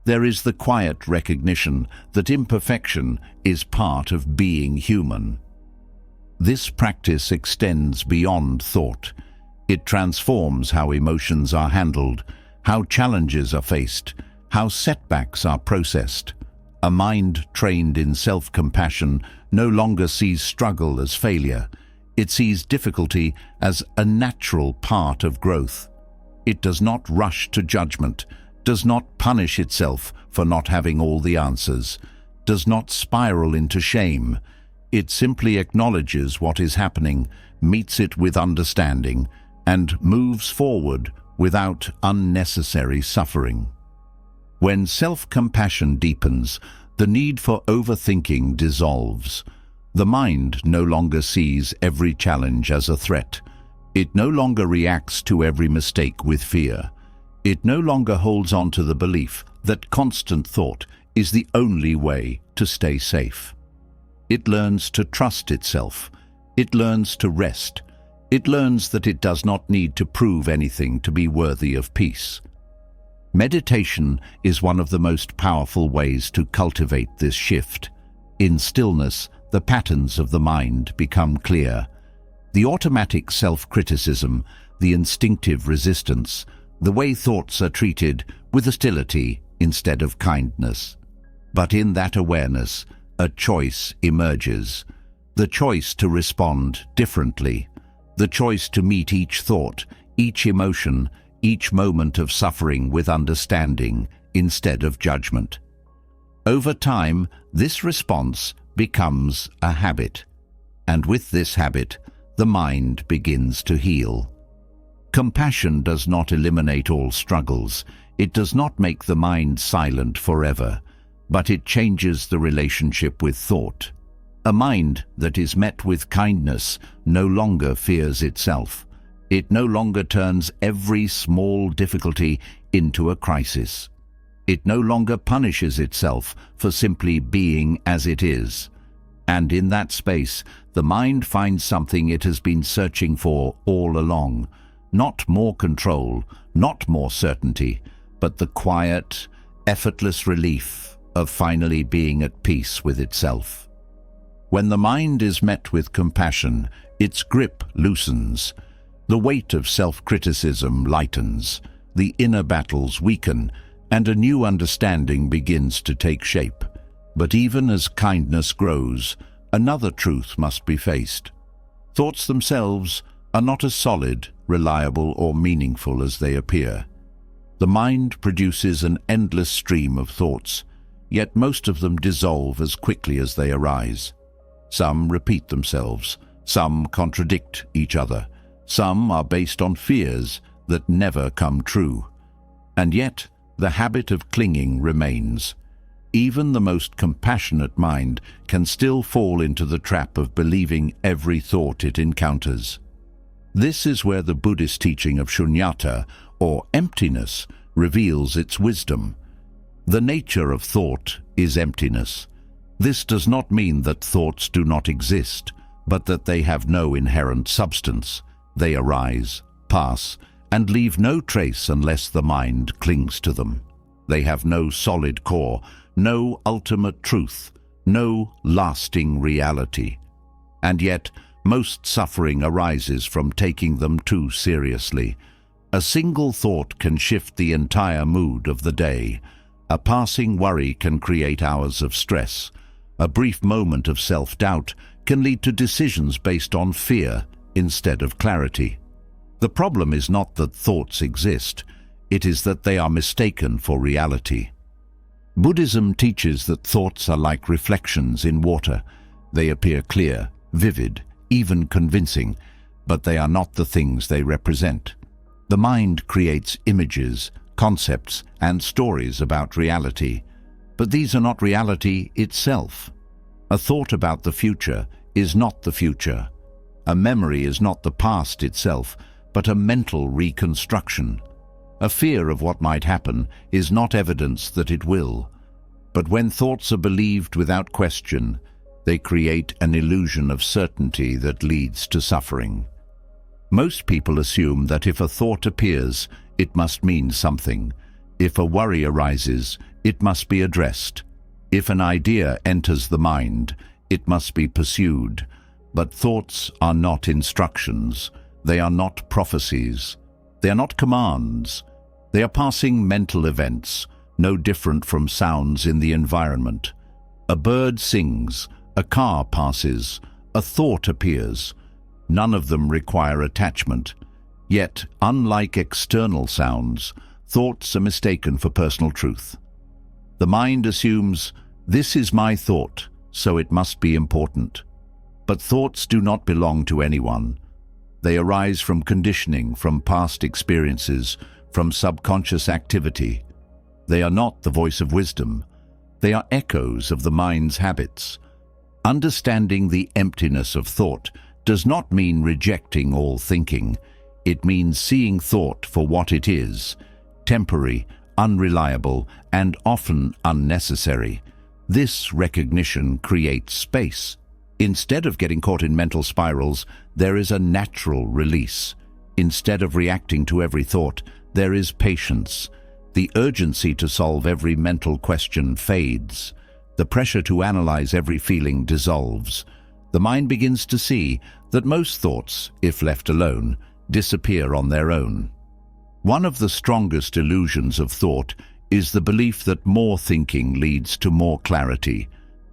there is the quiet recognition that imperfection is part of being human. This practice extends beyond thought. It transforms how emotions are handled, how challenges are faced, how setbacks are processed. A mind trained in self-compassion no longer sees struggle as failure. It sees difficulty as a natural part of growth. It does not rush to judgment, does not punish itself for not having all the answers, does not spiral into shame. It simply acknowledges what is happening, meets it with understanding, and moves forward without unnecessary suffering. When self-compassion deepens, the need for overthinking dissolves. The mind no longer sees every challenge as a threat. It no longer reacts to every mistake with fear. It no longer holds on to the belief that constant thought is the only way to stay safe. It learns to trust itself. It learns to rest. It learns that it does not need to prove anything to be worthy of peace. Meditation is one of the most powerful ways to cultivate this shift. In stillness, the patterns of the mind become clear. The automatic self-criticism, the instinctive resistance, the way thoughts are treated with hostility instead of kindness. But in that awareness, a choice emerges. The choice to respond differently. The choice to meet each thought, each emotion, each moment of suffering with understanding instead of judgment. Over time, this response becomes a habit, and with this habit, the mind begins to heal. Compassion does not eliminate all struggles. It does not make the mind silent forever, but it changes the relationship with thought. A mind that is met with kindness no longer fears itself. It no longer turns every small difficulty into a crisis. It no longer punishes itself for simply being as it is. And in that space, the mind finds something it has been searching for all along. Not more control, not more certainty, but the quiet, effortless relief of finally being at peace with itself. When the mind is met with compassion, its grip loosens. The weight of self-criticism lightens, the inner battles weaken, and a new understanding begins to take shape. But even as kindness grows, another truth must be faced. Thoughts themselves are not as solid, reliable, or meaningful as they appear. The mind produces an endless stream of thoughts, yet most of them dissolve as quickly as they arise. Some repeat themselves, some contradict each other, some are based on fears that never come true. And yet, the habit of clinging remains. Even the most compassionate mind can still fall into the trap of believing every thought it encounters. This is where the Buddhist teaching of shunyata, or emptiness, reveals its wisdom. The nature of thought is emptiness. This does not mean that thoughts do not exist, but that they have no inherent substance. They arise, pass, and leave no trace unless the mind clings to them. They have no solid core, no ultimate truth, no lasting reality. And yet, most suffering arises from taking them too seriously. A single thought can shift the entire mood of the day. A passing worry can create hours of stress. A brief moment of self-doubt can lead to decisions based on fear instead of clarity. The problem is not that thoughts exist, it is that they are mistaken for reality. Buddhism teaches that thoughts are like reflections in water. They appear clear, vivid, even convincing, but they are not the things they represent. The mind creates images, concepts, and stories about reality, but these are not reality itself. A thought about the future is not the future. A memory is not the past itself, but a mental reconstruction. A fear of what might happen is not evidence that it will. But when thoughts are believed without question, they create an illusion of certainty that leads to suffering. Most people assume that if a thought appears, it must mean something. If a worry arises, it must be addressed. If an idea enters the mind, it must be pursued. But thoughts are not instructions. They are not prophecies. They are not commands. They are passing mental events, no different from sounds in the environment. A bird sings, a car passes, a thought appears. None of them require attachment. Yet, unlike external sounds, thoughts are mistaken for personal truth. The mind assumes, "This is my thought, so it must be important." But thoughts do not belong to anyone. They arise from conditioning, from past experiences, from subconscious activity. They are not the voice of wisdom. They are echoes of the mind's habits. Understanding the emptiness of thought does not mean rejecting all thinking. It means seeing thought for what it is: temporary, unreliable, and often unnecessary. This recognition creates space. Instead of getting caught in mental spirals, there is a natural release. Instead of reacting to every thought, there is patience. The urgency to solve every mental question fades. The pressure to analyze every feeling dissolves. The mind begins to see that most thoughts, if left alone, disappear on their own. One of the strongest illusions of thought is the belief that more thinking leads to more clarity.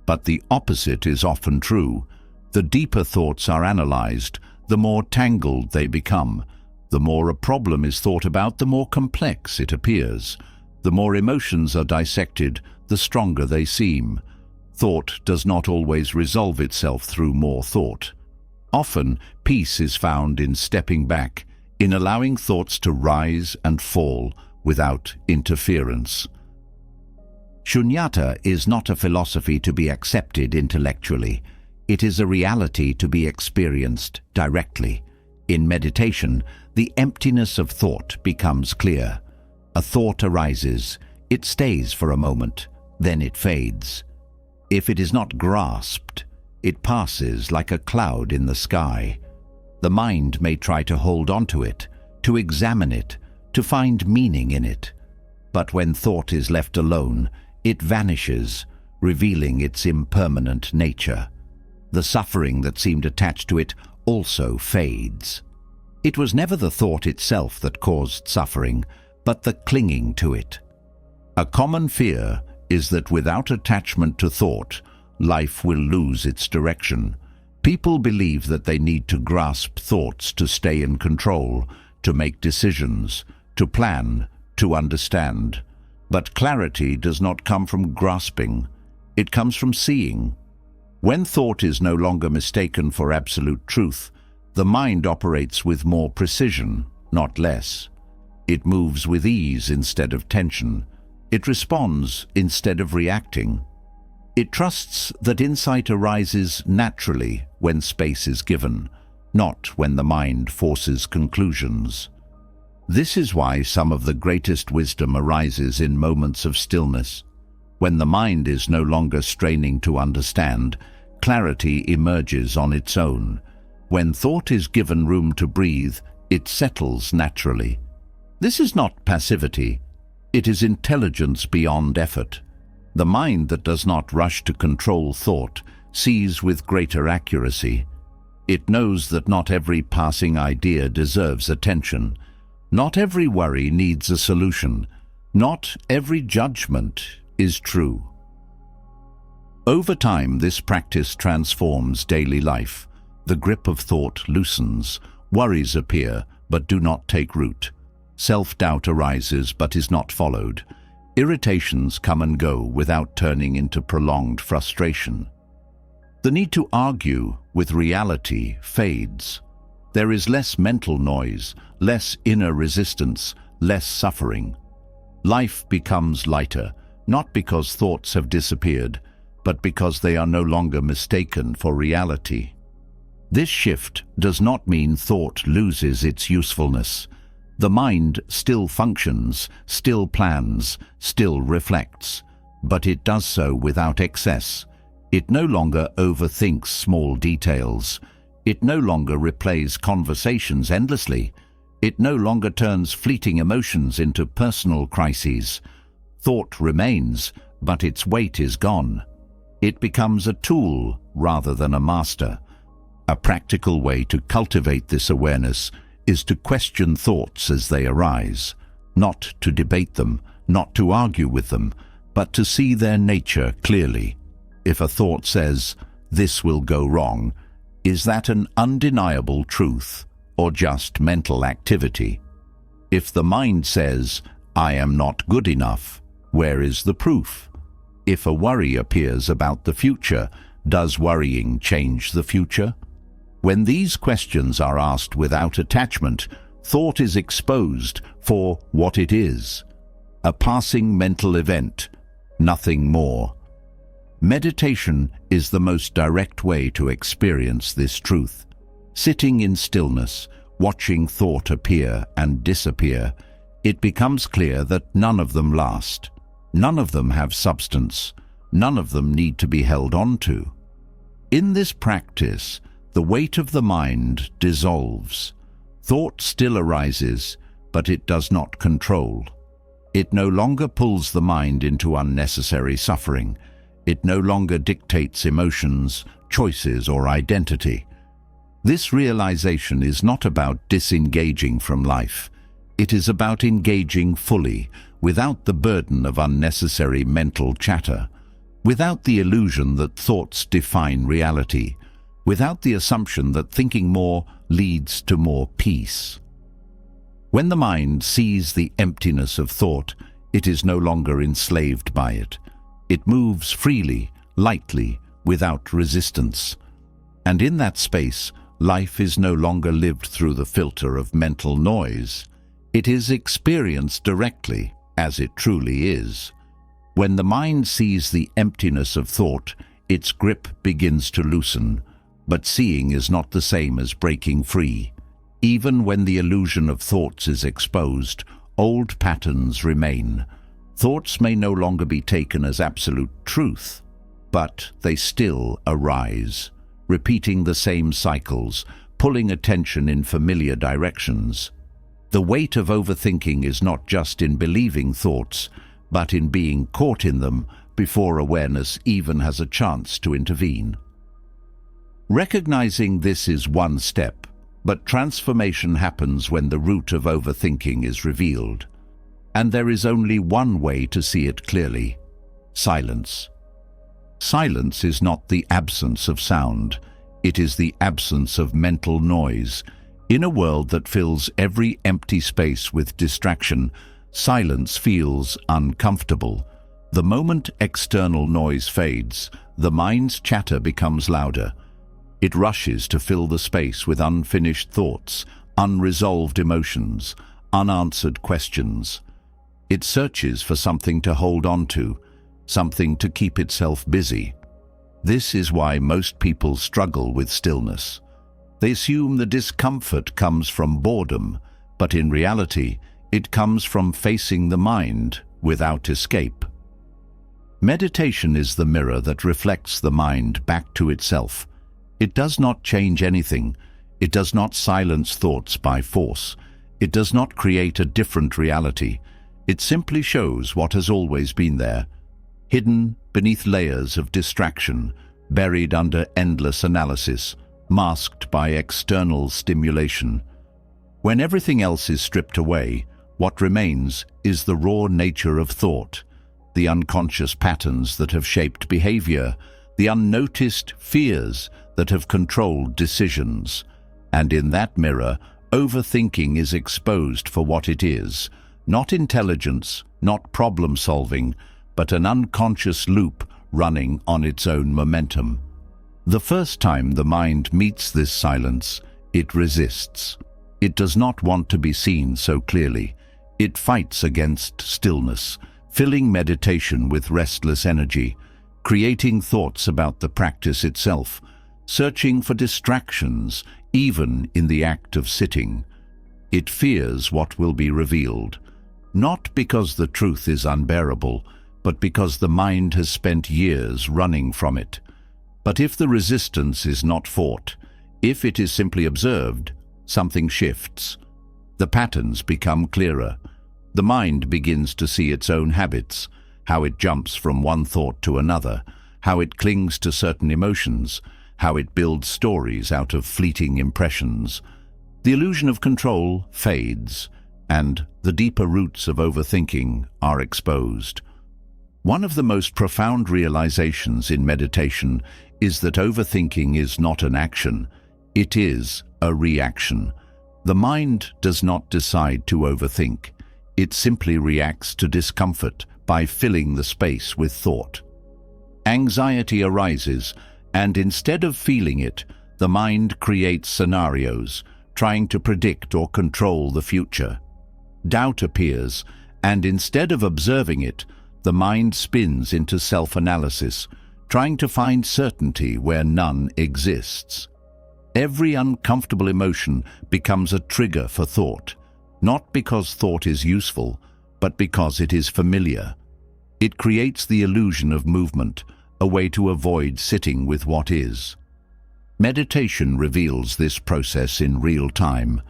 But the opposite is often true. The deeper thoughts are analyzed, the more tangled they become. The more a problem is thought about, the more complex it appears. The more emotions are dissected, the stronger they seem. Thought does not always resolve itself through more thought. Often, peace is found in stepping back, in allowing thoughts to rise and fall without interference. Shunyata is not a philosophy to be accepted intellectually. It is a reality to be experienced directly. In meditation, the emptiness of thought becomes clear. A thought arises, it stays for a moment, then it fades. If it is not grasped, it passes like a cloud in the sky. The mind may try to hold on to it, to examine it, to find meaning in it. But when thought is left alone, it vanishes, revealing its impermanent nature. The suffering that seemed attached to it also fades. It was never the thought itself that caused suffering, but the clinging to it. A common fear is that without attachment to thought, life will lose its direction. People believe that they need to grasp thoughts to stay in control, to make decisions, to plan, to understand. But clarity does not come from grasping. It comes from seeing. When thought is no longer mistaken for absolute truth, the mind operates with more precision, not less. It moves with ease instead of tension. It responds instead of reacting. It trusts that insight arises naturally when space is given. not when the mind forces conclusions. This is why some of the greatest wisdom arises in moments of stillness. When the mind is no longer straining to understand, clarity emerges on its own. When thought is given room to breathe, it settles naturally. This is not passivity. It is intelligence beyond effort. The mind that does not rush to control thought sees with greater accuracy. It knows that not every passing idea deserves attention. Not every worry needs a solution. Not every judgment is true. Over time, this practice transforms daily life. The grip of thought loosens. Worries appear, but do not take root. Self-doubt arises, but is not followed. Irritations come and go without turning into prolonged frustration. The need to argue with reality fades. There is less mental noise, less inner resistance, less suffering. Life becomes lighter, not because thoughts have disappeared, but because they are no longer mistaken for reality. This shift does not mean thought loses its usefulness. The mind still functions, still plans, still reflects, but it does so without excess. It no longer overthinks small details. It no longer replays conversations endlessly. It no longer turns fleeting emotions into personal crises. Thought remains, but its weight is gone. It becomes a tool rather than a master. A practical way to cultivate this awareness is to question thoughts as they arise, not to debate them, not to argue with them, but to see their nature clearly. If a thought says, "This will go wrong," is that an undeniable truth or just mental activity? If the mind says, "I am not good enough," where is the proof? If a worry appears about the future, does worrying change the future? When these questions are asked without attachment, thought is exposed for what it is: a passing mental event, nothing more. Meditation is the most direct way to experience this truth. Sitting in stillness, watching thought appear and disappear, it becomes clear that none of them last. None of them have substance. None of them need to be held on to. In this practice, the weight of the mind dissolves. Thought still arises, but it does not control. It no longer pulls the mind into unnecessary suffering. It no longer dictates emotions, choices, or identity. This realization is not about disengaging from life. It is about engaging fully, without the burden of unnecessary mental chatter, without the illusion that thoughts define reality, without the assumption that thinking more leads to more peace. When the mind sees the emptiness of thought, it is no longer enslaved by it. It moves freely, lightly, without resistance. And in that space, life is no longer lived through the filter of mental noise. It is experienced directly, as it truly is. When the mind sees the emptiness of thought, its grip begins to loosen. But seeing is not the same as breaking free. Even when the illusion of thoughts is exposed, old patterns remain. Thoughts may no longer be taken as absolute truth, but they still arise, repeating the same cycles, pulling attention in familiar directions. The weight of overthinking is not just in believing thoughts, but in being caught in them before awareness even has a chance to intervene. Recognizing this is one step, but transformation happens when the root of overthinking is revealed. And there is only one way to see it clearly: silence. Silence is not the absence of sound. It is the absence of mental noise. In a world that fills every empty space with distraction, silence feels uncomfortable. The moment external noise fades, the mind's chatter becomes louder. It rushes to fill the space with unfinished thoughts, unresolved emotions, unanswered questions. It searches for something to hold on to, something to keep itself busy. This is why most people struggle with stillness. They assume the discomfort comes from boredom, but in reality, it comes from facing the mind without escape. Meditation is the mirror that reflects the mind back to itself. It does not change anything. It does not silence thoughts by force. It does not create a different reality. It simply shows what has always been there, hidden beneath layers of distraction, buried under endless analysis, masked by external stimulation. When everything else is stripped away, what remains is the raw nature of thought, the unconscious patterns that have shaped behavior, the unnoticed fears that have controlled decisions. And in that mirror, overthinking is exposed for what it is, not intelligence, not problem-solving, but an unconscious loop running on its own momentum. The first time the mind meets this silence, it resists. It does not want to be seen so clearly. It fights against stillness, filling meditation with restless energy, creating thoughts about the practice itself, searching for distractions, even in the act of sitting. It fears what will be revealed, not because the truth is unbearable, but because the mind has spent years running from it. But if the resistance is not fought, if it is simply observed, something shifts. The patterns become clearer. The mind begins to see its own habits, how it jumps from one thought to another, how it clings to certain emotions, how it builds stories out of fleeting impressions. The illusion of control fades, and the deeper roots of overthinking are exposed. One of the most profound realizations in meditation is that overthinking is not an action, it is a reaction. The mind does not decide to overthink. It simply reacts to discomfort by filling the space with thought. Anxiety arises, and instead of feeling it, the mind creates scenarios, trying to predict or control the future. Doubt appears, and instead of observing it, the mind spins into self-analysis, trying to find certainty where none exists. Every uncomfortable emotion becomes a trigger for thought, not because thought is useful, but because it is familiar. It creates the illusion of movement, a way to avoid sitting with what is. Meditation reveals this process in real time.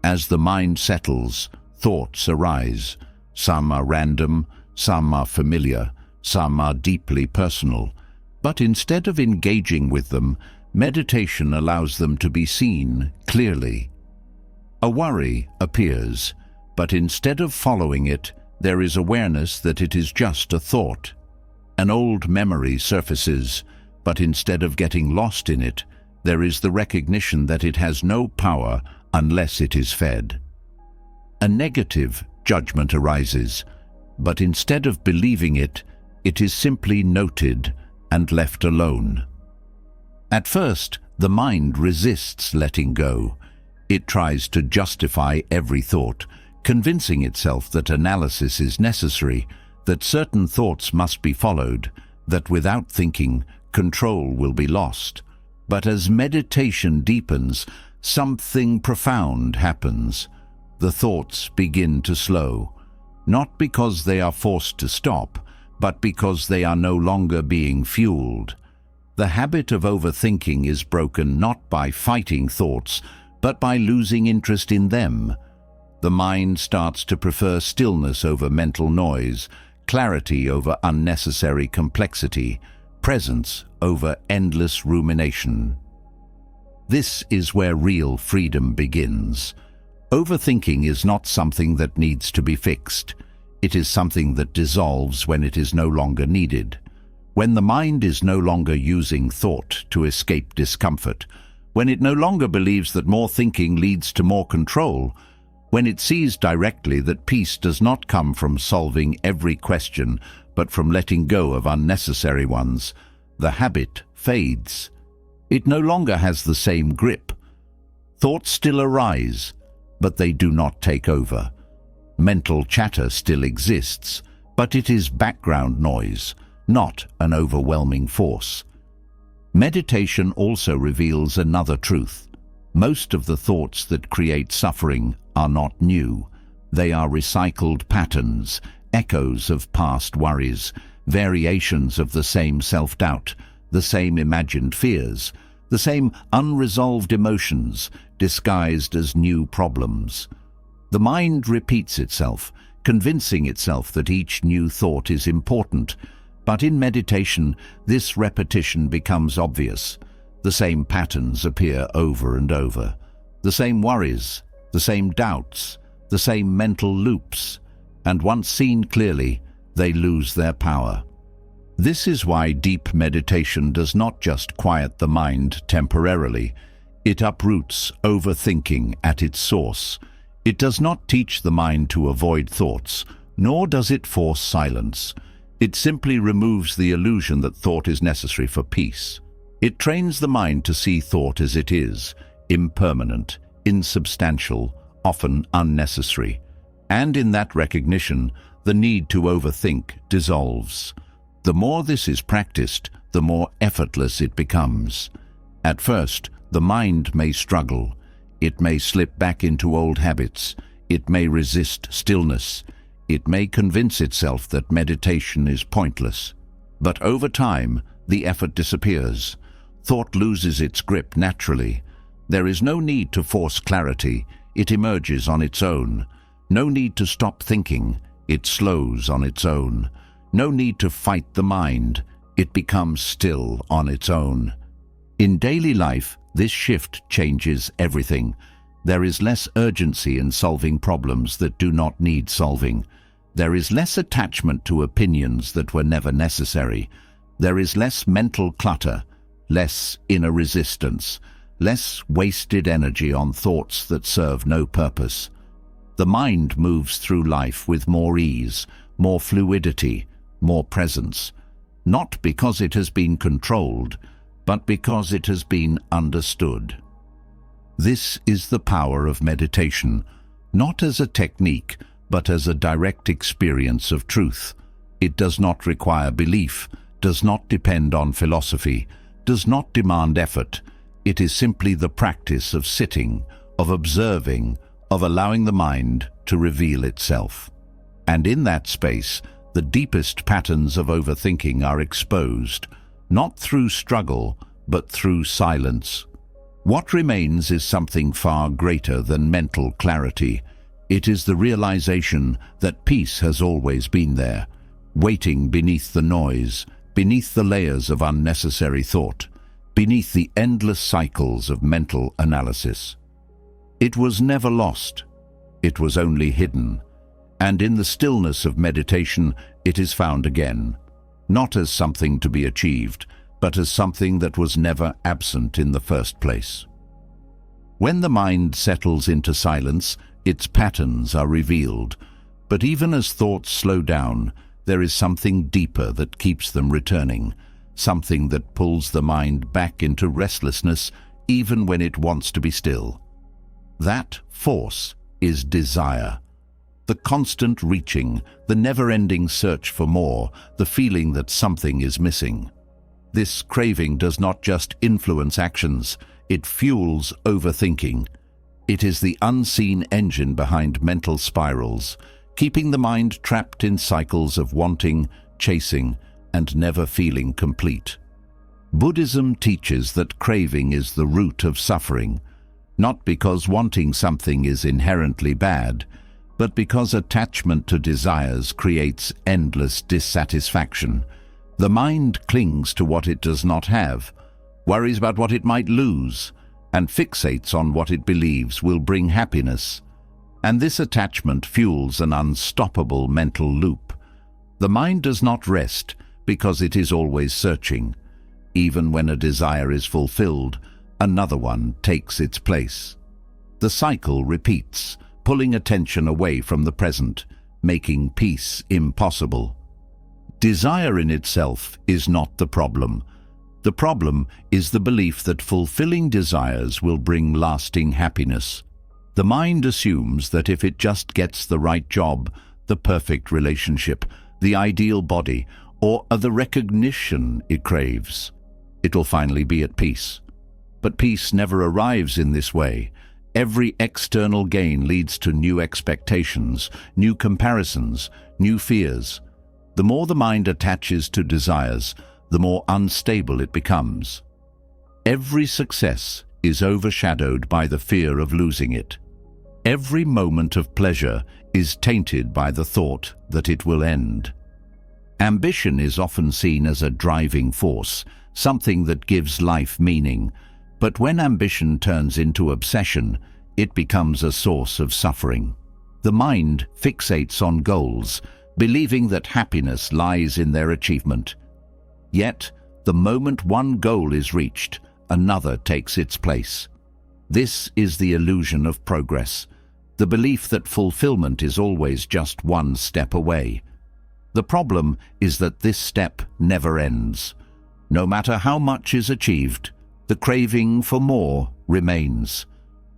As the mind settles, thoughts arise. Some are random, some are familiar, some are deeply personal. But instead of engaging with them, meditation allows them to be seen clearly. A worry appears, but instead of following it, there is awareness that it is just a thought. An old memory surfaces, but instead of getting lost in it, there is the recognition that it has no power unless it is fed. A negative judgment arises, but instead of believing it, it is simply noted and left alone. At first, the mind resists letting go. It tries to justify every thought, convincing itself that analysis is necessary, that certain thoughts must be followed, that without thinking, control will be lost. But as meditation deepens, something profound happens. The thoughts begin to slow, not because they are forced to stop, but because they are no longer being fueled. The habit of overthinking is broken not by fighting thoughts, but by losing interest in them. The mind starts to prefer stillness over mental noise, clarity over unnecessary complexity, presence over endless rumination. This is where real freedom begins. Overthinking is not something that needs to be fixed. It is something that dissolves when it is no longer needed. When the mind is no longer using thought to escape discomfort, when it no longer believes that more thinking leads to more control, when it sees directly that peace does not come from solving every question, but from letting go of unnecessary ones, the habit fades. It no longer has the same grip. Thoughts still arise, but they do not take over. Mental chatter still exists, but it is background noise, not an overwhelming force. Meditation also reveals another truth. Most of the thoughts that create suffering are not new. They are recycled patterns, echoes of past worries, variations of the same self-doubt, the same imagined fears, the same unresolved emotions disguised as new problems. The mind repeats itself, convincing itself that each new thought is important, but in meditation, this repetition becomes obvious. The same patterns appear over and over. The same worries, the same doubts, the same mental loops, and once seen clearly, they lose their power. This is why deep meditation does not just quiet the mind temporarily. It uproots overthinking at its source. It does not teach the mind to avoid thoughts, nor does it force silence. It simply removes the illusion that thought is necessary for peace. It trains the mind to see thought as it is, impermanent, insubstantial, often unnecessary. And in that recognition, the need to overthink dissolves. The more this is practiced, the more effortless it becomes. At first, the mind may struggle. It may slip back into old habits. It may resist stillness. It may convince itself that meditation is pointless. But over time, the effort disappears. Thought loses its grip naturally. There is no need to force clarity. It emerges on its own. No need to stop thinking. It slows on its own. No need to fight the mind. It becomes still on its own. In daily life, this shift changes everything. There is less urgency in solving problems that do not need solving. There is less attachment to opinions that were never necessary. There is less mental clutter, less inner resistance, less wasted energy on thoughts that serve no purpose. The mind moves through life with more ease, more fluidity, more presence, not because it has been controlled, but because it has been understood. This is the power of meditation, not as a technique, but as a direct experience of truth. It does not require belief, does not depend on philosophy, does not demand effort. It is simply the practice of sitting, of observing, of allowing the mind to reveal itself. And in that space, the deepest patterns of overthinking are exposed, not through struggle, but through silence. What remains is something far greater than mental clarity. It is the realization that peace has always been there, waiting beneath the noise, beneath the layers of unnecessary thought, beneath the endless cycles of mental analysis. It was never lost. It was only hidden. And in the stillness of meditation, it is found again, not as something to be achieved, but as something that was never absent in the first place. When the mind settles into silence, its patterns are revealed, but even as thoughts slow down, there is something deeper that keeps them returning, something that pulls the mind back into restlessness even when it wants to be still. That force is desire. The constant reaching, the never-ending search for more, the feeling that something is missing. This craving does not just influence actions, it fuels overthinking. It is the unseen engine behind mental spirals, keeping the mind trapped in cycles of wanting, chasing, and never feeling complete. Buddhism teaches that craving is the root of suffering, not because wanting something is inherently bad, but because attachment to desires creates endless dissatisfaction. The mind clings to what it does not have, worries about what it might lose, and fixates on what it believes will bring happiness. And this attachment fuels an unstoppable mental loop. The mind does not rest because it is always searching. Even when a desire is fulfilled, another one takes its place. The cycle repeats, pulling attention away from the present, making peace impossible. Desire in itself is not the problem. The problem is the belief that fulfilling desires will bring lasting happiness. The mind assumes that if it just gets the right job, the perfect relationship, the ideal body, or the recognition it craves, it will finally be at peace. But peace never arrives in this way. Every external gain leads to new expectations, new comparisons, new fears. The more the mind attaches to desires, the more unstable it becomes. Every success is overshadowed by the fear of losing it. Every moment of pleasure is tainted by the thought that it will end. Ambition is often seen as a driving force, something that gives life meaning. But when ambition turns into obsession, it becomes a source of suffering. The mind fixates on goals, believing that happiness lies in their achievement. Yet, the moment one goal is reached, another takes its place. This is the illusion of progress, the belief that fulfillment is always just one step away. The problem is that this step never ends. No matter how much is achieved, the craving for more remains.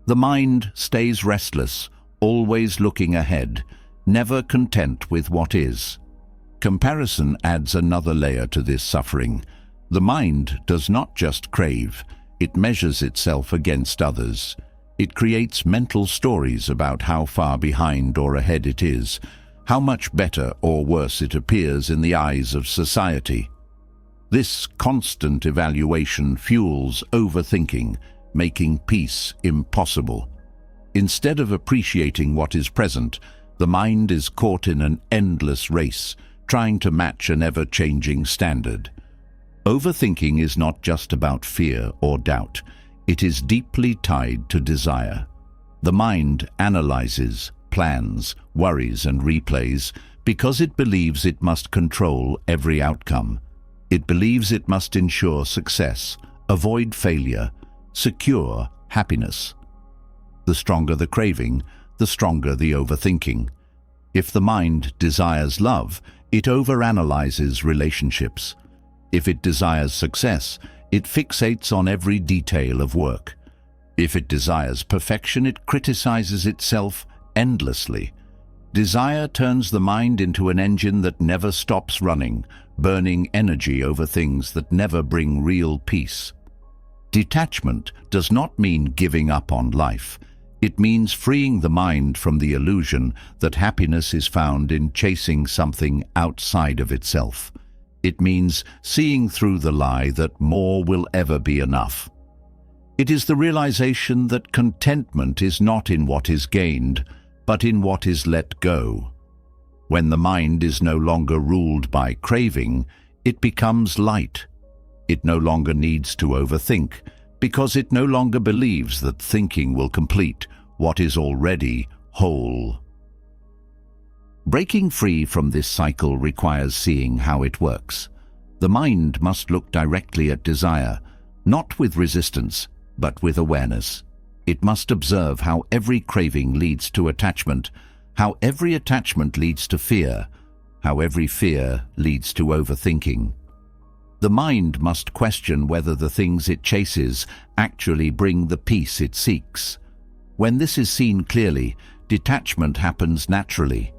The mind stays restless, always looking ahead, never content with what is. Comparison adds another layer to this suffering. The mind does not just crave, it measures itself against others. It creates mental stories about how far behind or ahead it is, how much better or worse it appears in the eyes of society. This constant evaluation fuels overthinking, making peace impossible. Instead of appreciating what is present, the mind is caught in an endless race, trying to match an ever-changing standard. Overthinking is not just about fear or doubt. It is deeply tied to desire. The mind analyzes, plans, worries, and replays because it believes it must control every outcome. It believes it must ensure success, avoid failure, secure happiness. The stronger the craving, the stronger the overthinking. If the mind desires love, it overanalyzes relationships. If it desires success, it fixates on every detail of work. If it desires perfection, it criticizes itself endlessly. Desire turns the mind into an engine that never stops running, burning energy over things that never bring real peace. Detachment does not mean giving up on life. It means freeing the mind from the illusion that happiness is found in chasing something outside of itself. It means seeing through the lie that more will ever be enough. It is the realization that contentment is not in what is gained, but in what is let go. When the mind is no longer ruled by craving, it becomes light. It no longer needs to overthink, because it no longer believes that thinking will complete what is already whole. Breaking free from this cycle requires seeing how it works. The mind must look directly at desire, not with resistance, but with awareness. It must observe how every craving leads to attachment, how every attachment leads to fear, how every fear leads to overthinking. The mind must question whether the things it chases actually bring the peace it seeks. When this is seen clearly, detachment happens naturally.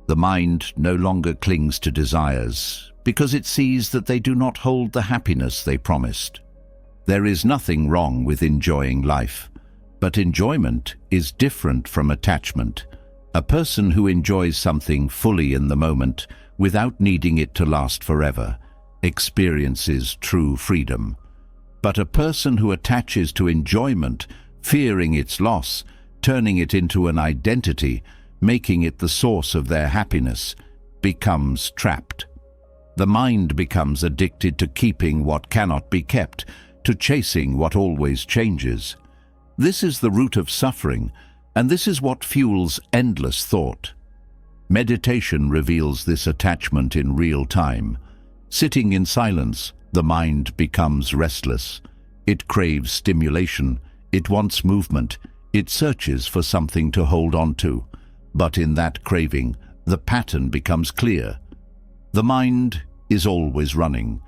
The mind no longer clings to desires, because it sees that they do not hold the happiness they promised. There is nothing wrong with enjoying life, but enjoyment is different from attachment. A person who enjoys something fully in the moment, without needing it to last forever, experiences true freedom. But a person who attaches to enjoyment, fearing its loss, turning it into an identity, making it the source of their happiness, becomes trapped. The mind becomes addicted to keeping what cannot be kept, to chasing what always changes. This is the root of suffering, and this is what fuels endless thought. Meditation reveals this attachment in real time. Sitting in silence, the mind becomes restless. It craves stimulation, it wants movement, it searches for something to hold on to. But in that craving, the pattern becomes clear. The mind is always running,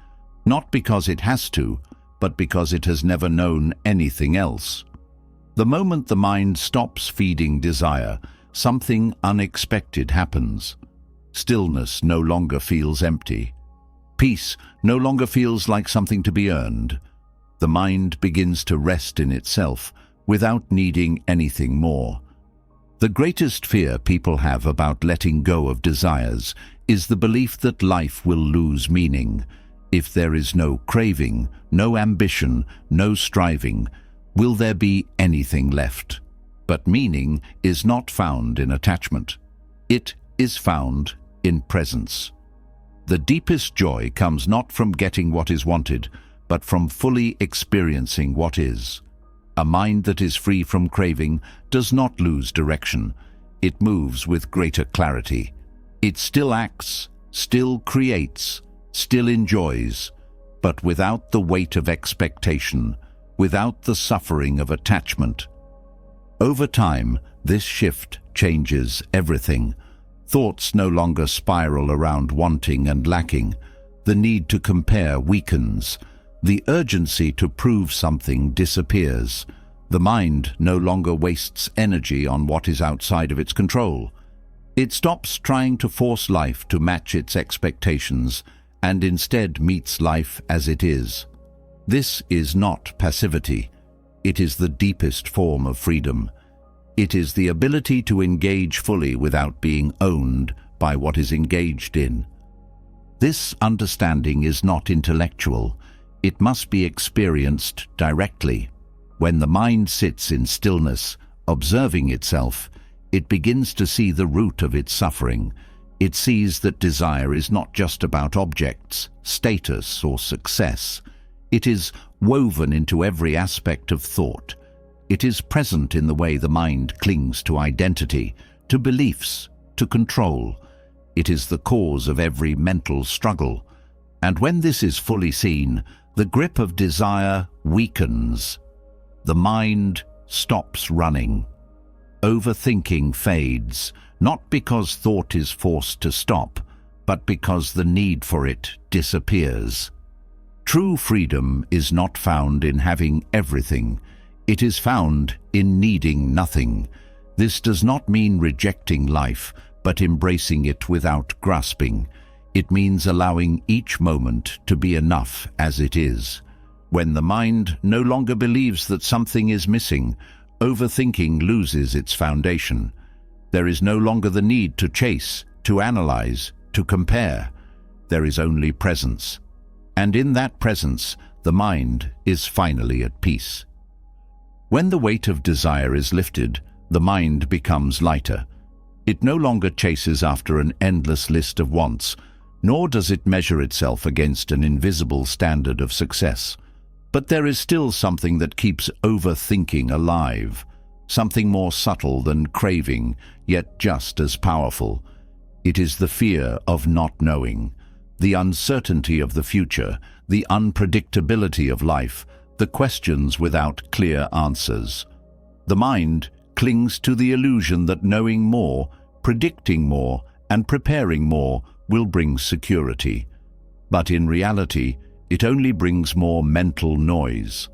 not because it has to, but because it has never known anything else. The moment the mind stops feeding desire, something unexpected happens. Stillness no longer feels empty. Peace no longer feels like something to be earned. The mind begins to rest in itself without needing anything more. The greatest fear people have about letting go of desires is the belief that life will lose meaning. If there is no craving, no ambition, no striving, will there be anything left? But meaning is not found in attachment. It is found in presence. The deepest joy comes not from getting what is wanted, but from fully experiencing what is. A mind that is free from craving does not lose direction. It moves with greater clarity. It still acts, still creates, still enjoys, but without the weight of expectation, without the suffering of attachment. Over time, this shift changes everything. Thoughts no longer spiral around wanting and lacking. The need to compare weakens. The urgency to prove something disappears. The mind no longer wastes energy on what is outside of its control. It stops trying to force life to match its expectations and instead meets life as it is. This is not passivity. It is the deepest form of freedom. It is the ability to engage fully without being owned by what is engaged in. This understanding is not intellectual. It must be experienced directly. When the mind sits in stillness, observing itself, it begins to see the root of its suffering. It sees that desire is not just about objects, status, or success. It is woven into every aspect of thought. It is present in the way the mind clings to identity, to beliefs, to control. It is the cause of every mental struggle. And when this is fully seen, the grip of desire weakens. The mind stops running. Overthinking fades, not because thought is forced to stop, but because the need for it disappears. True freedom is not found in having everything. It is found in needing nothing. This does not mean rejecting life, but embracing it without grasping. It means allowing each moment to be enough as it is. When the mind no longer believes that something is missing, overthinking loses its foundation. There is no longer the need to chase, to analyze, to compare. There is only presence. And in that presence, the mind is finally at peace. When the weight of desire is lifted, the mind becomes lighter. It no longer chases after an endless list of wants, nor does it measure itself against an invisible standard of success. But there is still something that keeps overthinking alive, something more subtle than craving, yet just as powerful. It is the fear of not knowing, the uncertainty of the future, the unpredictability of life, the questions without clear answers. The mind clings to the illusion that knowing more, predicting more, and preparing more will bring security. But in reality, it only brings more mental noise.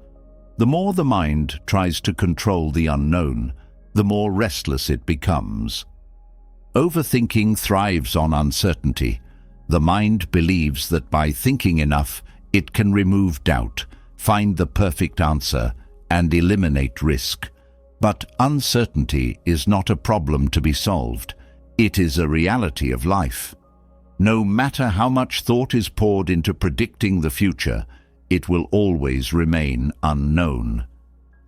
The more the mind tries to control the unknown, the more restless it becomes. Overthinking thrives on uncertainty. The mind believes that by thinking enough, it can remove doubt, find the perfect answer, and eliminate risk. But uncertainty is not a problem to be solved. It is a reality of life. No matter how much thought is poured into predicting the future, it will always remain unknown.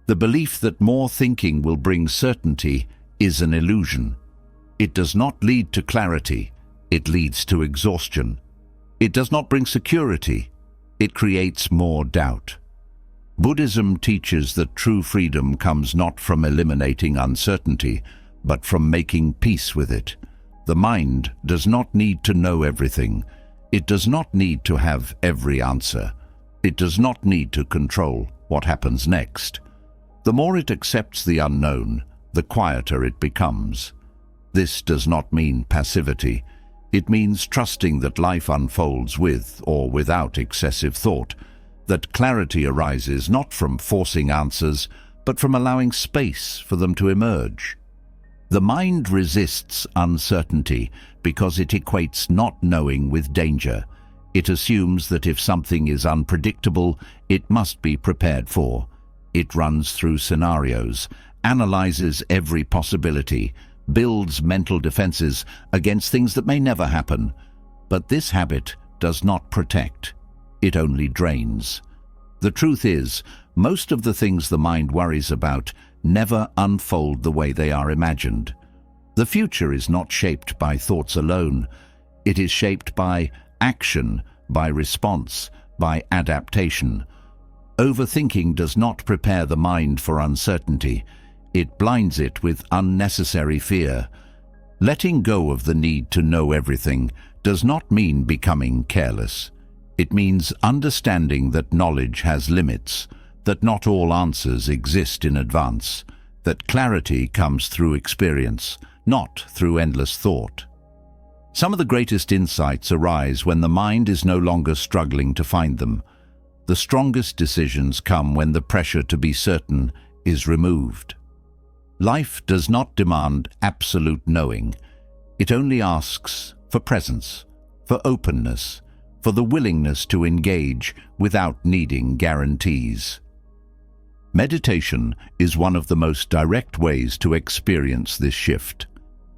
The belief that more thinking will bring certainty is an illusion. It does not lead to clarity, it leads to exhaustion. It does not bring security, it creates more doubt. Buddhism teaches that true freedom comes not from eliminating uncertainty, but from making peace with it. The mind does not need to know everything. It does not need to have every answer. It does not need to control what happens next. The more it accepts the unknown, the quieter it becomes. This does not mean passivity. It means trusting that life unfolds with or without excessive thought, that clarity arises not from forcing answers, but from allowing space for them to emerge. The mind resists uncertainty because it equates not knowing with danger. It assumes that if something is unpredictable, it must be prepared for. It runs through scenarios, analyzes every possibility, builds mental defenses against things that may never happen. But this habit does not protect. It only drains. The truth is, most of the things the mind worries about never unfold the way they are imagined. The future is not shaped by thoughts alone. It is shaped by action, by response, by adaptation. Overthinking does not prepare the mind for uncertainty. It blinds it with unnecessary fear. Letting go of the need to know everything does not mean becoming careless. It means understanding that knowledge has limits, that not all answers exist in advance, that clarity comes through experience, not through endless thought. Some of the greatest insights arise when the mind is no longer struggling to find them. The strongest decisions come when the pressure to be certain is removed. Life does not demand absolute knowing. It only asks for presence, for openness, for the willingness to engage without needing guarantees. Meditation is one of the most direct ways to experience this shift.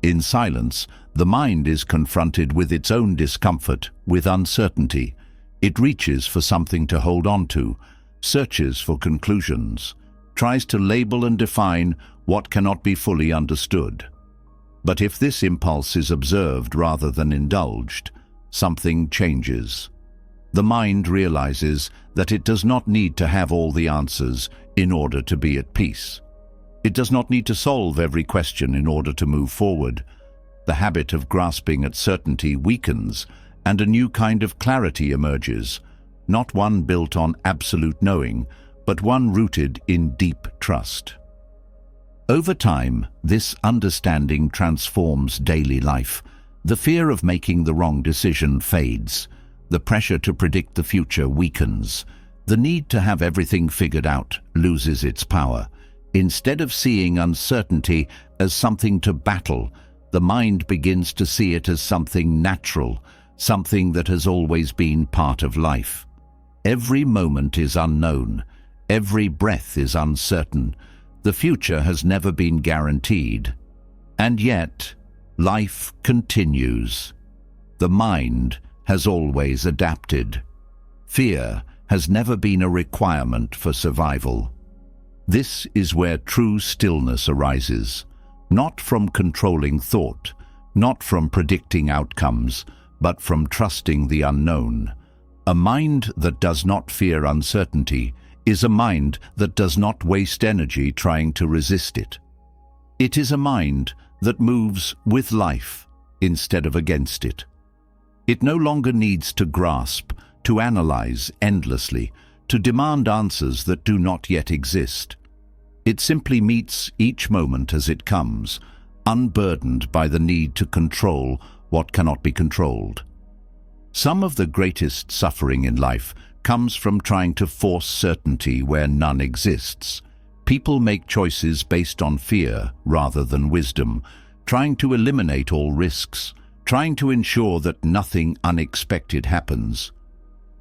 In silence, the mind is confronted with its own discomfort, with uncertainty. It reaches for something to hold on to, searches for conclusions, tries to label and define what cannot be fully understood. But if this impulse is observed rather than indulged, something changes. The mind realizes that it does not need to have all the answers in order to be at peace. It does not need to solve every question in order to move forward. The habit of grasping at certainty weakens, and a new kind of clarity emerges, not one built on absolute knowing, but one rooted in deep trust. Over time, this understanding transforms daily life. The fear of making the wrong decision fades. The pressure to predict the future weakens. The need to have everything figured out loses its power. Instead of seeing uncertainty as something to battle, the mind begins to see it as something natural, something that has always been part of life. Every moment is unknown. Every breath is uncertain. The future has never been guaranteed. And yet, life continues. The mind has always adapted. Fear has never been a requirement for survival. This is where true stillness arises, not from controlling thought, not from predicting outcomes, but from trusting the unknown. A mind that does not fear uncertainty is a mind that does not waste energy trying to resist it. It is a mind that moves with life instead of against it. It no longer needs to grasp, to analyze endlessly, to demand answers that do not yet exist. It simply meets each moment as it comes, unburdened by the need to control what cannot be controlled. Some of the greatest suffering in life comes from trying to force certainty where none exists. People make choices based on fear rather than wisdom, trying to eliminate all risks, trying to ensure that nothing unexpected happens.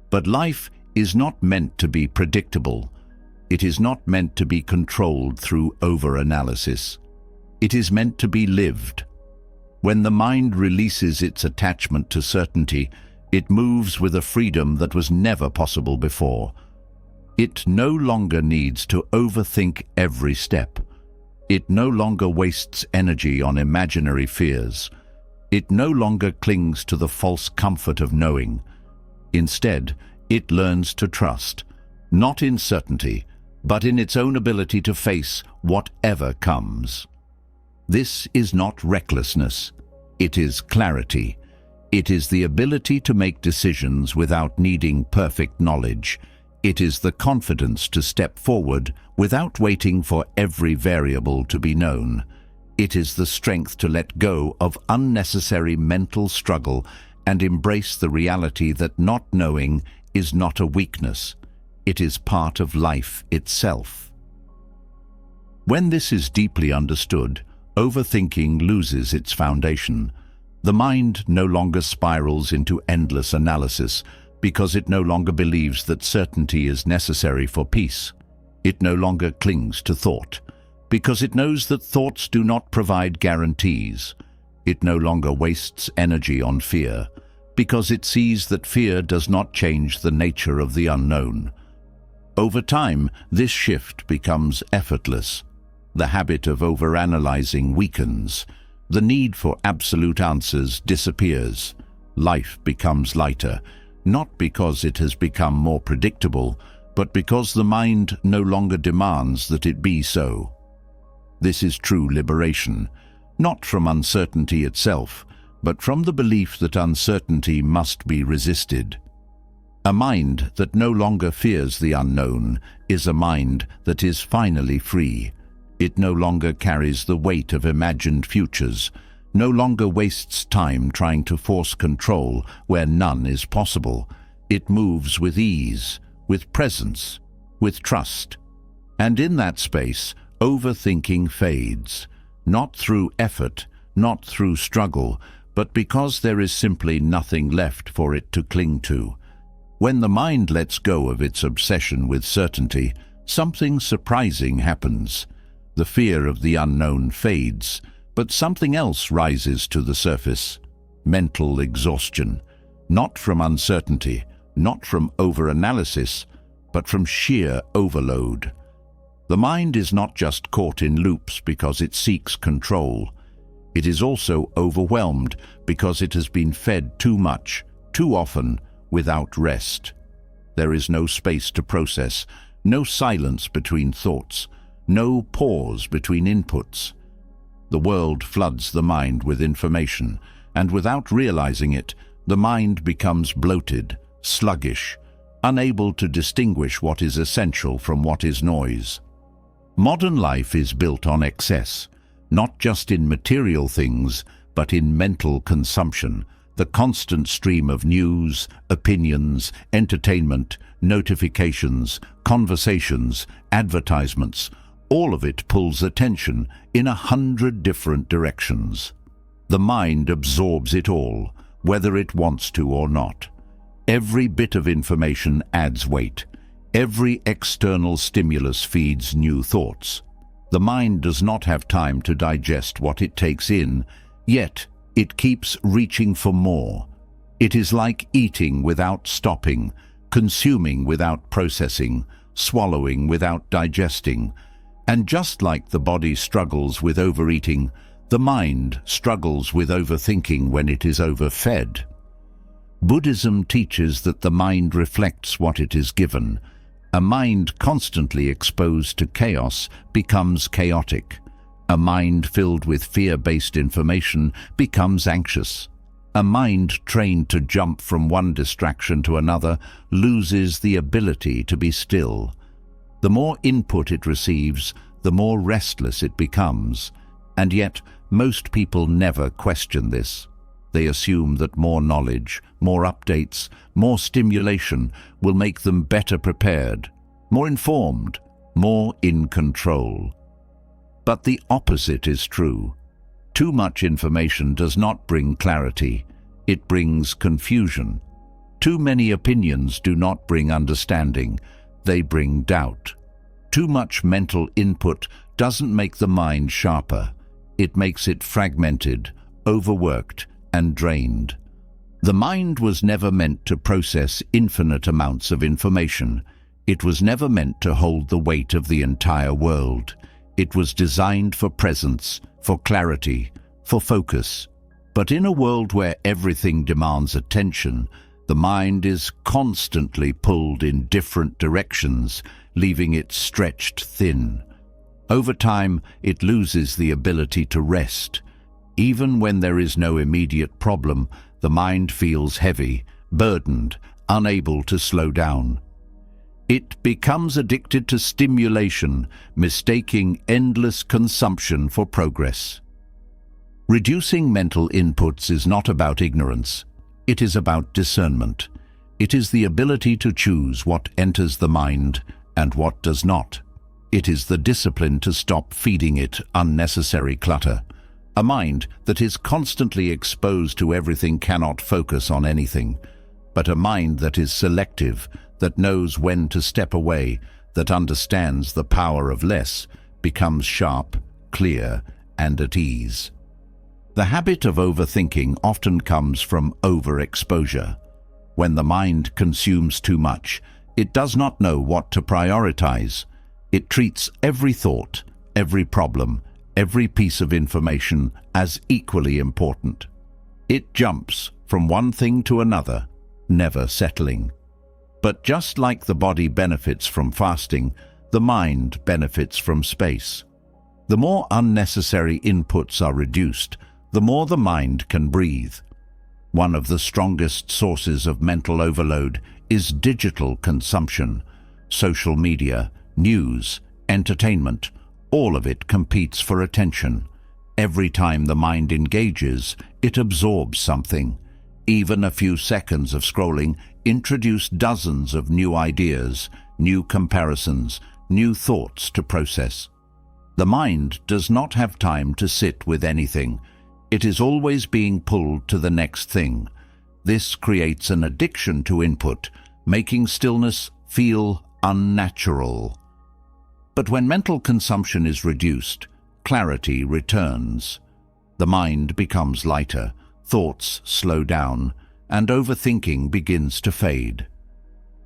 But life is not meant to be predictable. It is not meant to be controlled through over-analysis. It is meant to be lived. When the mind releases its attachment to certainty, it moves with a freedom that was never possible before. It no longer needs to overthink every step. It no longer wastes energy on imaginary fears. It no longer clings to the false comfort of knowing. Instead, it learns to trust, not in certainty, but in its own ability to face whatever comes. This is not recklessness. It is clarity. It is the ability to make decisions without needing perfect knowledge. It is the confidence to step forward without waiting for every variable to be known. It is the strength to let go of unnecessary mental struggle and embrace the reality that not knowing is not a weakness. It is part of life itself. When this is deeply understood, overthinking loses its foundation. The mind no longer spirals into endless analysis, because it no longer believes that certainty is necessary for peace. It no longer clings to thought, because it knows that thoughts do not provide guarantees. It no longer wastes energy on fear, because it sees that fear does not change the nature of the unknown. Over time, this shift becomes effortless. The habit of overanalyzing weakens. The need for absolute answers disappears. Life becomes lighter, not because it has become more predictable, but because the mind no longer demands that it be so. This is true liberation, not from uncertainty itself, but from the belief that uncertainty must be resisted. A mind that no longer fears the unknown is a mind that is finally free. It no longer carries the weight of imagined futures, no longer wastes time trying to force control where none is possible. It moves with ease, with presence, with trust. And in that space, overthinking fades, not through effort, not through struggle, but because there is simply nothing left for it to cling to. When the mind lets go of its obsession with certainty, something surprising happens. The fear of the unknown fades, but something else rises to the surface. Mental exhaustion, not from uncertainty, not from overanalysis, but from sheer overload. The mind is not just caught in loops because it seeks control. It is also overwhelmed because it has been fed too much, too often, without rest. There is no space to process, no silence between thoughts, no pause between inputs. The world floods the mind with information, and without realizing it, the mind becomes bloated, sluggish, unable to distinguish what is essential from what is noise. Modern life is built on excess, not just in material things, but in mental consumption. The constant stream of news, opinions, entertainment, notifications, conversations, advertisements, all of it pulls attention in 100 different directions. The mind absorbs it all, whether it wants to or not. Every bit of information adds weight. Every external stimulus feeds new thoughts. The mind does not have time to digest what it takes in, yet it keeps reaching for more. It is like eating without stopping, consuming without processing, swallowing without digesting. And just like the body struggles with overeating, the mind struggles with overthinking when it is overfed. Buddhism teaches that the mind reflects what it is given. A mind constantly exposed to chaos becomes chaotic. A mind filled with fear-based information becomes anxious. A mind trained to jump from one distraction to another loses the ability to be still. The more input it receives, the more restless it becomes. And yet, most people never question this. They assume that more knowledge, more updates, more stimulation will make them better prepared, more informed, more in control. But the opposite is true. Too much information does not bring clarity. It brings confusion. Too many opinions do not bring understanding. They bring doubt. Too much mental input doesn't make the mind sharper. It makes it fragmented, overworked, and drained. The mind was never meant to process infinite amounts of information. It was never meant to hold the weight of the entire world. It was designed for presence, for clarity, for focus. But in a world where everything demands attention, the mind is constantly pulled in different directions, leaving it stretched thin. Over time, it loses the ability to rest. Even when there is no immediate problem, the mind feels heavy, burdened, unable to slow down. It becomes addicted to stimulation, mistaking endless consumption for progress. Reducing mental inputs is not about ignorance. It is about discernment. It is the ability to choose what enters the mind and what does not. It is the discipline to stop feeding it unnecessary clutter. A mind that is constantly exposed to everything cannot focus on anything. But a mind that is selective, that knows when to step away, that understands the power of less, becomes sharp, clear, and at ease. The habit of overthinking often comes from overexposure. When the mind consumes too much, it does not know what to prioritize. It treats every thought, every problem, every piece of information as equally important. It jumps from one thing to another, never settling. But just like the body benefits from fasting, the mind benefits from space. The more unnecessary inputs are reduced, the more the mind can breathe. One of the strongest sources of mental overload is digital consumption. Social media, news, entertainment, all of it competes for attention. Every time the mind engages, it absorbs something. Even a few seconds of scrolling introduce dozens of new ideas, new comparisons, new thoughts to process. The mind does not have time to sit with anything. It is always being pulled to the next thing. This creates an addiction to input, making stillness feel unnatural. But when mental consumption is reduced, clarity returns. The mind becomes lighter, thoughts slow down, and overthinking begins to fade.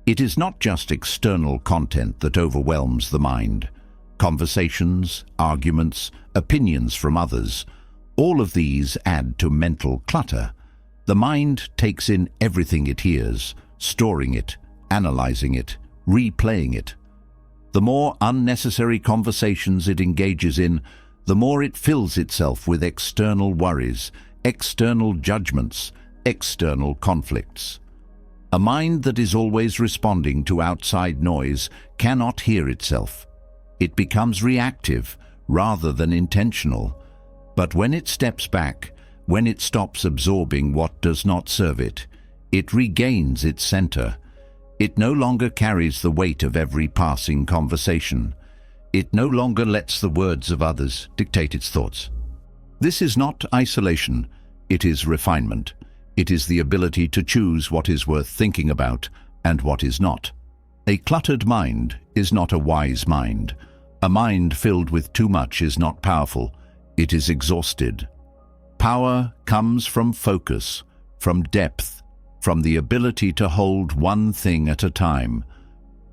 It is not just external content that overwhelms the mind. Conversations, arguments, opinions from others, all of these add to mental clutter. The mind takes in everything it hears, storing it, analyzing it, replaying it. The more unnecessary conversations it engages in, the more it fills itself with external worries, external judgments, external conflicts. A mind that is always responding to outside noise cannot hear itself. It becomes reactive rather than intentional. But when it steps back, when it stops absorbing what does not serve it, it regains its center. It no longer carries the weight of every passing conversation. It no longer lets the words of others dictate its thoughts. This is not isolation, it is refinement. It is the ability to choose what is worth thinking about and what is not. A cluttered mind is not a wise mind. A mind filled with too much is not powerful. It is exhausted. Power comes from focus, from depth, from the ability to hold one thing at a time.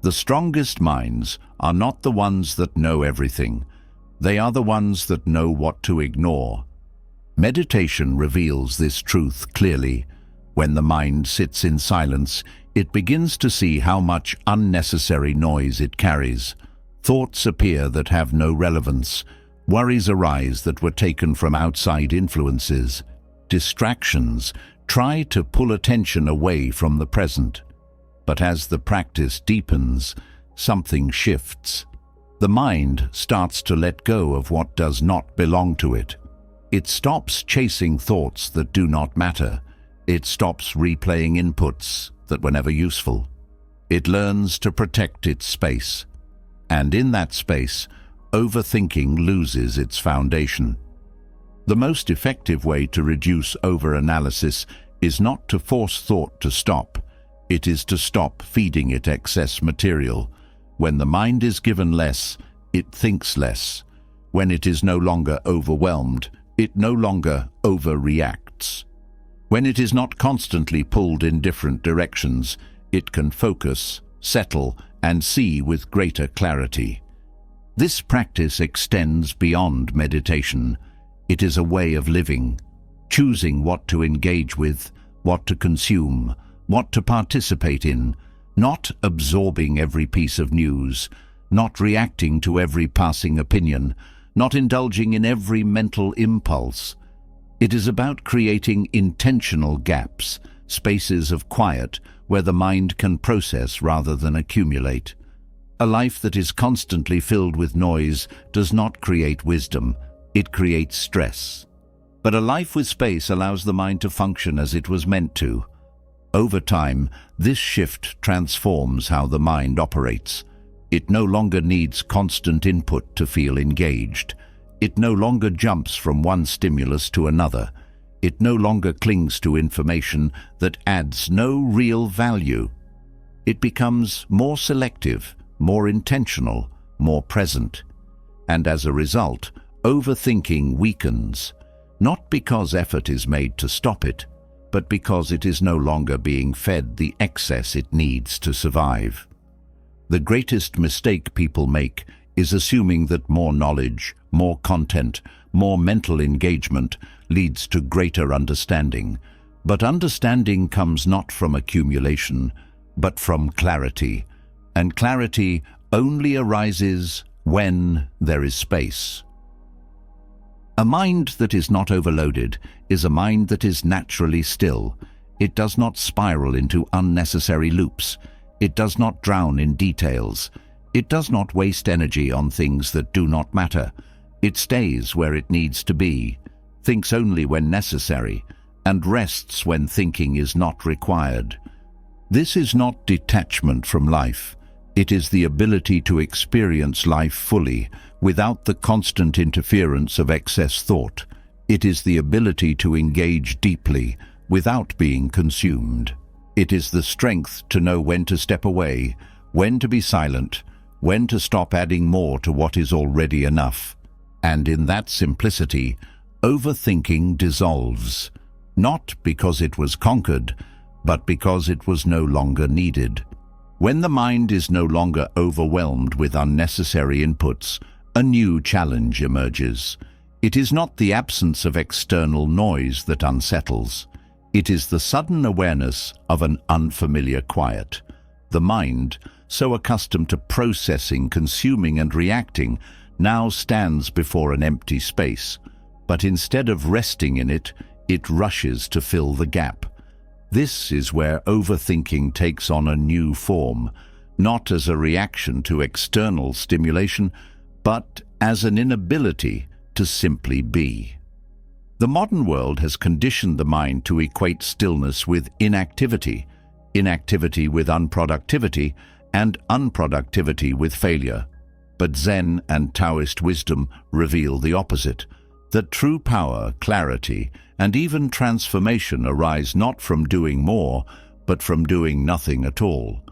The strongest minds are not the ones that know everything. They are the ones that know what to ignore. Meditation reveals this truth clearly. When the mind sits in silence, it begins to see how much unnecessary noise it carries. Thoughts appear that have no relevance. Worries arise that were taken from outside influences. Distractions try to pull attention away from the present. But as the practice deepens, something shifts. The mind starts to let go of what does not belong to it. It stops chasing thoughts that do not matter. It stops replaying inputs that were never useful. It learns to protect its space. And in that space, overthinking loses its foundation. The most effective way to reduce overanalysis is not to force thought to stop. It is to stop feeding it excess material. When the mind is given less, it thinks less. When it is no longer overwhelmed, it no longer overreacts. When it is not constantly pulled in different directions, it can focus, settle, and see with greater clarity. This practice extends beyond meditation. It is a way of living, choosing what to engage with, what to consume, what to participate in, not absorbing every piece of news, not reacting to every passing opinion, not indulging in every mental impulse. It is about creating intentional gaps, spaces of quiet where the mind can process rather than accumulate. A life that is constantly filled with noise does not create wisdom, it creates stress. But a life with space allows the mind to function as it was meant to. Over time, this shift transforms how the mind operates. It no longer needs constant input to feel engaged. It no longer jumps from one stimulus to another. It no longer clings to information that adds no real value. It becomes more selective, more intentional, more present. And as a result, overthinking weakens, not because effort is made to stop it, but because it is no longer being fed the excess it needs to survive. The greatest mistake people make is assuming that more knowledge, more content, more mental engagement leads to greater understanding. But understanding comes not from accumulation, but from clarity. And clarity only arises when there is space. A mind that is not overloaded is a mind that is naturally still. It does not spiral into unnecessary loops. It does not drown in details. It does not waste energy on things that do not matter. It stays where it needs to be, thinks only when necessary, and rests when thinking is not required. This is not detachment from life. It is the ability to experience life fully, without the constant interference of excess thought. It is the ability to engage deeply, without being consumed. It is the strength to know when to step away, when to be silent, when to stop adding more to what is already enough. And in that simplicity, overthinking dissolves, not because it was conquered, but because it was no longer needed. When the mind is no longer overwhelmed with unnecessary inputs, a new challenge emerges. It is not the absence of external noise that unsettles. It is the sudden awareness of an unfamiliar quiet. The mind, so accustomed to processing, consuming, and reacting, now stands before an empty space. But instead of resting in it, it rushes to fill the gap. This is where overthinking takes on a new form, not as a reaction to external stimulation, but as an inability to simply be. The modern world has conditioned the mind to equate stillness with inactivity, inactivity with unproductivity, and unproductivity with failure. But Zen and Taoist wisdom reveal the opposite, that true power, clarity, and even transformation arise not from doing more, but from doing nothing at all.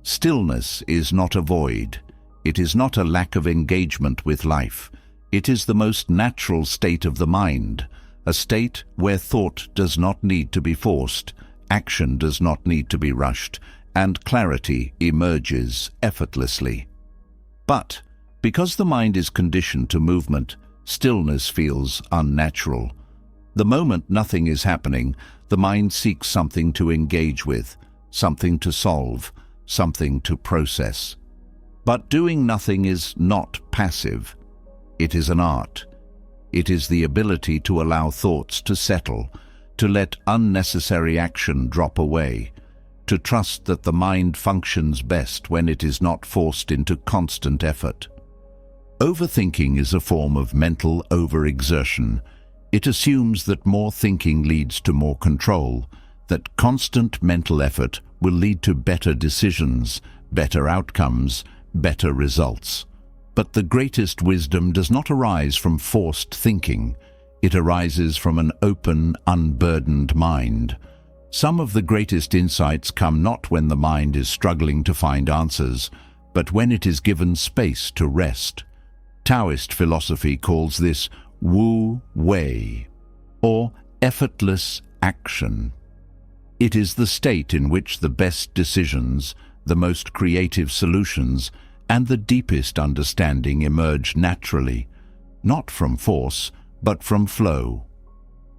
Stillness is not a void. It is not a lack of engagement with life. It is the most natural state of the mind, a state where thought does not need to be forced, action does not need to be rushed, and clarity emerges effortlessly. But because the mind is conditioned to movement, stillness feels unnatural. The moment nothing is happening, the mind seeks something to engage with, something to solve, something to process. But doing nothing is not passive. It is an art. It is the ability to allow thoughts to settle, to let unnecessary action drop away, to trust that the mind functions best when it is not forced into constant effort. Overthinking is a form of mental overexertion. It assumes that more thinking leads to more control, that constant mental effort will lead to better decisions, better outcomes, better results. But the greatest wisdom does not arise from forced thinking. It arises from an open, unburdened mind. Some of the greatest insights come not when the mind is struggling to find answers, but when it is given space to rest. Taoist philosophy calls this Wu Wei, or effortless action. It is the state in which the best decisions, the most creative solutions, and the deepest understanding emerge naturally, not from force, but from flow.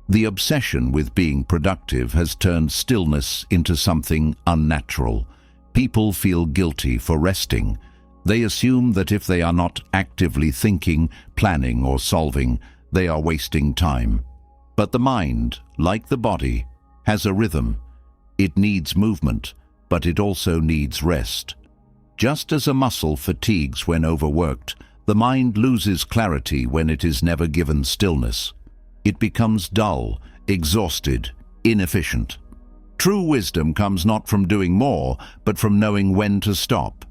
The obsession with being productive has turned stillness into something unnatural. People feel guilty for resting. They assume that if they are not actively thinking, planning, or solving, they are wasting time. But the mind, like the body, has a rhythm. It needs movement, but it also needs rest. Just as a muscle fatigues when overworked, the mind loses clarity when it is never given stillness. It becomes dull, exhausted, inefficient. True wisdom comes not from doing more, but from knowing when to stop.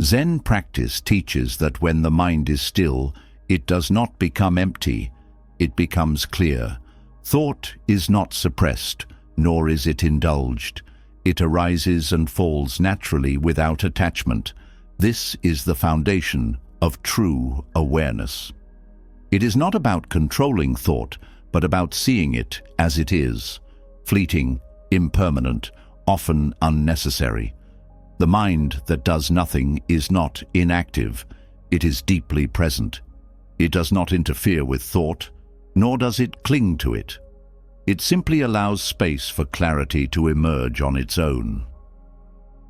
Zen practice teaches that when the mind is still, it does not become empty, it becomes clear. Thought is not suppressed, nor is it indulged. It arises and falls naturally without attachment. This is the foundation of true awareness. It is not about controlling thought, but about seeing it as it is, fleeting, impermanent, often unnecessary. The mind that does nothing is not inactive, it is deeply present. It does not interfere with thought, nor does it cling to it. It simply allows space for clarity to emerge on its own.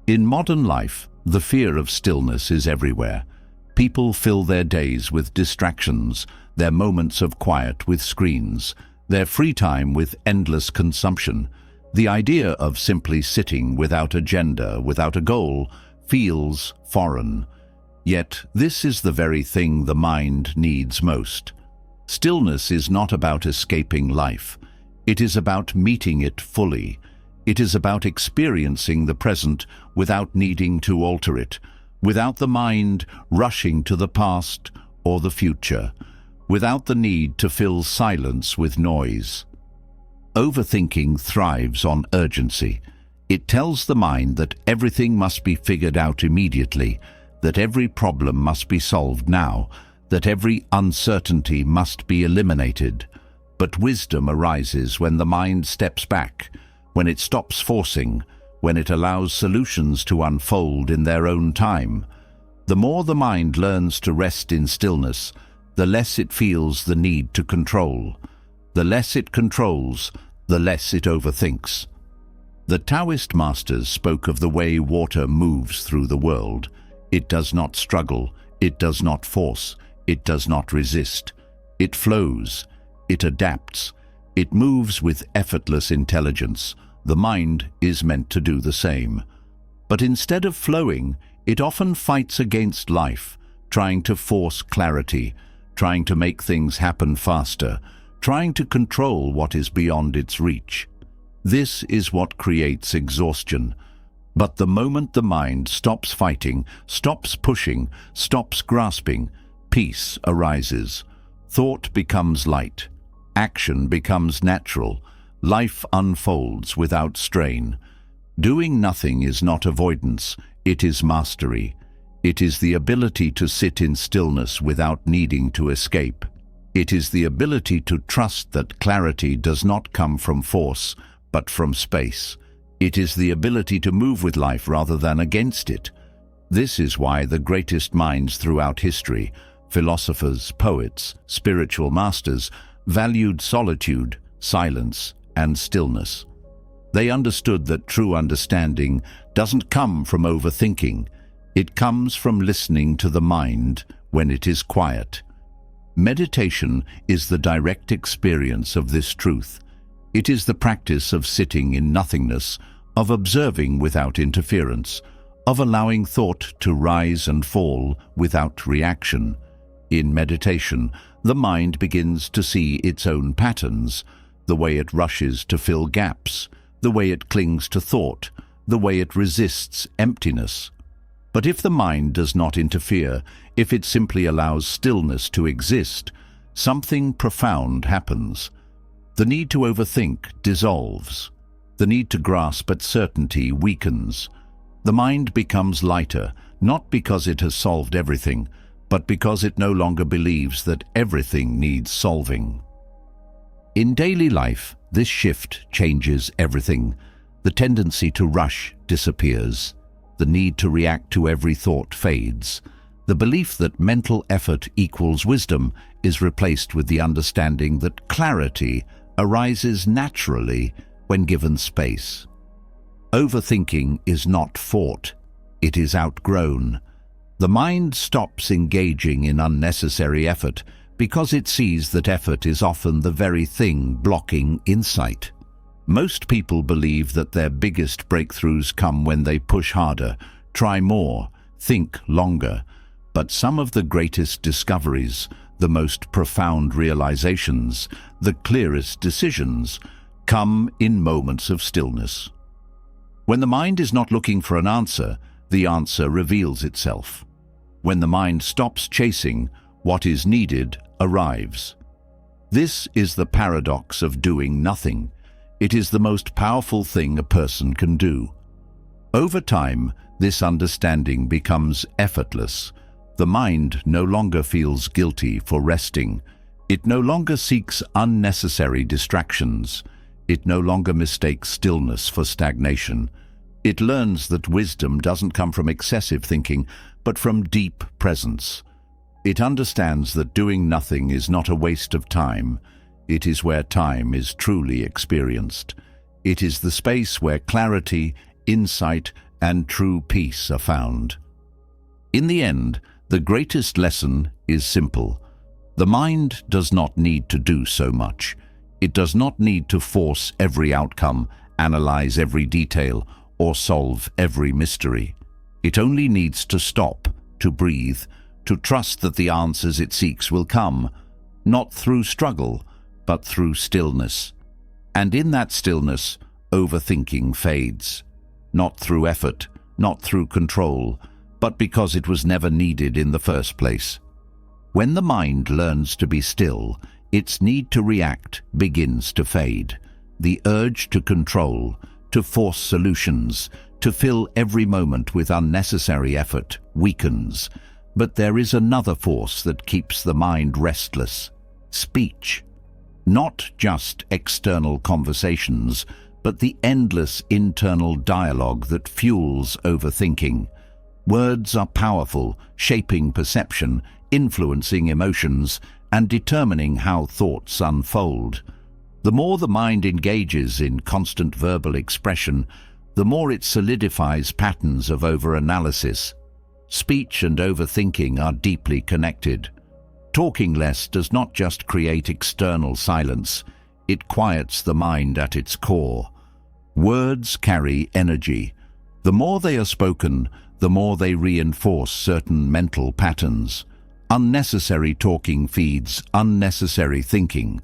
In modern life, the fear of stillness is everywhere. People fill their days with distractions, their moments of quiet with screens, their free time with endless consumption. The idea of simply sitting without agenda, without a goal, feels foreign. Yet this is the very thing the mind needs most. Stillness is not about escaping life. It is about meeting it fully. It is about experiencing the present without needing to alter it, without the mind rushing to the past or the future, without the need to fill silence with noise. Overthinking thrives on urgency. It tells the mind that everything must be figured out immediately, that every problem must be solved now, that every uncertainty must be eliminated. But wisdom arises when the mind steps back, when it stops forcing, when it allows solutions to unfold in their own time. The more the mind learns to rest in stillness, the less it feels the need to control. The less it controls, the less it overthinks. The Taoist masters spoke of the way water moves through the world. It does not struggle, it does not force, it does not resist. It flows, it adapts, it moves with effortless intelligence. The mind is meant to do the same. But instead of flowing, it often fights against life, trying to force clarity, trying to make things happen faster, trying to control what is beyond its reach. This is what creates exhaustion. But the moment the mind stops fighting, stops pushing, stops grasping, peace arises. Thought becomes light. Action becomes natural. Life unfolds without strain. Doing nothing is not avoidance, it is mastery. It is the ability to sit in stillness without needing to escape. It is the ability to trust that clarity does not come from force, but from space. It is the ability to move with life rather than against it. This is why the greatest minds throughout history, philosophers, poets, spiritual masters, valued solitude, silence, and stillness. They understood that true understanding doesn't come from overthinking. It comes from listening to the mind when it is quiet. Meditation is the direct experience of this truth. It is the practice of sitting in nothingness, of observing without interference, of allowing thought to rise and fall without reaction. In meditation, the mind begins to see its own patterns, the way it rushes to fill gaps, the way it clings to thought, the way it resists emptiness. But if the mind does not interfere, if it simply allows stillness to exist, something profound happens. The need to overthink dissolves. The need to grasp at certainty weakens. The mind becomes lighter, not because it has solved everything, but because it no longer believes that everything needs solving. In daily life, this shift changes everything. The tendency to rush disappears. The need to react to every thought fades. The belief that mental effort equals wisdom is replaced with the understanding that clarity arises naturally when given space. Overthinking is not fought, it is outgrown. The mind stops engaging in unnecessary effort because it sees that effort is often the very thing blocking insight. Most people believe that their biggest breakthroughs come when they push harder, try more, think longer. But some of the greatest discoveries, the most profound realizations, the clearest decisions, come in moments of stillness. When the mind is not looking for an answer, the answer reveals itself. When the mind stops chasing, what is needed arrives. This is the paradox of doing nothing. It is the most powerful thing a person can do. Over time, this understanding becomes effortless. The mind no longer feels guilty for resting. It no longer seeks unnecessary distractions. It no longer mistakes stillness for stagnation. It learns that wisdom doesn't come from excessive thinking, but from deep presence. It understands that doing nothing is not a waste of time. It is where time is truly experienced. It is the space where clarity, insight, and true peace are found. In the end, the greatest lesson is simple. The mind does not need to do so much. It does not need to force every outcome, analyze every detail, or solve every mystery. It only needs to stop, to breathe, to trust that the answers it seeks will come, not through struggle, but through stillness. And in that stillness, overthinking fades. Not through effort, not through control, but because it was never needed in the first place. When the mind learns to be still, its need to react begins to fade. The urge to control, to force solutions, to fill every moment with unnecessary effort weakens. But there is another force that keeps the mind restless: speech. Not just external conversations, but the endless internal dialogue that fuels overthinking. Words are powerful, shaping perception, influencing emotions, and determining how thoughts unfold. The more the mind engages in constant verbal expression, the more it solidifies patterns of overanalysis. Speech and overthinking are deeply connected. Talking less does not just create external silence, it quiets the mind at its core. Words carry energy. The more they are spoken, the more they reinforce certain mental patterns. Unnecessary talking feeds unnecessary thinking.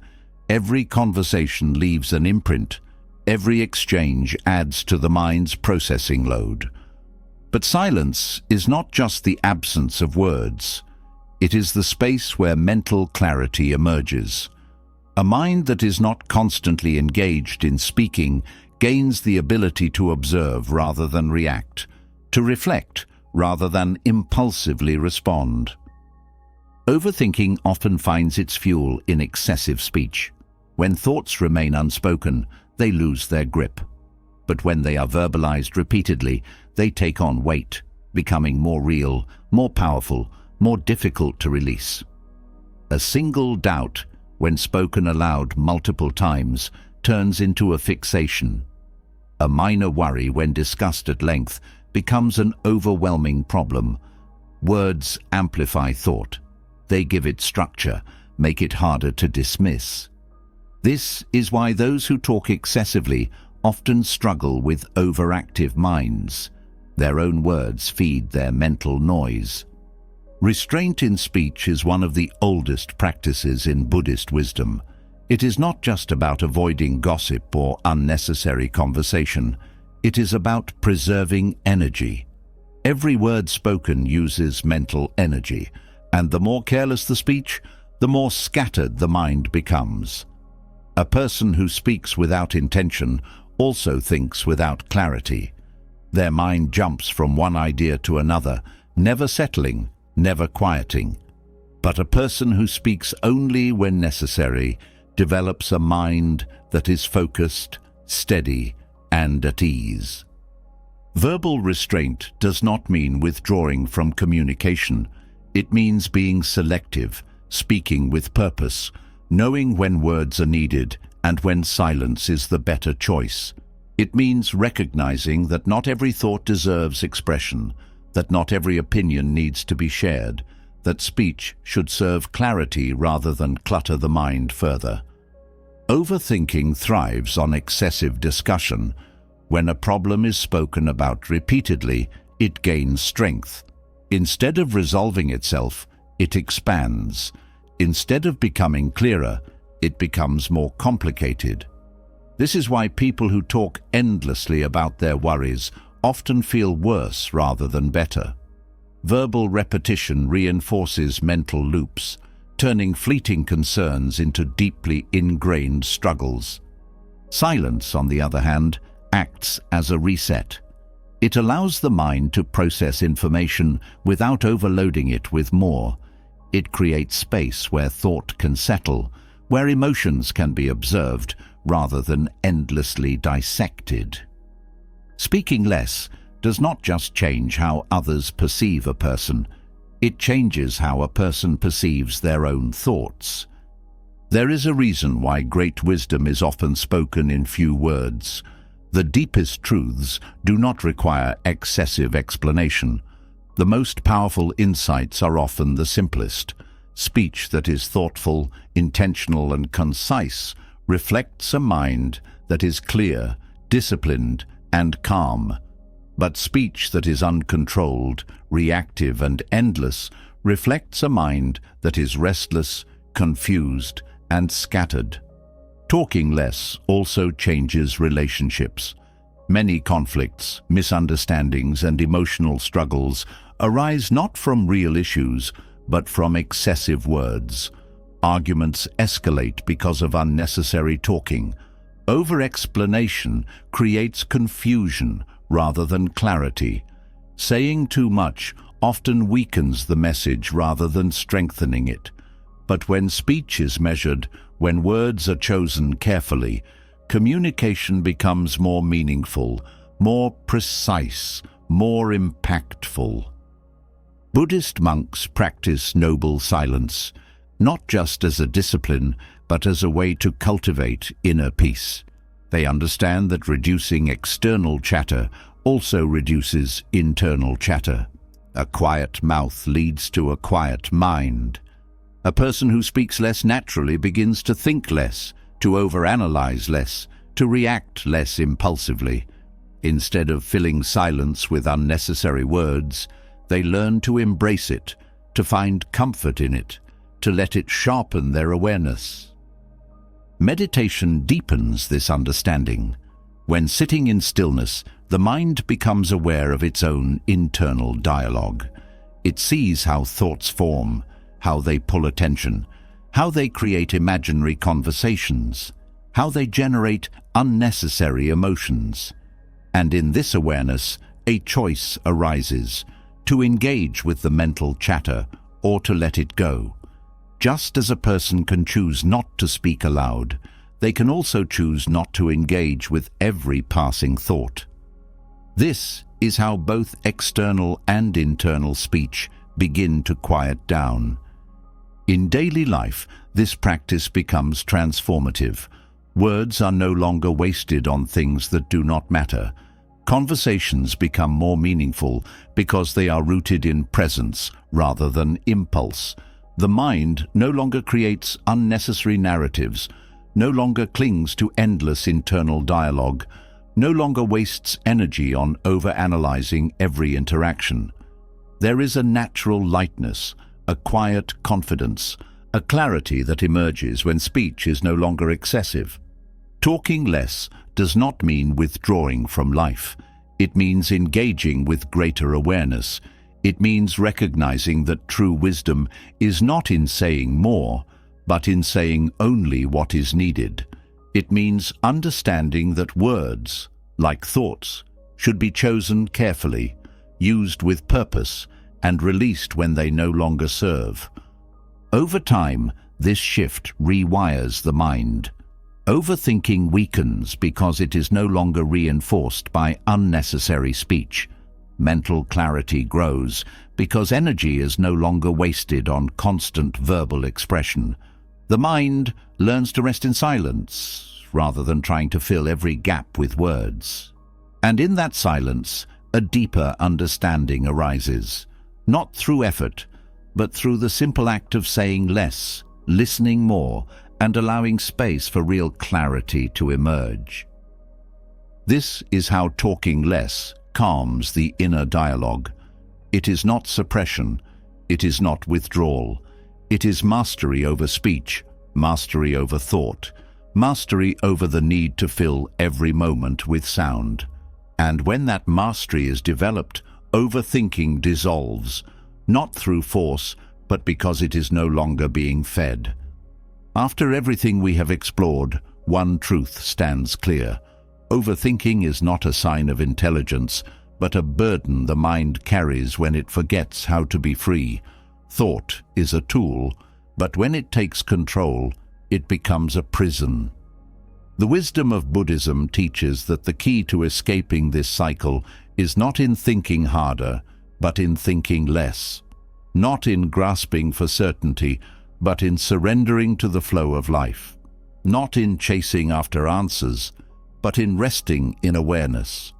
Every conversation leaves an imprint. Every exchange adds to the mind's processing load. But silence is not just the absence of words. It is the space where mental clarity emerges. A mind that is not constantly engaged in speaking gains the ability to observe rather than react, to reflect rather than impulsively respond. Overthinking often finds its fuel in excessive speech. When thoughts remain unspoken, they lose their grip. But when they are verbalized repeatedly, they take on weight, becoming more real, more powerful, more difficult to release. A single doubt, when spoken aloud multiple times, turns into a fixation. A minor worry, when discussed at length, becomes an overwhelming problem. Words amplify thought. They give it structure, make it harder to dismiss. This is why those who talk excessively often struggle with overactive minds. Their own words feed their mental noise. Restraint in speech is one of the oldest practices in Buddhist wisdom. It is not just about avoiding gossip or unnecessary conversation. It is about preserving energy. Every word spoken uses mental energy, and the more careless the speech, the more scattered the mind becomes. A person who speaks without intention also thinks without clarity. Their mind jumps from one idea to another, never settling, never quieting. But a person who speaks only when necessary develops a mind that is focused, steady, and at ease. Verbal restraint does not mean withdrawing from communication. It means being selective, speaking with purpose, knowing when words are needed and when silence is the better choice. It means recognizing that not every thought deserves expression, that not every opinion needs to be shared, that speech should serve clarity rather than clutter the mind further. Overthinking thrives on excessive discussion. When a problem is spoken about repeatedly, it gains strength. Instead of resolving itself, it expands. Instead of becoming clearer, it becomes more complicated. This is why people who talk endlessly about their worries often feel worse rather than better. Verbal repetition reinforces mental loops. turning fleeting concerns into deeply ingrained struggles. Silence, on the other hand, acts as a reset. It allows the mind to process information without overloading it with more. It creates space where thought can settle, where emotions can be observed rather than endlessly dissected. Speaking less does not just change how others perceive a person, it changes how a person perceives their own thoughts. There is a reason why great wisdom is often spoken in few words. The deepest truths do not require excessive explanation. The most powerful insights are often the simplest. Speech that is thoughtful, intentional, and concise reflects a mind that is clear, disciplined, and calm. But speech that is uncontrolled, reactive, and endless reflects a mind that is restless, confused, and scattered. Talking less also changes relationships. Many conflicts, misunderstandings, and emotional struggles arise not from real issues, but from excessive words. Arguments escalate because of unnecessary talking. Over-explanation creates confusion rather than clarity. Saying too much often weakens the message rather than strengthening it. But when speech is measured, when words are chosen carefully, communication becomes more meaningful, more precise, more impactful. Buddhist monks practice noble silence, not just as a discipline, but as a way to cultivate inner peace. They understand that reducing external chatter also reduces internal chatter. A quiet mouth leads to a quiet mind. A person who speaks less naturally begins to think less, to overanalyze less, to react less impulsively. Instead of filling silence with unnecessary words, they learn to embrace it, to find comfort in it, to let it sharpen their awareness. Meditation deepens this understanding. When sitting in stillness, the mind becomes aware of its own internal dialogue. It sees how thoughts form, how they pull attention, how they create imaginary conversations, how they generate unnecessary emotions. And in this awareness, a choice arises: to engage with the mental chatter or to let it go. Just as a person can choose not to speak aloud, they can also choose not to engage with every passing thought. This is how both external and internal speech begin to quiet down. In daily life, this practice becomes transformative. Words are no longer wasted on things that do not matter. Conversations become more meaningful because they are rooted in presence rather than impulse. The mind no longer creates unnecessary narratives, no longer clings to endless internal dialogue, no longer wastes energy on overanalyzing every interaction. There is a natural lightness, a quiet confidence, a clarity that emerges when speech is no longer excessive. Talking less does not mean withdrawing from life. It means engaging with greater awareness. It means recognizing that true wisdom is not in saying more, but in saying only what is needed. It means understanding that words, like thoughts, should be chosen carefully, used with purpose, and released when they no longer serve. Over time, this shift rewires the mind. Overthinking weakens because it is no longer reinforced by unnecessary speech. Mental clarity grows because energy is no longer wasted on constant verbal expression. The mind learns to rest in silence rather than trying to fill every gap with words. And in that silence, a deeper understanding arises, not through effort, but through the simple act of saying less, listening more, and allowing space for real clarity to emerge. This is how talking less calms the inner dialogue. It is not suppression, it is not withdrawal. It is mastery over speech, mastery over thought, mastery over the need to fill every moment with sound. And when that mastery is developed, overthinking dissolves, not through force, but because it is no longer being fed. After everything we have explored, one truth stands clear. Overthinking is not a sign of intelligence, but a burden the mind carries when it forgets how to be free. Thought is a tool, but when it takes control, it becomes a prison. The wisdom of Buddhism teaches that the key to escaping this cycle is not in thinking harder, but in thinking less. Not in grasping for certainty, but in surrendering to the flow of life. Not in chasing after answers, but in resting in awareness.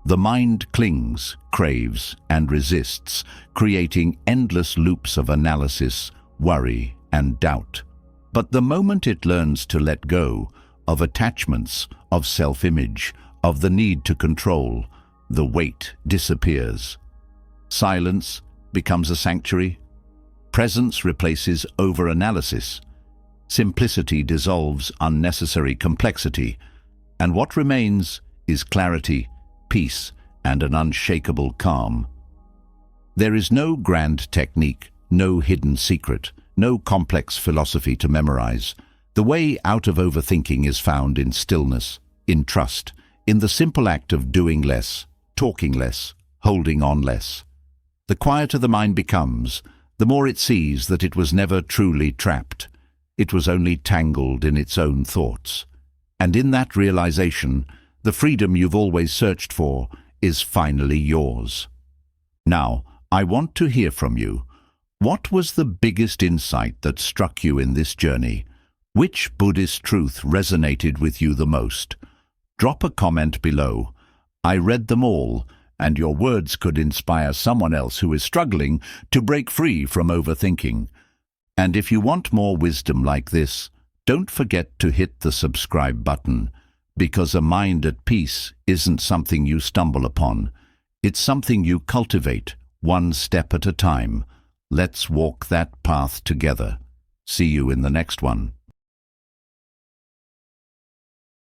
The mind clings, craves, and resists, creating endless loops of analysis, worry, and doubt. But the moment it learns to let go of attachments, of self-image, of the need to control, the weight disappears. Silence becomes a sanctuary. Presence replaces over-analysis. Simplicity dissolves unnecessary complexity. And what remains is clarity, peace, and an unshakable calm. There is no grand technique, no hidden secret, no complex philosophy to memorize. The way out of overthinking is found in stillness, in trust, in the simple act of doing less, talking less, holding on less. The quieter the mind becomes, the more it sees that it was never truly trapped. It was only tangled in its own thoughts. And in that realization, the freedom you've always searched for is finally yours. Now, I want to hear from you. What was the biggest insight that struck you in this journey? Which Buddhist truth resonated with you the most? Drop a comment below. I read them all, and your words could inspire someone else who is struggling to break free from overthinking. And if you want more wisdom like this, don't forget to hit the subscribe button, because a mind at peace isn't something you stumble upon. It's something you cultivate, one step at a time. Let's walk that path together. See you in the next one.